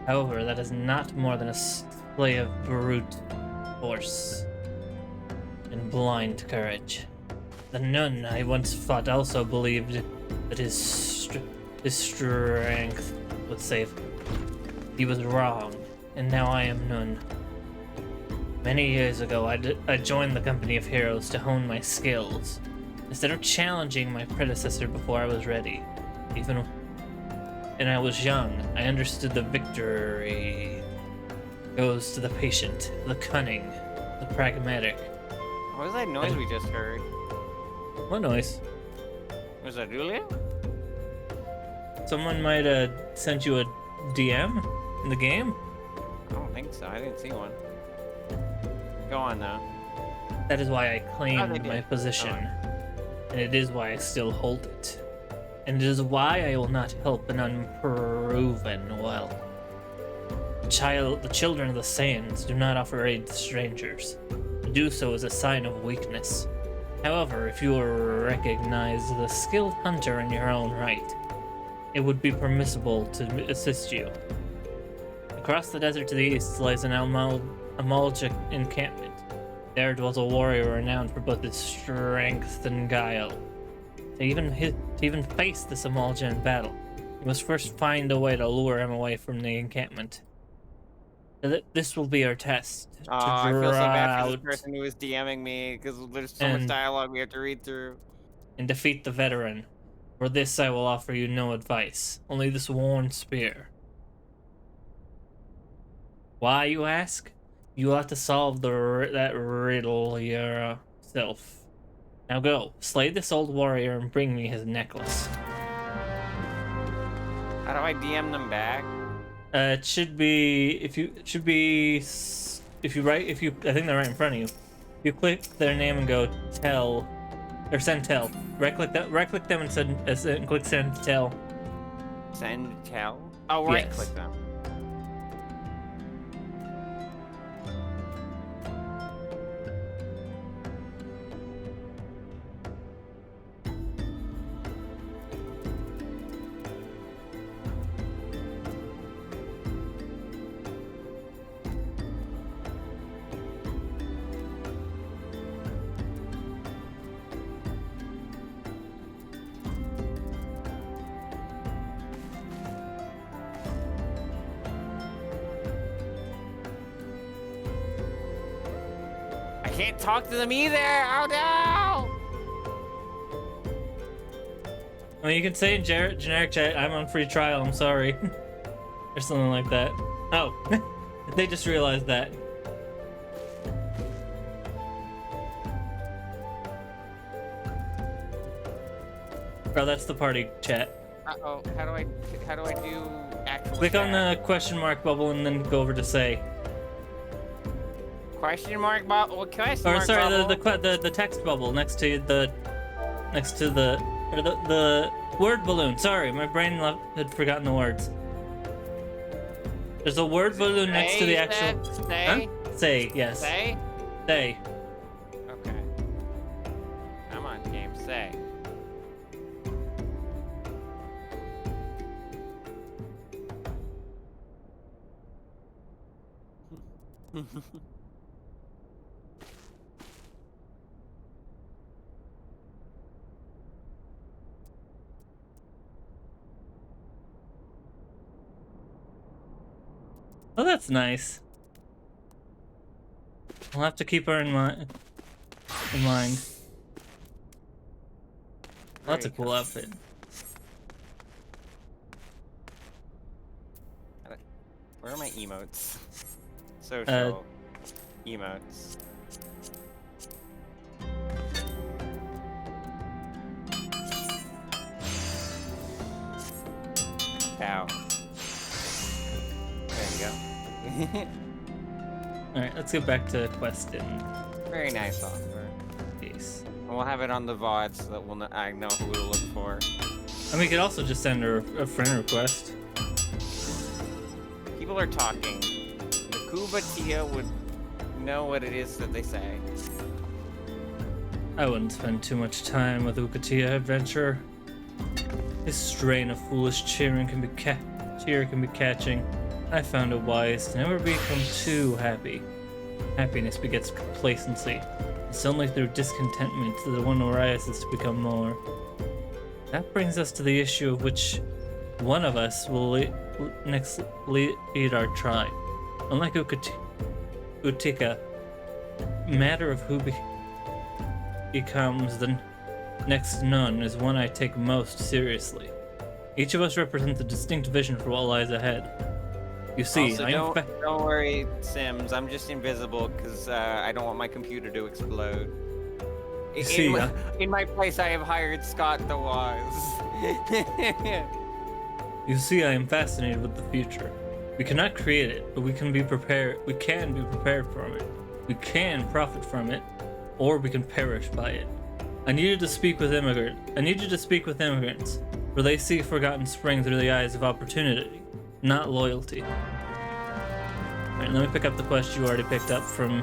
However, that is not more than a display of brute force and blind courage. The nun I once fought also believed that his strength would save him. He was wrong, and now I am Nun. Many years ago, I joined the company of heroes to hone my skills. Instead of challenging my predecessor before I was ready, and I was young, I understood the victory goes to the patient, the cunning, the pragmatic. What was that noise we just heard? What noise? Was that Julia? Someone might have sent you a DM in the game? I don't think so. I didn't see one. Go on now. That is why I claimed did. my position. Oh. And it is why I still hold it. And it is why I will not help an unproven well. The children of the Saiyans do not offer aid to strangers. To do so is a sign of weakness. However, if you recognize the skilled hunter in your own right, it would be permissible to assist you. Across the desert to the east lies an Amalja encampment. There dwells a warrior renowned for both his strength and guile. To even face this Amalja in battle, you must first find a way to lure him away from the encampment. This will be our test. I feel so bad for this person who is DMing me because there's so much dialogue we have to read through. And defeat the veteran. For this I will offer you no advice, only this worn spear. Why, you ask? You will have to solve that riddle yourself. Now go, slay this old warrior and bring me his necklace. How do I DM them back? It should be I think they're right in front of you. If you click their name and go tell, or send tell, right click them and click send tell. Send tell? Oh, right Yes. click them. can't talk to them either. Oh no! I mean, you can say in generic chat, I'm on free trial, I'm sorry. Or something like that. Oh, they just realized that. Oh, that's the party chat. Uh-oh, how do I do actual Click on chat? the question mark bubble and then go over to say. Question mark bubble? Well, question Or mark sorry, bubble? the text bubble next to the word balloon. Sorry, my brain had forgotten the words. There's a word balloon next to the actual. Say? Huh? Say, yes. Say? Say. Okay. Come on, game, say. Oh, that's nice. I'll have to keep her in mind. That's a cool outfit. Where are my emotes? Social emotes. Ow. There you go. Alright, let's get back to questing. Very nice offer. Peace. And we'll have it on the VOD so that I know who to look for. And we could also just send her a friend request. People are talking. The Kubatia would know what it is that they say. I wouldn't spend too much time with Ukatia adventure. This strain of foolish cheering can be catching. I found it wise to never become too happy. Happiness begets complacency. It's only through discontentment that one arises to become more. That brings us to the issue of which one of us will next lead our tribe. Unlike Utika, matter of who becomes the next nun is one I take most seriously. Each of us represents a distinct vision for what lies ahead. You see, also, don't worry, Sims. I'm just invisible because I don't want my computer to explode. In my place, I have hired Scott the Wise. You see, I am fascinated with the future. We cannot create it, but we can be prepared. We can be prepared from it. We can profit from it, or we can perish by it. I need you to speak with immigrants, for they see Forgotten Spring through the eyes of opportunity, not loyalty. Alright, let me pick up the quest you already picked up from...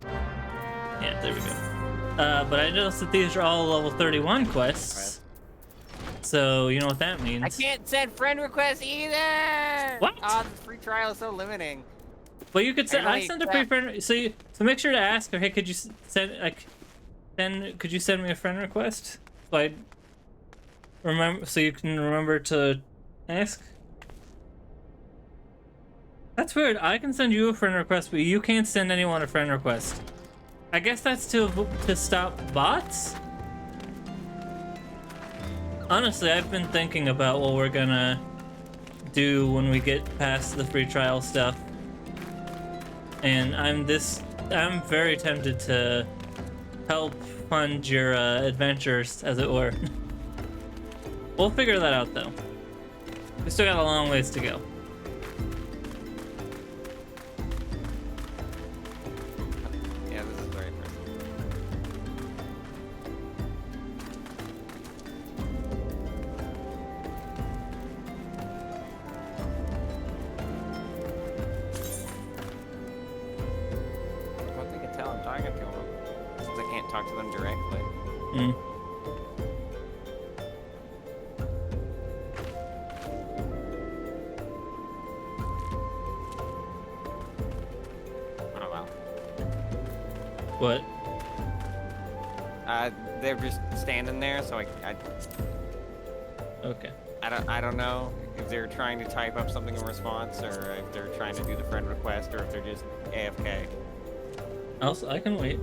Yeah, there we go. But I noticed that these are all level 31 quests. So, you know what that means. I can't send friend requests either! What? Oh, this free trial is so limiting. Well, you could send... I sent a free friend... So make sure to ask her, hey, could you send me a friend request? So I... So you can remember to ask? That's weird. I can send you a friend request, but you can't send anyone a friend request. I guess that's to stop bots? Honestly, I've been thinking about what we're gonna do when we get past the free trial stuff. And I'm very tempted to help fund your adventures, as it were. We'll figure that out, though. We still got a long ways to go. Yeah, this is the right person. I don't think I can tell I'm talking to them, since I can't talk to them directly. Mm. What? They're just standing there, so Okay. I don't know if they're trying to type up something in response, or if they're trying to do the friend request, or if they're just AFK. Also, I can wait.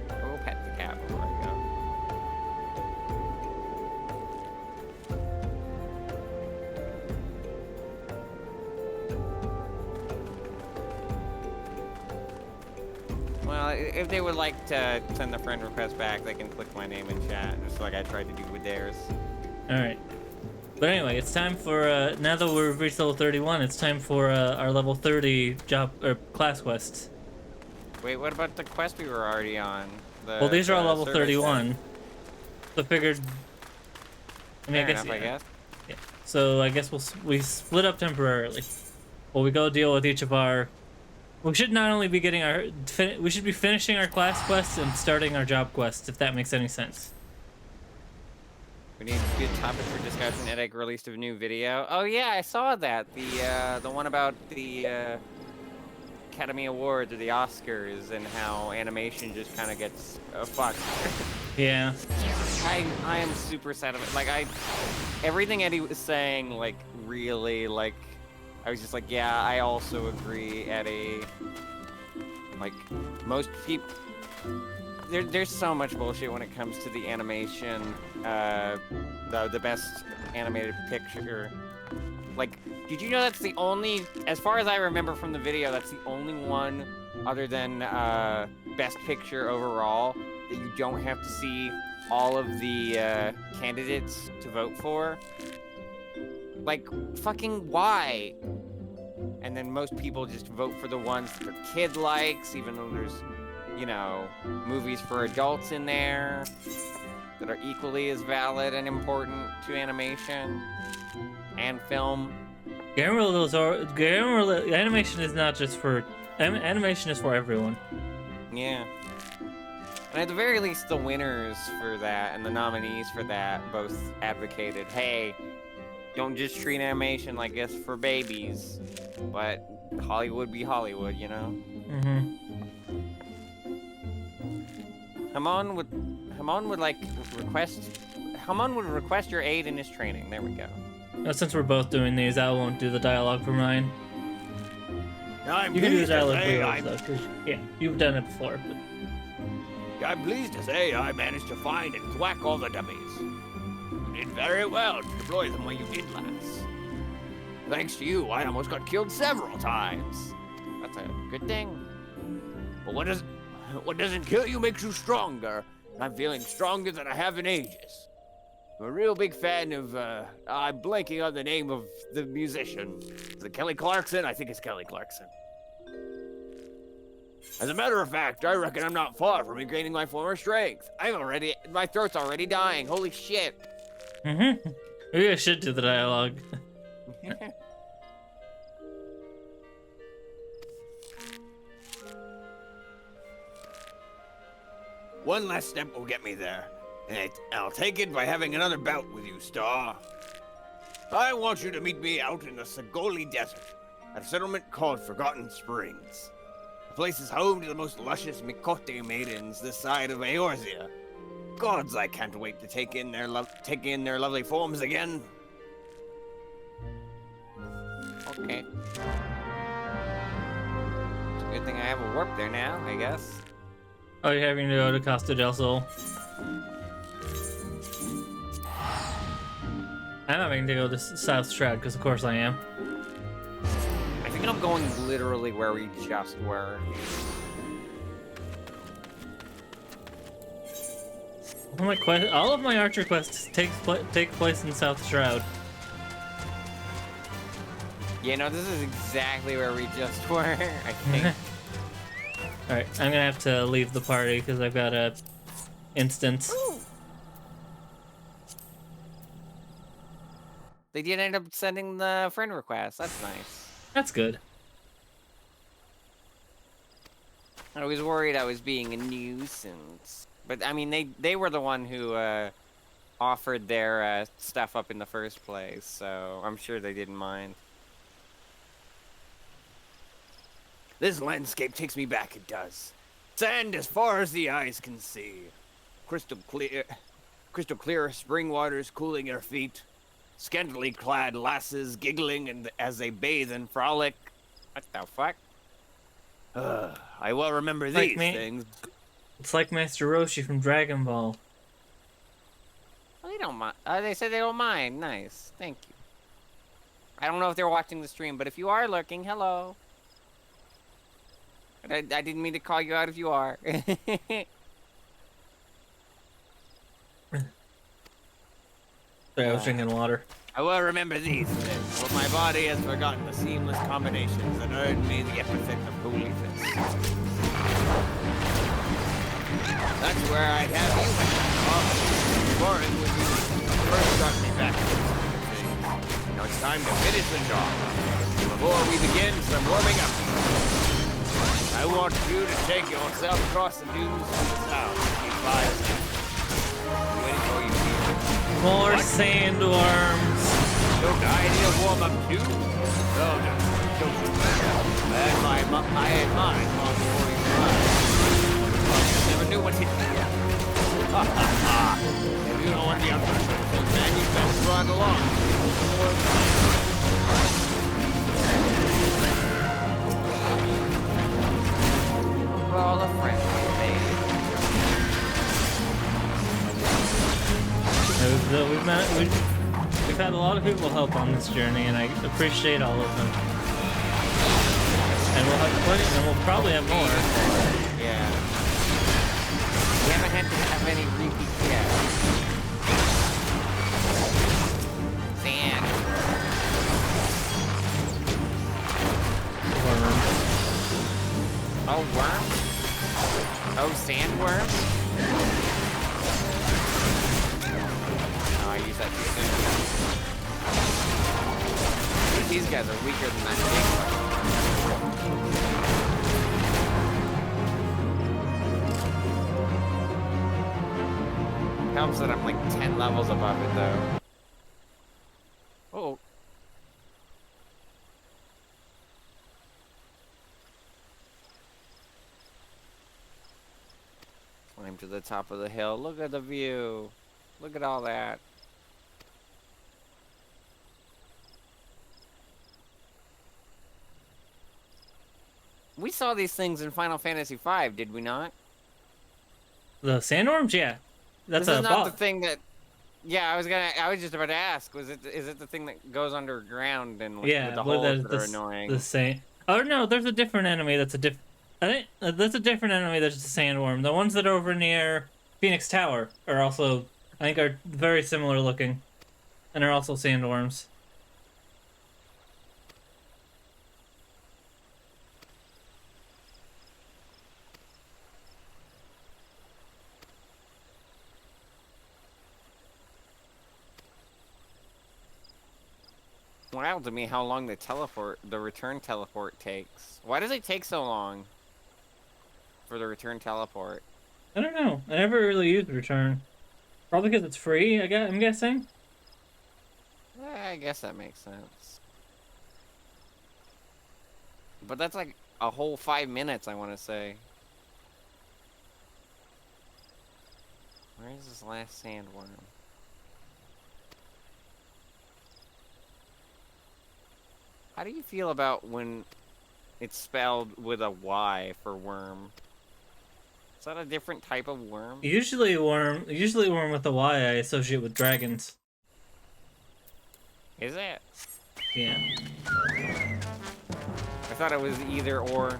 We'll pet the cat before I go. Well, if they would like to send the friend request back, they can click my name in chat, just like I tried to do with theirs. Alright. But anyway, it's time for, now that we've reached level 31, it's time for our level 30 job, or class quests. Wait, what about the quest we were already on? Well, these are all level service 31. So I figured... I mean, Fair enough, I guess. Yeah. So I guess we split up temporarily. Well, we go deal with each of our... We should not only be getting our... We should be finishing our class quests and starting our job quests, if that makes any sense. We need a good topic for discussion. Edek released a new video. Oh yeah, I saw that. The one about the Academy Awards or the Oscars and how animation just kind of gets fucked. Yeah. I am super sad of it. Like everything Eddie was saying, like really, like I was just like, yeah, I also agree, Eddie. Like most people. There's so much bullshit when it comes to the animation, the best animated picture. Like, did you know that's the only, as far as I remember from the video, that's the only one other than best picture overall that you don't have to see all of the candidates to vote for? Like, fucking why? And then most people just vote for the ones that their kid likes, even though there's, you know, movies for adults in there that are equally as valid and important to animation and film. Animation is not just for... Animation is for everyone. Yeah. And at the very least, the winners for that and the nominees for that both advocated, hey, don't just treat animation like it's for babies, but Hollywood be Hollywood, you know? Mm-hmm. Hamon would request your aid in his training. There we go. Since we're both doing these, I won't do the dialogue for mine. You can do the dialogue for yours, though, 'cause, yeah, you've done it before. But... I'm pleased to say I managed to find and thwack all the dummies. You did very well to deploy them when you did last. Thanks to you, I almost got killed several times. That's a good thing. But what doesn't kill you makes you stronger. I'm feeling stronger than I have in ages. I'm a real big fan of, I'm blanking on the name of the musician. Is it Kelly Clarkson? I think it's Kelly Clarkson. As a matter of fact, I reckon I'm not far from regaining my former strength. My throat's already dying. Holy shit. Mm-hmm. Maybe I should do the dialogue. One last step will get me there, and I'll take it by having another bout with you, Star. I want you to meet me out in the Sagoli Desert, at a settlement called Forgotten Springs. The place is home to the most luscious Mikote maidens this side of Eorzea. Gods, I can't wait to take in their lovely forms again. Okay. It's a good thing I have a warp there now, I guess. Oh, you're having to go to Costa del Sol. I'm having to go to South Shroud, because of course I am. I think I'm going literally where we just were. All of my archer quests take place in South Shroud. You know, this is exactly where we just were, I think. Alright, I'm gonna have to leave the party because I've got a instance. Ooh. They did end up sending the friend request. That's nice. That's good. I was worried I was being a nuisance. But, I mean, they were the one who offered their stuff up in the first place, so I'm sure they didn't mind. This landscape takes me back, it does. Sand as far as the eyes can see. Crystal clear spring waters cooling your feet. Scantily clad lasses giggling as they bathe and frolic. What the fuck? I well remember Like these me. things. It's like Master Roshi from Dragon Ball. Well, they don't mind. They said they don't mind. Nice. Thank you. I don't know if they're watching the stream, but if you are lurking, hello. I didn't mean to call you out if you are. Sorry, I was drinking water. I will remember these things, but my body has forgotten the seamless combinations that earned me the epithet of Holy Fist. That's where I'd have you at. Warren would you first got me back to this kind of thing. Now it's time to finish the job. Before we begin, some warming up. I want you to take yourself across the dunes to the south. In 5 seconds. Waiting for you here. More sandworms. Don't I need a warm-up too? No, no. Don't you I had mine long before you arrived. Well, you never knew what hit me. Ha ha ha. If you don't want the unfortunate man, you best run along. We're all a friend, baby. We've had a lot of people help on this journey, and I appreciate all of them. And we'll have plenty, and we'll probably have more. Yeah. We haven't had to have any repeats yet. Sand. Worm. Oh, worm? Oh, sandworm? I use that too soon. These guys are weaker than that big one. Helps that I'm like 10 levels above it though. Oh. Climb to the top of the hill. Look at the view. Look at all that. We saw these things in Final Fantasy V, did we not? The sandworms, yeah. That's this a is not boss. the thing that. Yeah, I was just about to ask. Is it the thing that goes underground and with the holes that are annoying? The same. Oh no, there's a different enemy. That's a different. I think that's a different enemy. That's a sandworm. The ones that are over near Phoenix Tower are also, I think, are very similar looking, and are also sandworms. Wild to me how long the return teleport takes. Why does it take so long for the return teleport? I don't know. I never really used return. Probably because it's free. I'm guessing. I guess that makes sense. But that's like a whole 5 minutes, I want to say. Where is this last sandworm? How do you feel about when it's spelled with a Y for worm? Is that a different type of worm? Usually worm with a Y I associate with dragons. Is it? Yeah. I thought it was either or.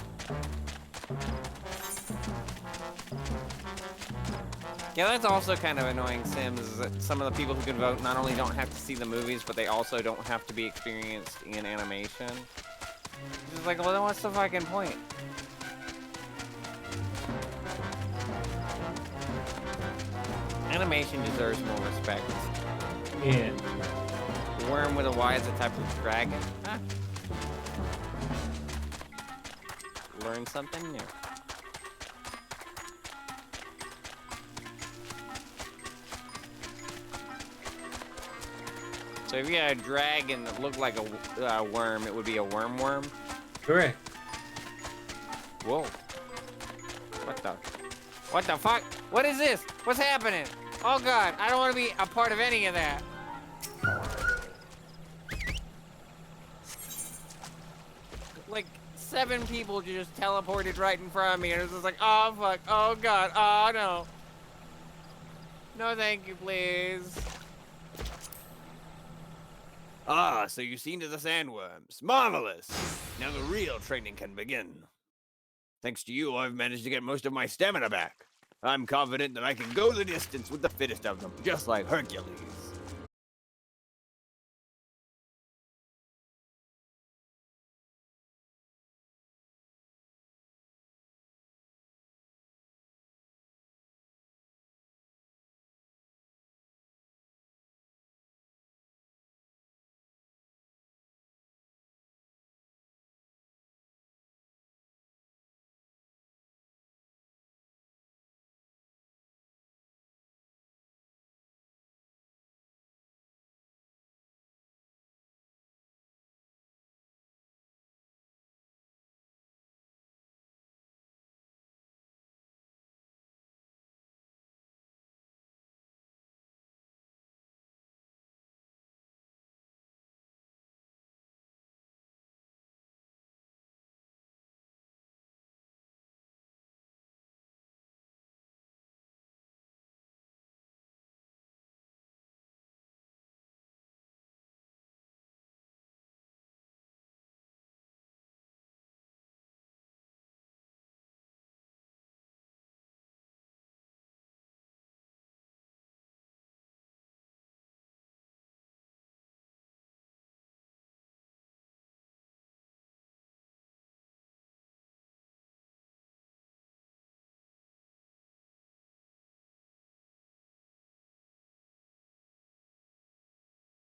Yeah, that's also kind of annoying, Sims, is that some of the people who can vote not only don't have to see the movies, but they also don't have to be experienced in animation. It's just like, well, then what's the fucking point? Animation deserves more respect. Yeah. Worm with a Y is a type of dragon. Huh. Learn something new. So if you had a dragon that looked like a worm, it would be a worm? Correct. Whoa. What the fuck? What is this? What's happening? Oh god, I don't want to be a part of any of that. Like, 7 people just teleported right in front of me, and it was just like, oh fuck, oh god, oh no. No thank you, please. Ah, so you've seen to the sandworms. Marvelous! Now the real training can begin. Thanks to you, I've managed to get most of my stamina back. I'm confident that I can go the distance with the fittest of them, just like Hercules.